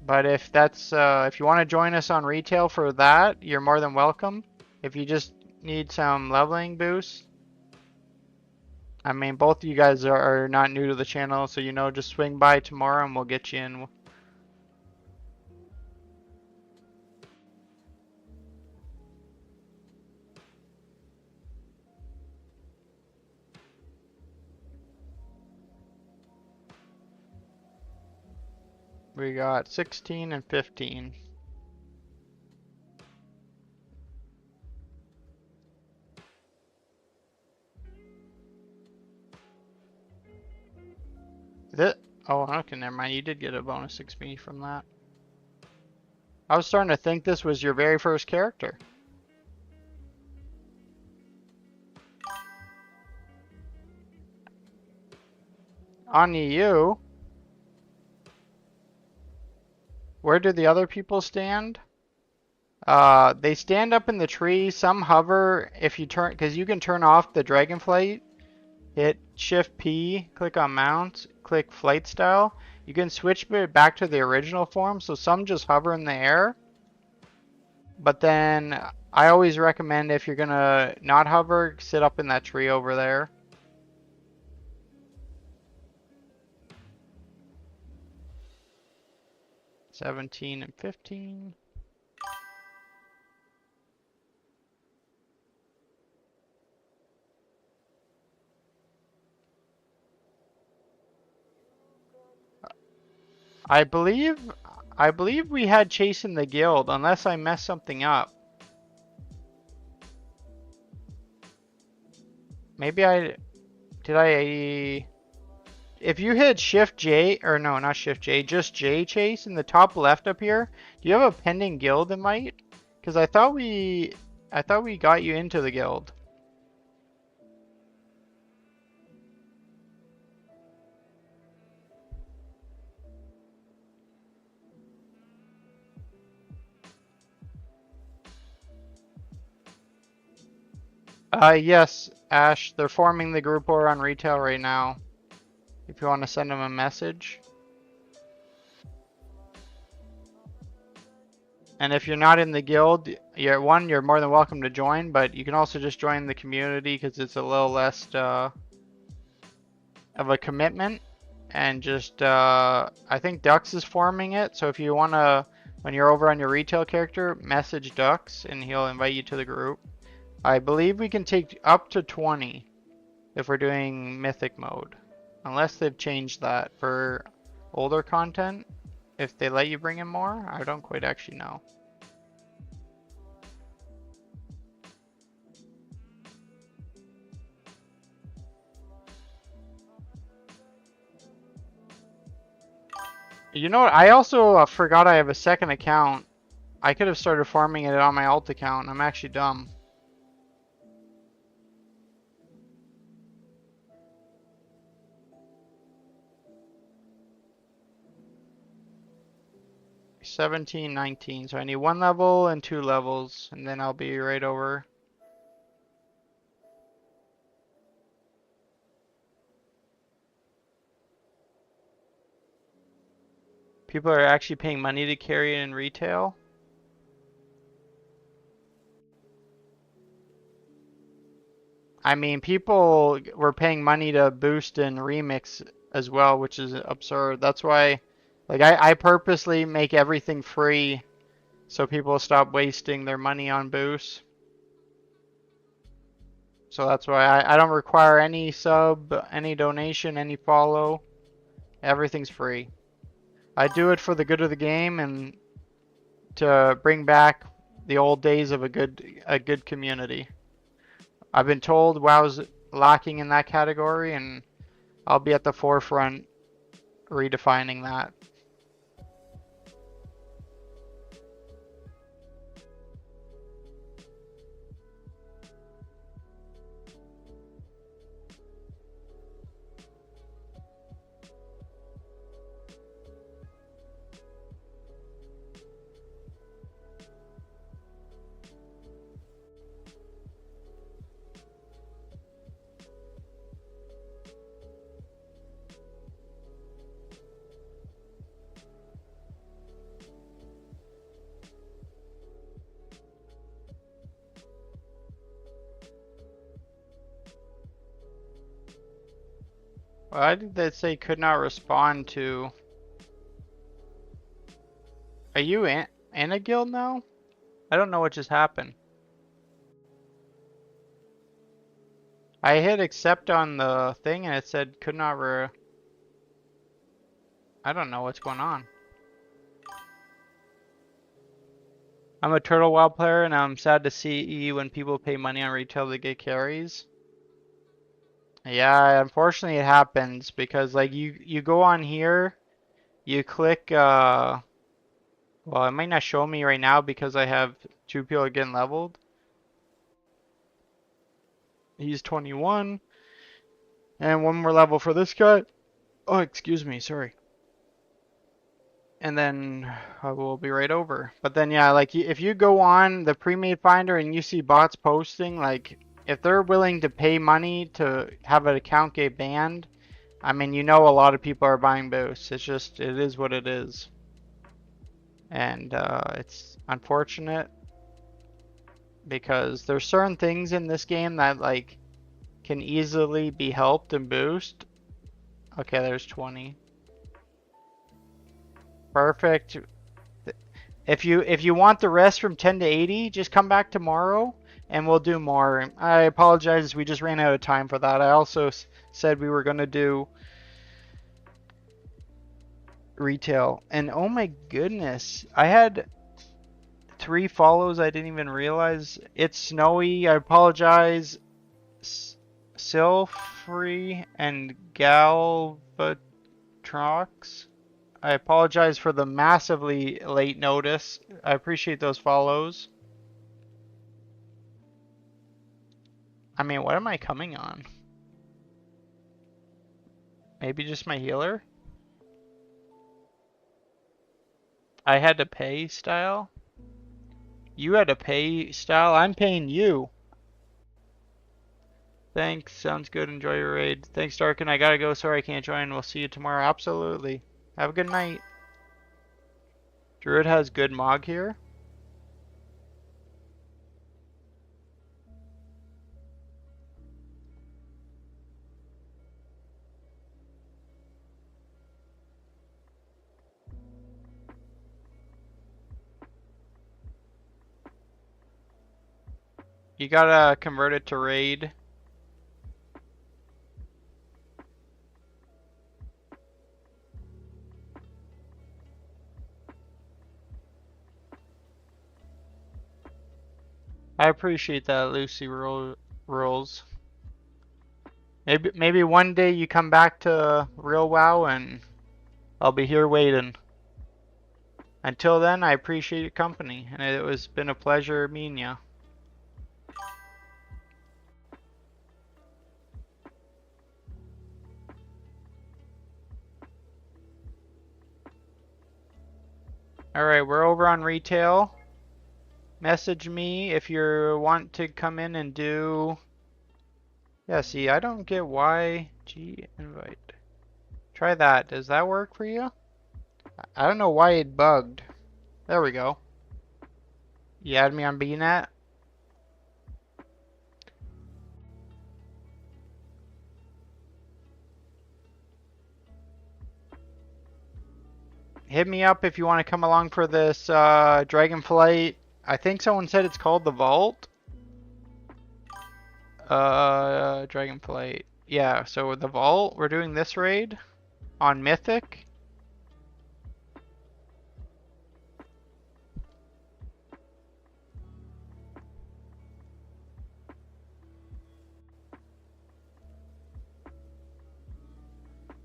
But if that's if you want to join us on retail for that, you're more than welcome. If you just need some leveling boost, I mean, both of you guys are not new to the channel, so you know, just swing by tomorrow and we'll get you in. We got 16 and 15. Oh, okay, never mind. You did get a bonus XP from that. I was starting to think this was your very first character. On you. Where do the other people stand? They stand up in the tree. Some hover if you turn, because you can turn off the Dragonflight. Hit Shift P, click on Mount, click Flight Style. You can switch it back to the original form, so some just hover in the air. But then I always recommend if you're gonna not hover, sit up in that tree over there. $17 and $15. I believe we had Chasing the Guild, unless I messed something up. Maybe if you hit Shift J, or no, not Shift J, just J Chase in the top left up here, do you have a pending guild invite? Because I thought we got you into the guild. Yes, Ash, they're forming the group over on retail right now. If you want to send them a message. And if you're not in the guild, you're more than welcome to join, but you can also just join the community because it's a little less of a commitment. And just, I think Dux is forming it, so if you want to, when you're over on your retail character, message Dux and he'll invite you to the group. I believe we can take up to 20 if we're doing Mythic mode. Unless they've changed that for older content. If they let you bring in more, I don't quite actually know. You know what? I also forgot I have a second account. I could have started farming it on my alt account. I'm actually dumb. $17, $19. So I need 1 level and 2 levels, and then I'll be right over. People are actually paying money to carry it in retail. I mean, people were paying money to boost and remix as well, which is absurd. That's why, like, I purposely make everything free so people stop wasting their money on boosts. So that's why I don't require any sub, any donation, any follow. Everything's free. I do it for the good of the game and to bring back the old days of a good community. I've been told WoW's lacking in that category, and I'll be at the forefront redefining that. Why did they say could not respond to? Are you in a guild now? I don't know what just happened. I hit accept on the thing and it said could not I don't know what's going on. I'm a Turtle WoW player and I'm sad to see when people pay money on retail to get carries. Yeah, unfortunately it happens because like you go on here, you click well, it might not show me right now because I have 2 people getting leveled. He's 21 and 1 more level for this guy. Oh, excuse me, sorry. And then I will be right over. But then yeah, like if you go on the pre-made finder and you see bots posting, like if they're willing to pay money to have an account get banned, I mean, you know a lot of people are buying boosts. It's just, it is what it is. And it's unfortunate because there's certain things in this game that like can easily be helped and boost. Okay, there's 20. Perfect. If you want the rest from 10 to 80, just come back tomorrow and we'll do more. I apologize, we just ran out of time for that. I also said we were going to do retail. And oh my goodness, I had 3 follows I didn't even realize. It's Snowy, I apologize. Silfree and Galvatrox. I apologize for the massively late notice. I appreciate those follows. I mean, what am I coming on? Maybe just my healer? I had to pay style? You had to pay style? I'm paying you. Thanks. Sounds good. Enjoy your raid. Thanks, Darkin. I gotta go. Sorry I can't join. We'll see you tomorrow. Absolutely. Have a good night. Druid has good mog here. You gotta convert it to raid. I appreciate that, Lucy rules. Maybe one day you come back to real WoW and I'll be here waiting. Until then, I appreciate your company, and it was been a pleasure meeting you. Alright, we're over on retail. Message me if you want to come in and do... Yeah, see, I don't get YG invite. Try that. Does that work for you? I don't know why it bugged. There we go. You add me on BNet? Hit me up if you want to come along for this Dragonflight. I think someone said it's called the Vault. Dragonflight. Yeah, so with the vault, we're doing this raid on Mythic.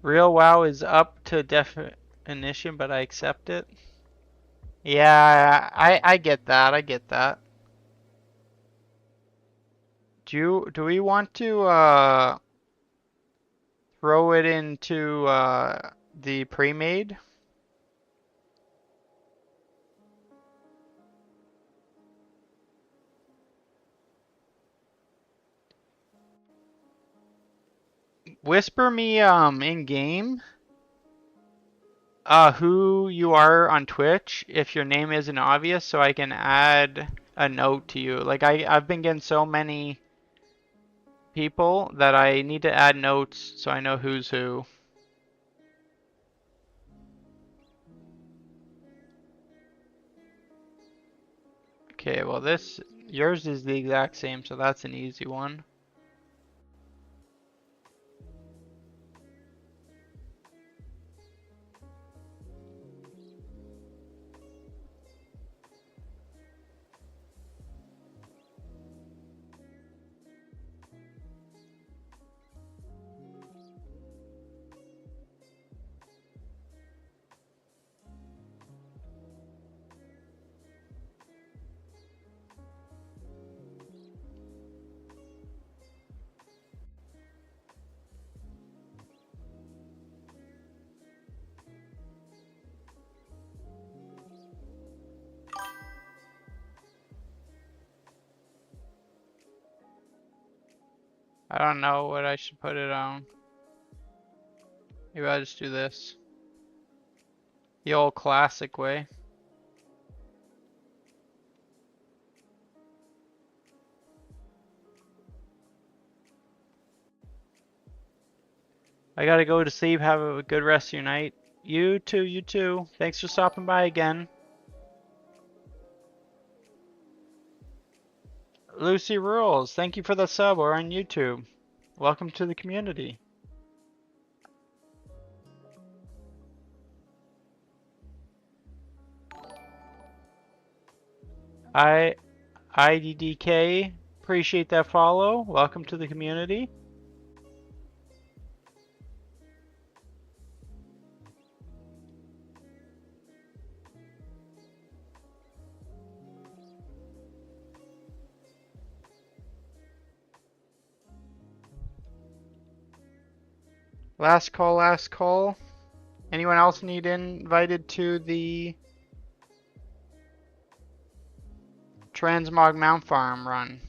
Real WoW is up to definition, but I accept it. Yeah, I get that. I get that. Do we want to throw it into the pre-made? Whisper me in game who you are on Twitch if your name isn't obvious so I can add a note to you. Like I've been getting so many people that I need to add notes so I know who's who. Okay, well yours is the exact same, so that's an easy one. I don't know what I should put it on. Maybe I'll just do this. The old classic way. I gotta go to sleep. Have a good rest of your night. You too, you too. Thanks for stopping by again. Lucy Rules, thank you for the sub or on YouTube. Welcome to the community. IDDK, appreciate that follow. Welcome to the community. Last call, last call. Anyone else need invited to the Transmog Mount Farm run?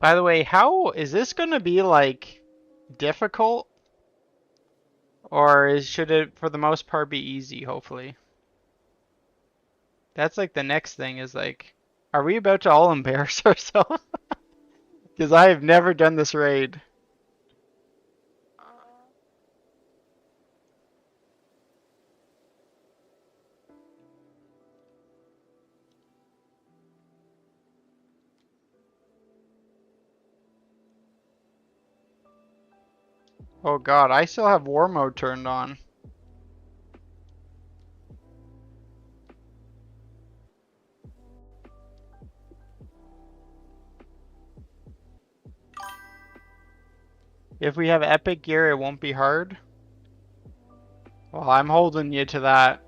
By the way, how is this gonna be like difficult? Or should it for the most part be easy, hopefully? That's like the next thing is like, are we about to all embarrass ourselves? Because I have never done this raid. Oh god, I still have war mode turned on. If we have epic gear, it won't be hard. Well, I'm holding you to that.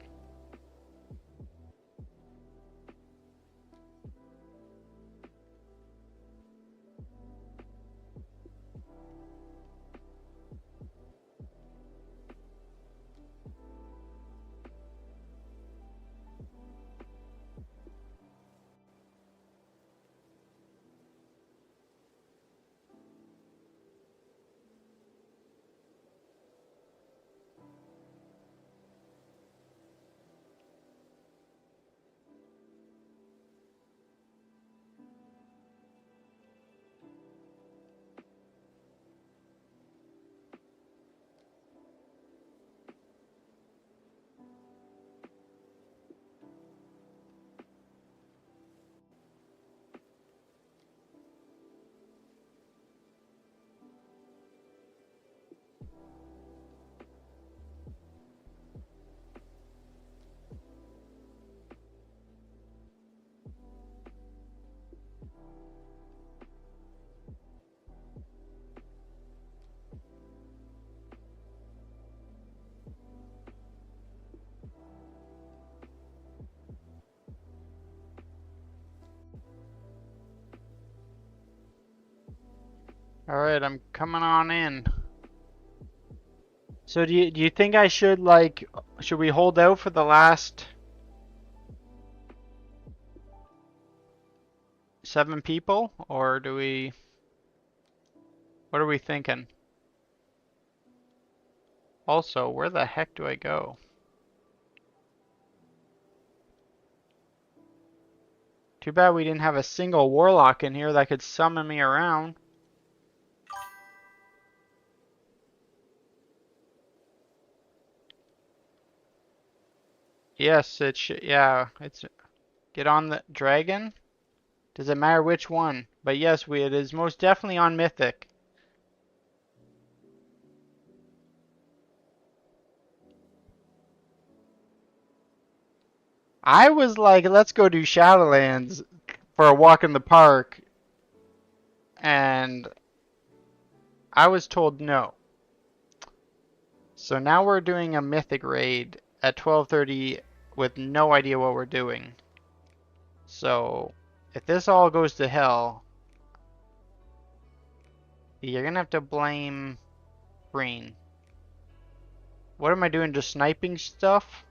Alright, I'm coming on in. So do you think I should like should we hold out for the last 7 people or do we what are we thinking? Also, where the heck do I go? Too bad we didn't have a single warlock in here that could summon me around. Yes, it should. Yeah, it's get on the dragon. Does it matter which one? But yes, it is most definitely on Mythic. I was like, let's go do Shadowlands for a walk in the park, and I was told no. So now we're doing a Mythic raid at 12:30 with no idea what we're doing. So if this all goes to hell, you're gonna have to blame Green. What am I doing? Just sniping stuff?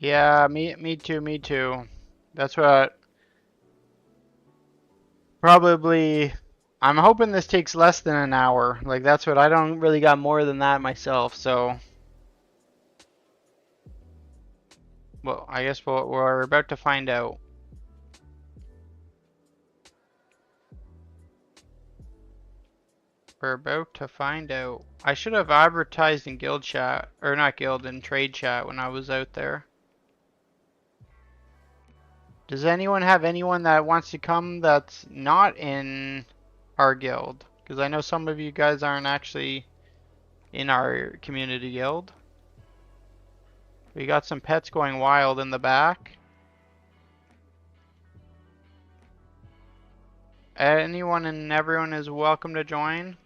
Yeah, me too, me too. That's what probably I'm hoping this takes less than an hour. Like that's what I don't really got more than that myself, so well, I guess we're about to find out. We're about to find out. I should have advertised in guild chat, or not guild, in trade chat when I was out there. Does anyone have anyone that wants to come that's not in our guild? Because I know some of you guys aren't actually in our community guild. We got some pets going wild in the back. Anyone and everyone is welcome to join.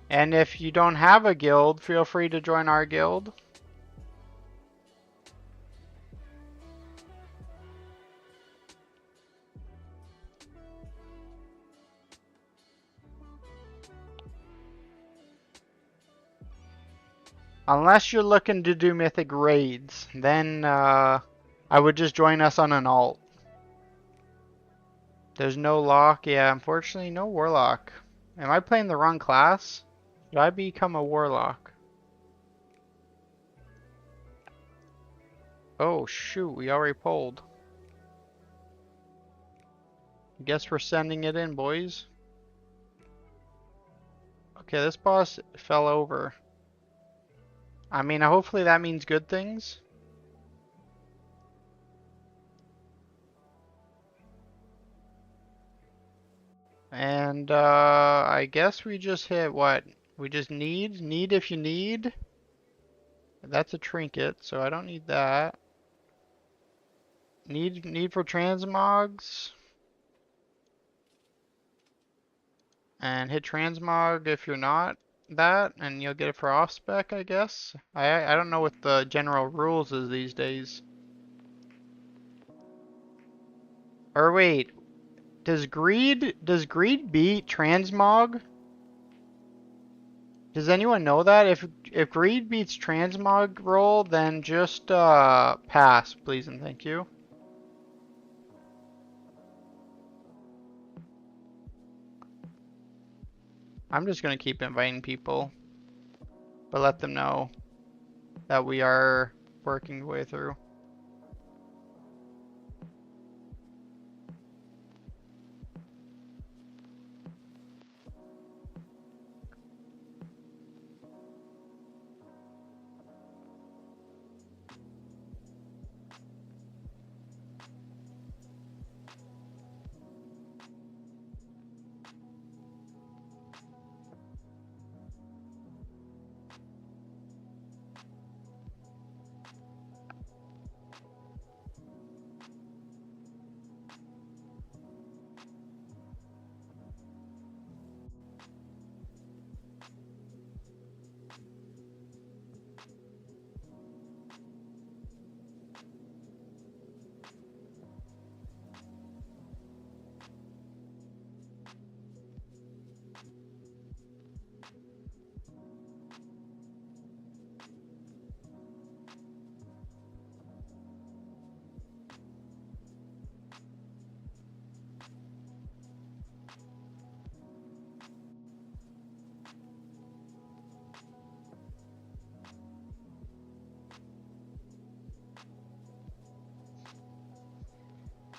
And if you don't have a guild, feel free to join our guild. Unless you're looking to do mythic raids, then I would just join us on an alt. There's no lock. Yeah, unfortunately, no warlock. Am I playing the wrong class? Should I become a warlock? Oh, shoot. We already pulled. Guess we're sending it in, boys. Okay, this boss fell over. I mean, hopefully that means good things. And I guess we just hit what? We just need if you need. That's a trinket, so I don't need that. Need for transmogs. And hit transmog if you're not that, and you'll get it for off spec, I guess. I don't know what the general rules is these days. Or wait, does greed beat transmog? Does anyone know that? If greed beats transmog roll, then just pass, please and thank you. I'm just gonna keep inviting people, but let them know that we are working the way through.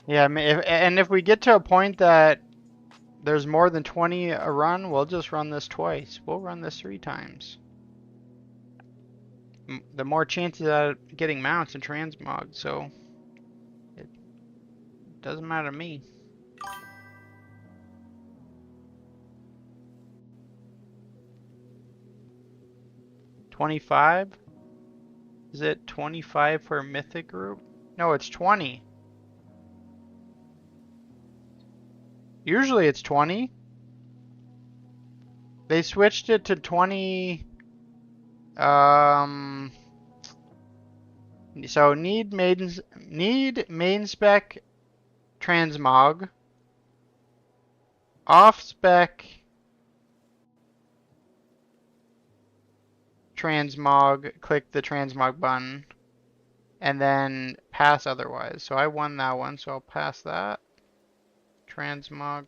Yeah, I mean, if we get to a point that there's more than 20 a run, we'll just run this twice. We'll run this 3 times. The more chances of getting mounts and transmog, so it doesn't matter to me. 25? Is it 25 for a Mythic group? No, it's 20. Usually it's 20. They switched it to 20. So need main spec transmog, off spec transmog, click the transmog button, and then pass otherwise. So I won that one, so I'll pass that. Transmog.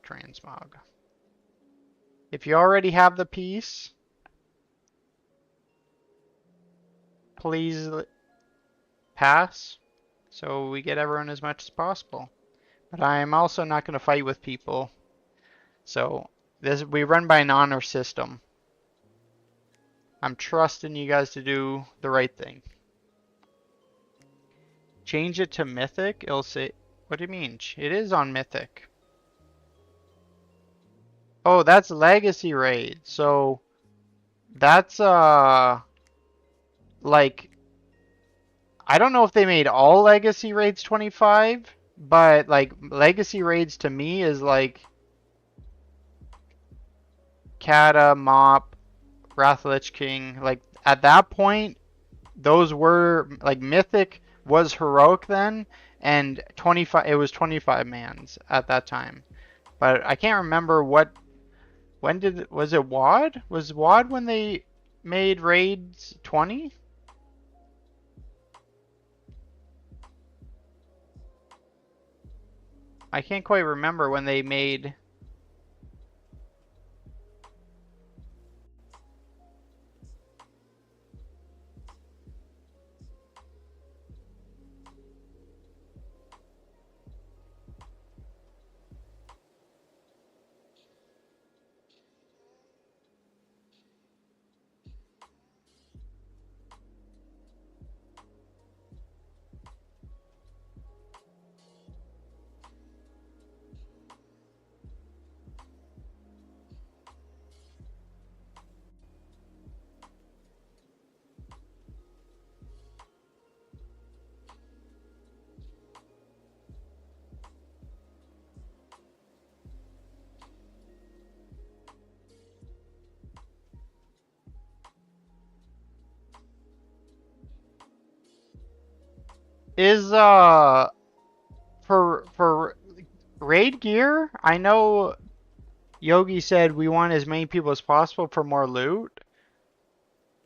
If you already have the piece, please pass so we get everyone as much as possible. But I'm also not going to fight with people. So we run by an honor system. I'm trusting you guys to do the right thing. Change it to Mythic. It'll say, what do you mean? It is on Mythic. Oh, that's Legacy Raid. So that's like, I don't know if they made all Legacy Raids 25, but like Legacy Raids to me is like Kata, Mop, Wrath Lich King. Like at that point, those were like Mythic was heroic then, and 25. It was 25 mans at that time. But I can't remember was it WoD? Was WoD when they made raids 20? I can't quite remember when they made. Is for raid gear, I know Yogi said we want as many people as possible for more loot.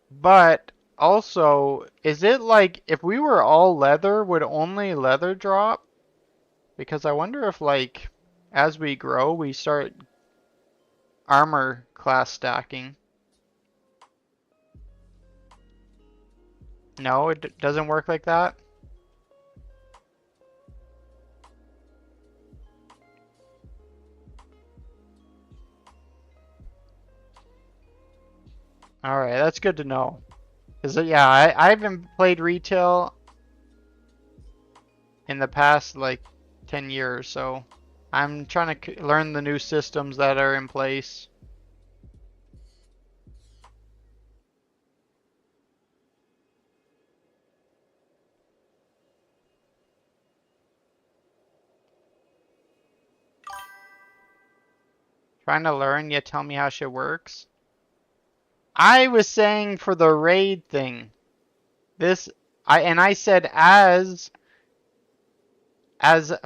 But also, is it like if we were all leather, would only leather drop? Because I wonder if like as we grow, we start armor class stacking. No, it doesn't work like that. All right, that's good to know. Cause yeah, I haven't played retail in the past like 10 years, so I'm trying to learn the new systems that are in place. Trying to learn, yet tell me how shit works. I was saying for the raid thing. I said as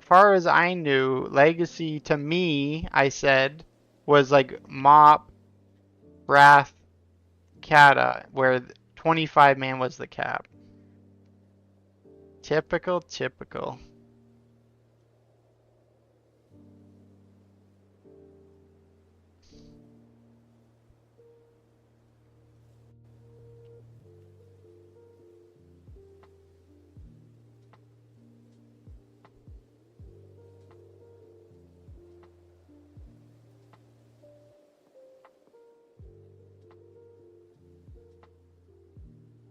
far as I knew, Legacy to me, I said, was like Mop, Wrath, Kata, where 25 man was the cap. Typical, typical.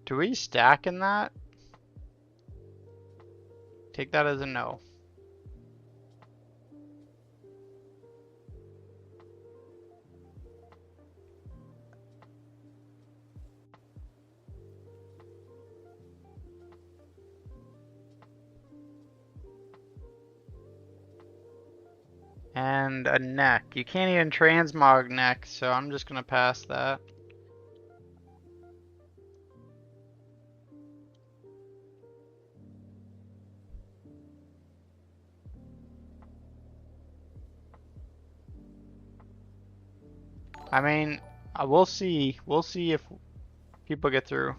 Do we stack in that? Take that as a no. And a neck. You can't even transmog neck, so I'm just gonna pass that. I mean, we'll see. We'll see if people get through.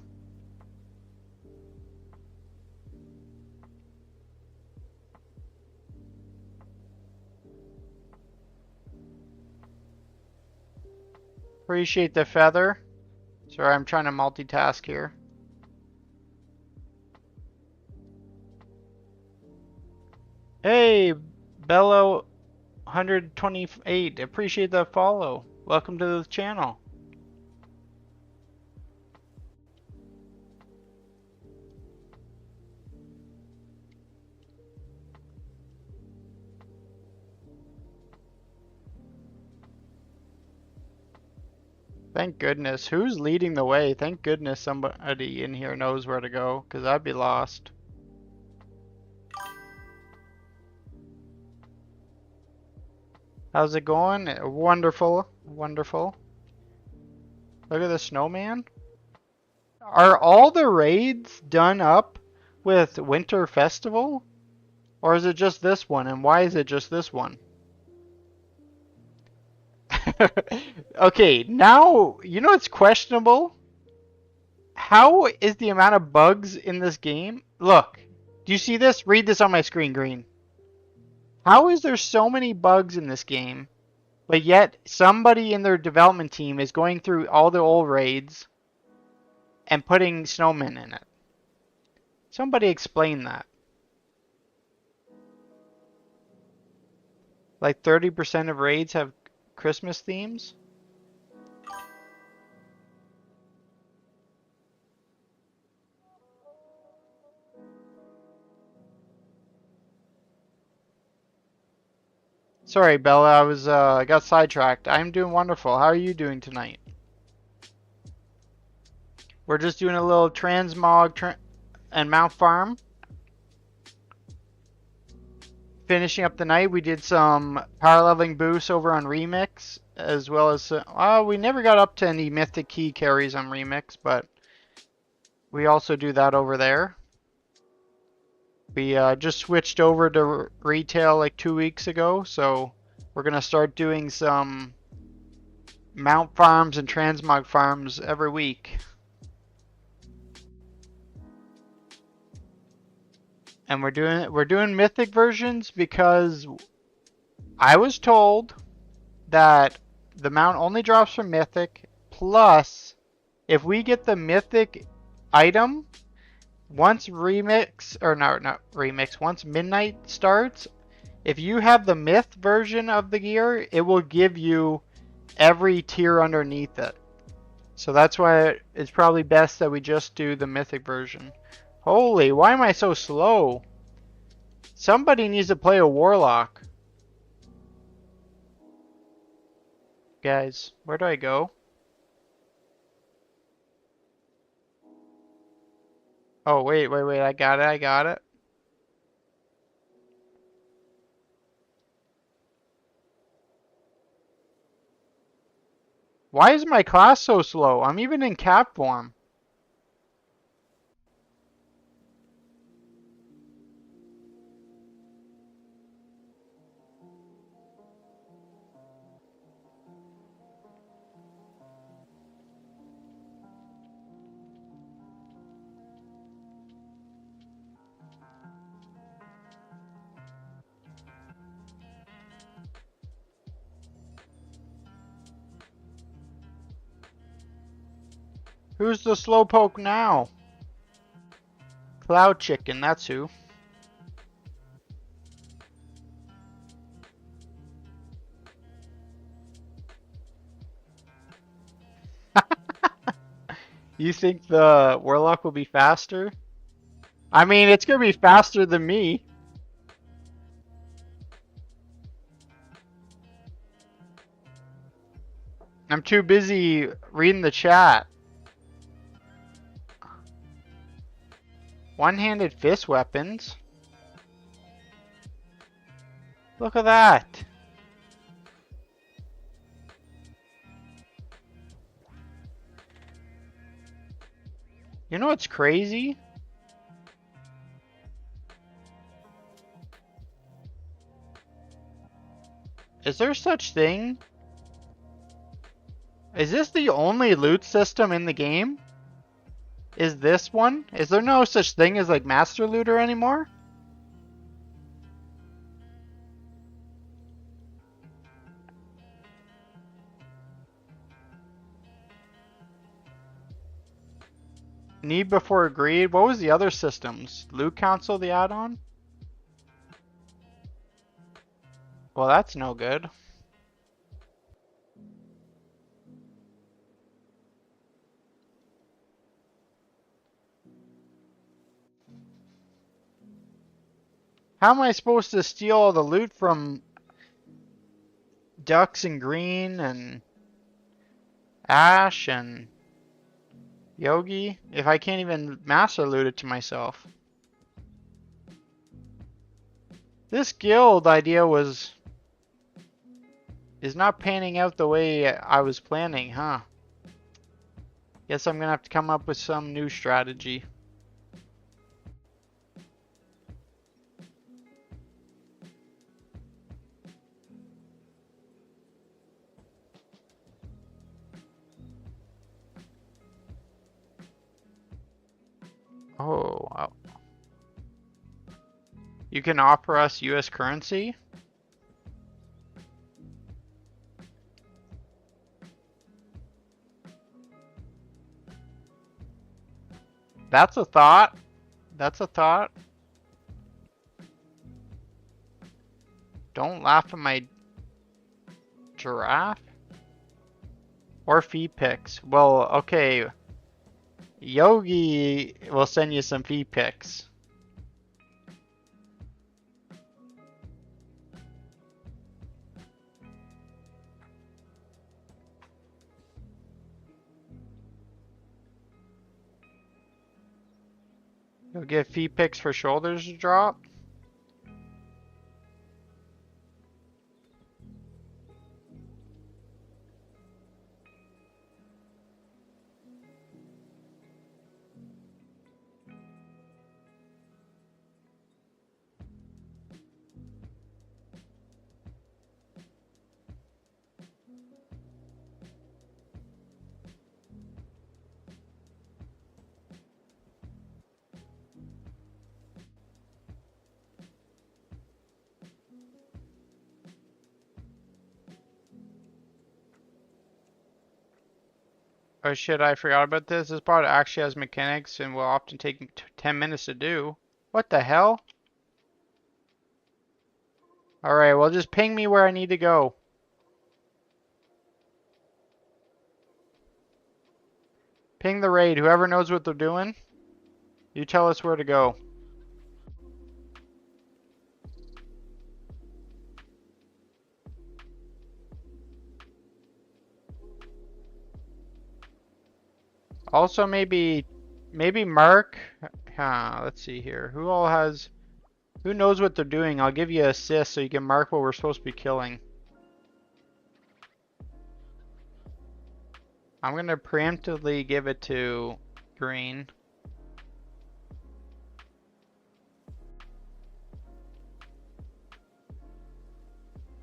Appreciate the feather. Sorry, I'm trying to multitask here. Hey, Bello 128. Appreciate the follow. Welcome to the channel. Thank goodness. Who's leading the way? Thank goodness somebody in here knows where to go, because I'd be lost. How's it going? Wonderful. Wonderful. Look at the snowman. Are all the raids done up with Winter Festival? Or is it just this one? And why is it just this one? Okay, now, you know it's questionable? How is the amount of bugs in this game? Look, do you see this? Read this on my screen, Green. How is there so many bugs in this game, but yet somebody in their development team is going through all the old raids and putting snowmen in it? Somebody explain that. Like 30% of raids have Christmas themes? Sorry, Bella, I got sidetracked. I'm doing wonderful. How are you doing tonight? We're just doing a little transmog and Mount Farm. Finishing up the night, we did some power leveling boosts over on Remix, as well as we never got up to any Mythic key carries on Remix, but we also do that over there. We just switched over to retail like 2 weeks ago, so we're gonna start doing some mount farms and transmog farms every week. And we're doing mythic versions because I was told that the mount only drops from mythic, plus if we get the mythic item once remix or no, not remix, once midnight starts, if you have the myth version of the gear, it will give you every tier underneath it. So that's why it's probably best that we just do the mythic version. Holy, why am I so slow? Somebody needs to play a warlock. Guys, where do I go? Oh, wait, I got it. Why is my class so slow? I'm even in cap form. Who's the slowpoke now? Cloud Chicken, that's who. You think the warlock will be faster? I mean, it's gonna be faster than me. I'm too busy reading the chat. One-handed fist weapons? Look at that. You know what's crazy? Is there such thing? Is this the only loot system in the game? Is this one? Is there no such thing as like Master Looter anymore? Need before greed? What was the other systems? Loot Council, the add-on? Well, that's no good. How am I supposed to steal all the loot from Ducks and Green and Ash and Yogi if I can't even master loot it to myself? This guild idea is not panning out the way I was planning, huh? Guess I'm gonna have to come up with some new strategy. Oh, wow. You can offer us US currency? That's a thought. That's a thought. Don't laugh at my giraffe. Or fee picks. Well, okay. Yogi will send you some fee picks. You'll get fee picks for shoulders to drop. Oh shit, I forgot about this. This bot actually has mechanics and will often take 10 minutes to do. What the hell? Alright, well just ping me where I need to go. Ping the raid. Whoever knows what they're doing, you tell us where to go. Also maybe Mark. Let's see here. Who knows what they're doing? I'll give you assist so you can mark what we're supposed to be killing. I'm gonna preemptively give it to green.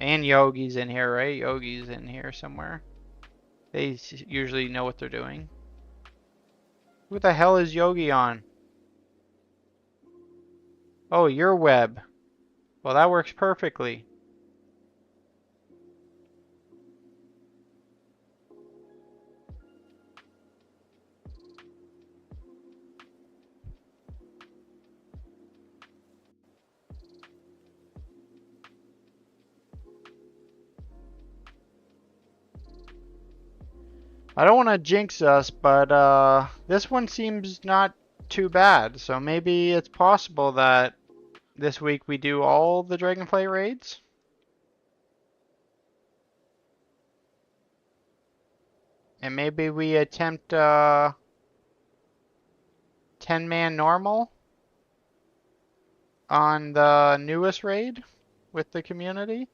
And Yogi's in here, right? Yogi's in here somewhere. They usually know what they're doing. Who the hell is Yogi on? Oh, your web. Well, that works perfectly. I don't want to jinx us, but this one seems not too bad. So maybe it's possible that this week we do all the Dragonflight raids. And maybe we attempt 10-man normal on the newest raid with the community.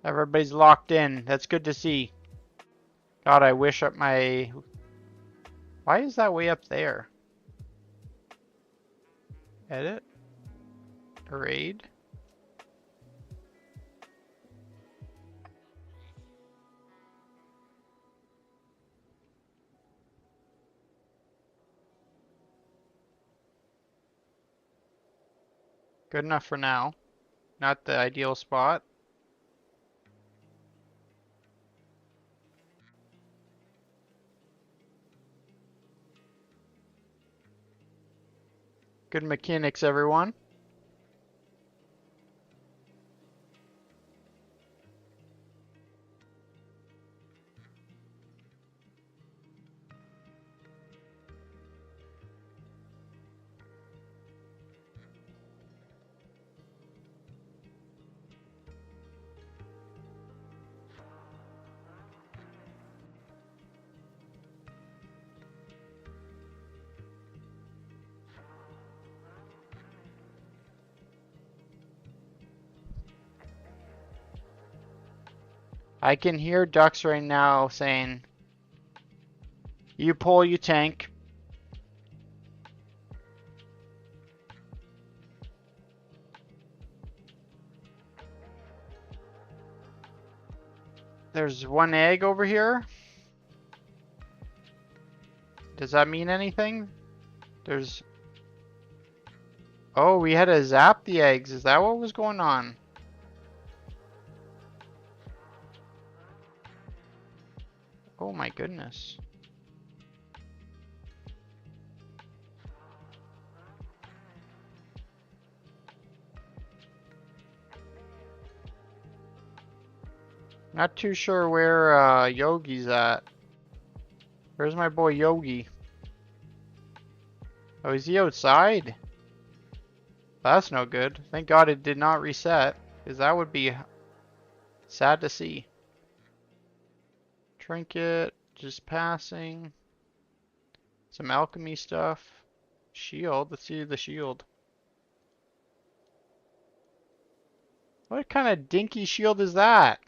Everybody's locked in. That's good to see. God, I wish up my... Why is that way up there? Edit? Raid? Good enough for now. Not the ideal spot. Good mechanics, everyone. I can hear ducks right now saying, you pull, you tank. There's one egg over here. Does that mean anything? There's... Oh, we had to zap the eggs. Is that what was going on? Oh my goodness. Not too sure where Yogi's at. Where's my boy Yogi? Oh, is he outside? That's no good. Thank God it did not reset, because that would be sad to see. Trinket, just passing. Some alchemy stuff. Shield, let's see the shield. What kind of dinky shield is that?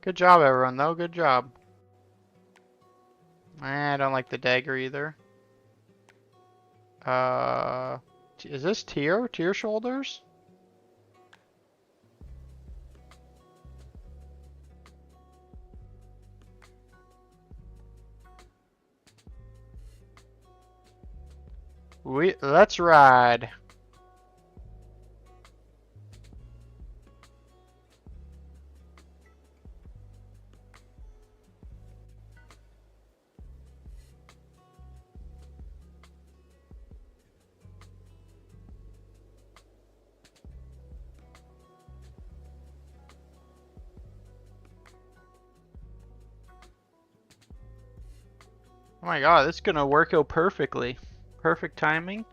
Good job, everyone, though. Good job. I don't like the dagger either. Is this tier? Tier shoulders? Let's ride. Oh my God, this is gonna work out perfectly. Perfect timing.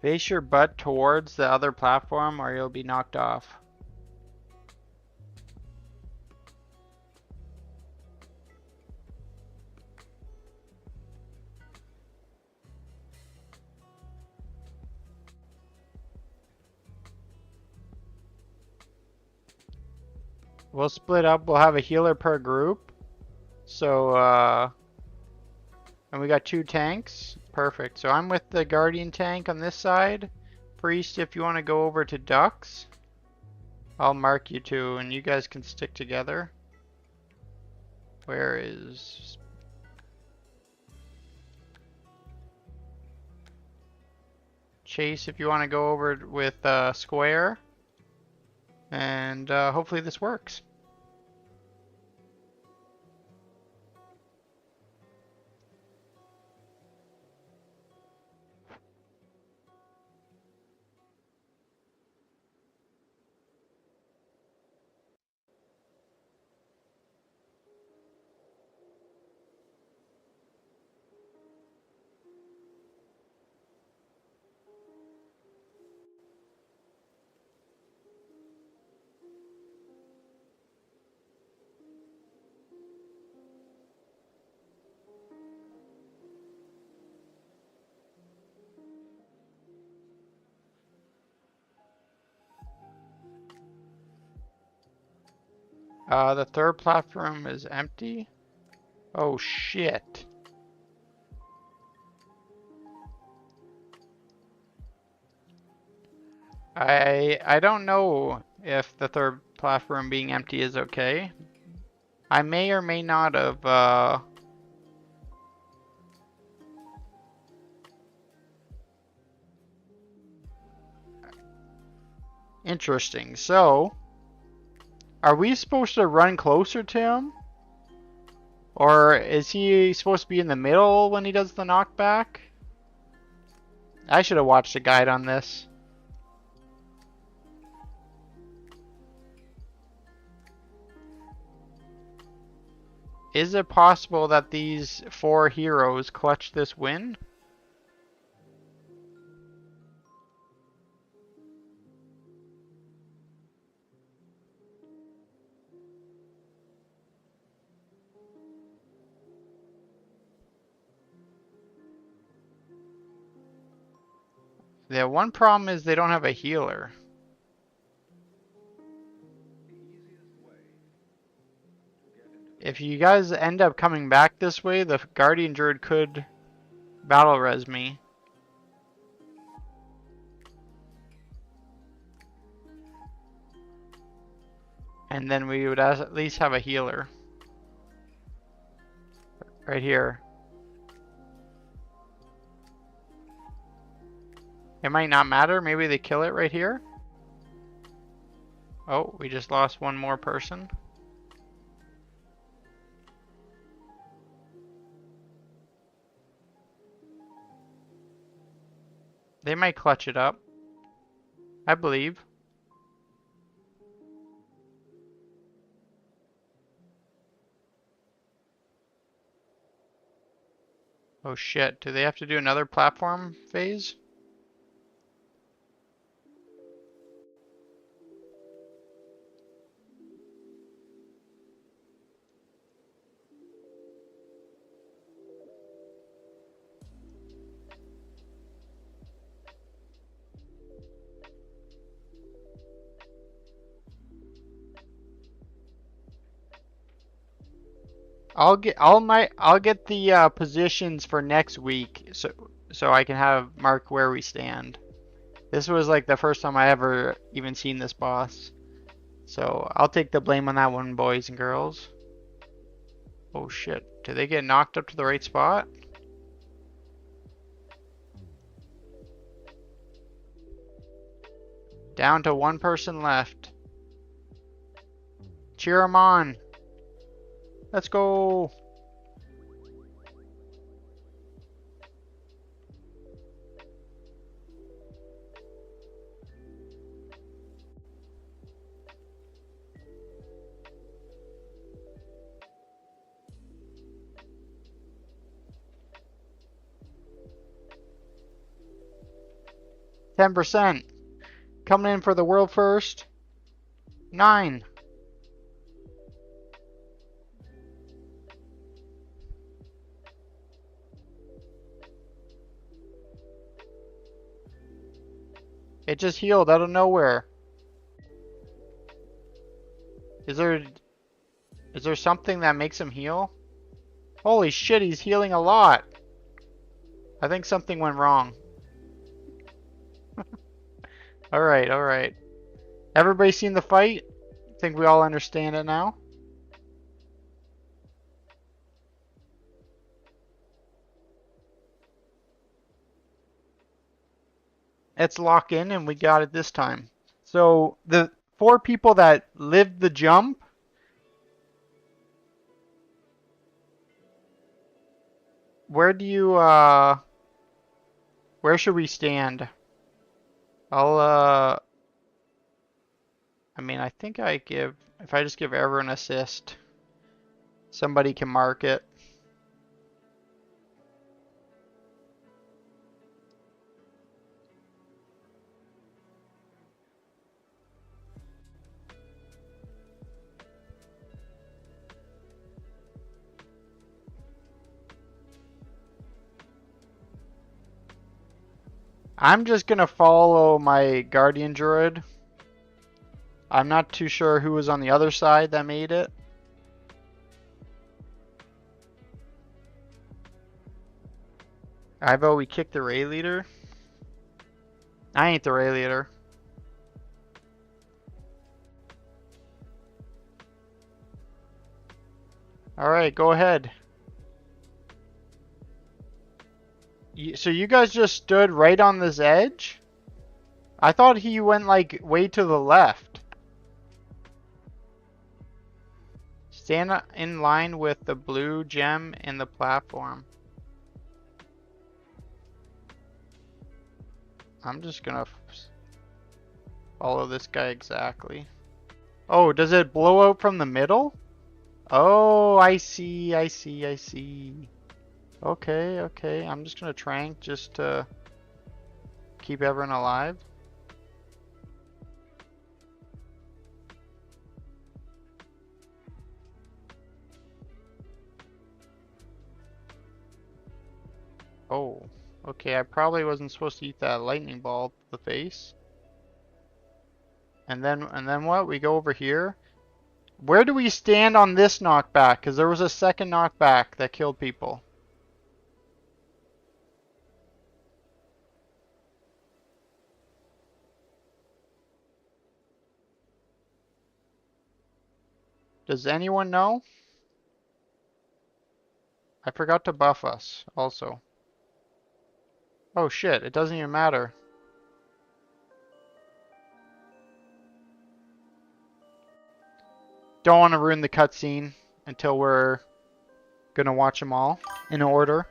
Face your butt towards the other platform or you'll be knocked off. We'll split up. We'll have a healer per group. So, and we got 2 tanks. Perfect. So I'm with the guardian tank on this side. Priest, if you want to go over to ducks, I'll mark you two and you guys can stick together. Where is... Chase, if you want to go over with square. And hopefully this works. The third platform is empty. Oh shit. I don't know if the third platform being empty is okay. I may or may not have interesting. So, are we supposed to run closer to him? Or is he supposed to be in the middle when he does the knockback? I should have watched a guide on this. Is it possible that these 4 heroes clutch this win? The one problem is they don't have a healer. If you guys end up coming back this way, the Guardian Druid could battle res me. And then we would at least have a healer. Right here. It might not matter. Maybe they kill it right here. Oh, we just lost one more person. They might clutch it up. I believe. Oh shit, do they have to do another platform phase? I'll get the positions for next week so I can have mark where we stand. This was like the first time I ever even seen this boss. So I'll take the blame on that one, boys and girls. Oh shit, did they get knocked up to the right spot? Down to one person left. Cheer 'em on. Let's go. %. Coming in for the world first. 9. It just healed out of nowhere. Is there something that makes him heal? Holy shit, he's healing a lot. I think something went wrong. Alright, alright. Everybody seen the fight? I think we all understand it now. Let's lock in, and we got it this time. So the 4 people that lived the jump, where should we stand? I mean, I think if I just give everyone an assist, somebody can mark it. I'm just gonna follow my Guardian Druid. I'm not too sure who was on the other side that made it. I vote we kick the Ray leader. I ain't the Ray leader. Alright, go ahead. So you guys just stood right on this edge? I thought he went like way to the left. Stand in line with the blue gem in the platform. I'm just gonna follow this guy exactly. Oh, does it blow out from the middle? Oh, I see, I see, I see. Okay, okay. I'm just gonna trank just to keep everyone alive. Oh, okay. I probably wasn't supposed to eat that lightning ball to the face. And then what? We go over here. Where do we stand on this knockback? Because there was a second knockback that killed people. Does anyone know? I forgot to buff us also. Oh shit, it doesn't even matter. Don't want to ruin the cutscene until we're gonna watch them all in order.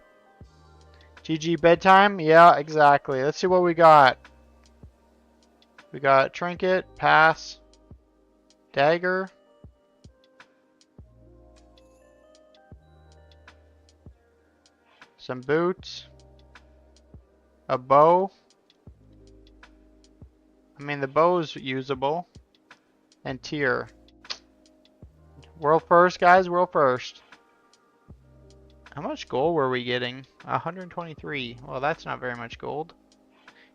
GG bedtime? Yeah, exactly. Let's see what we got. We got trinket, pass, dagger, some boots, a bow. I mean, the bow's usable. And tier. World first, guys. World first. How much gold were we getting? 123. Well, that's not very much gold.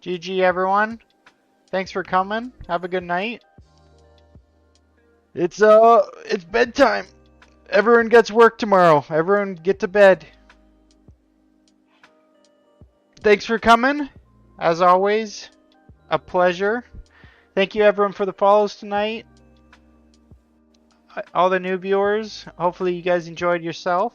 GG, everyone. Thanks for coming. Have a good night. It's bedtime. Everyone gets work tomorrow. Everyone get to bed. Thanks for coming. As always, a pleasure. Thank you everyone for the follows tonight. All the new viewers. Hopefully you guys enjoyed yourself.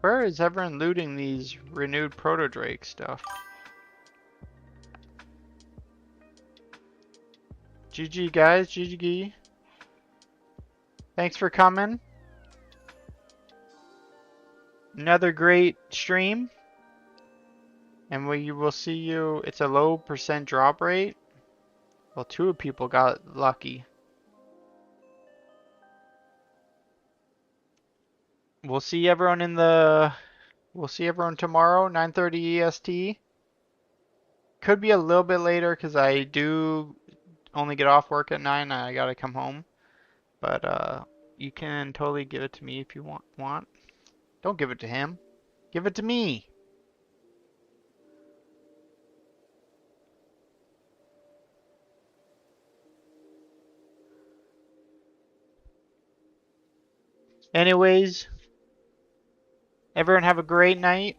Where is everyone looting these renewed Proto-Drake stuff? GG guys, GG. Thanks for coming. Another great stream. And we will see you. It's a low % drop rate. Well, 2 people got lucky. We'll see everyone tomorrow, 9:30 EST. Could be a little bit later because I do only get off work at 9 and I gotta come home. But you can totally give it to me if you want. Don't give it to him. Give it to me. Anyways, everyone have a great night.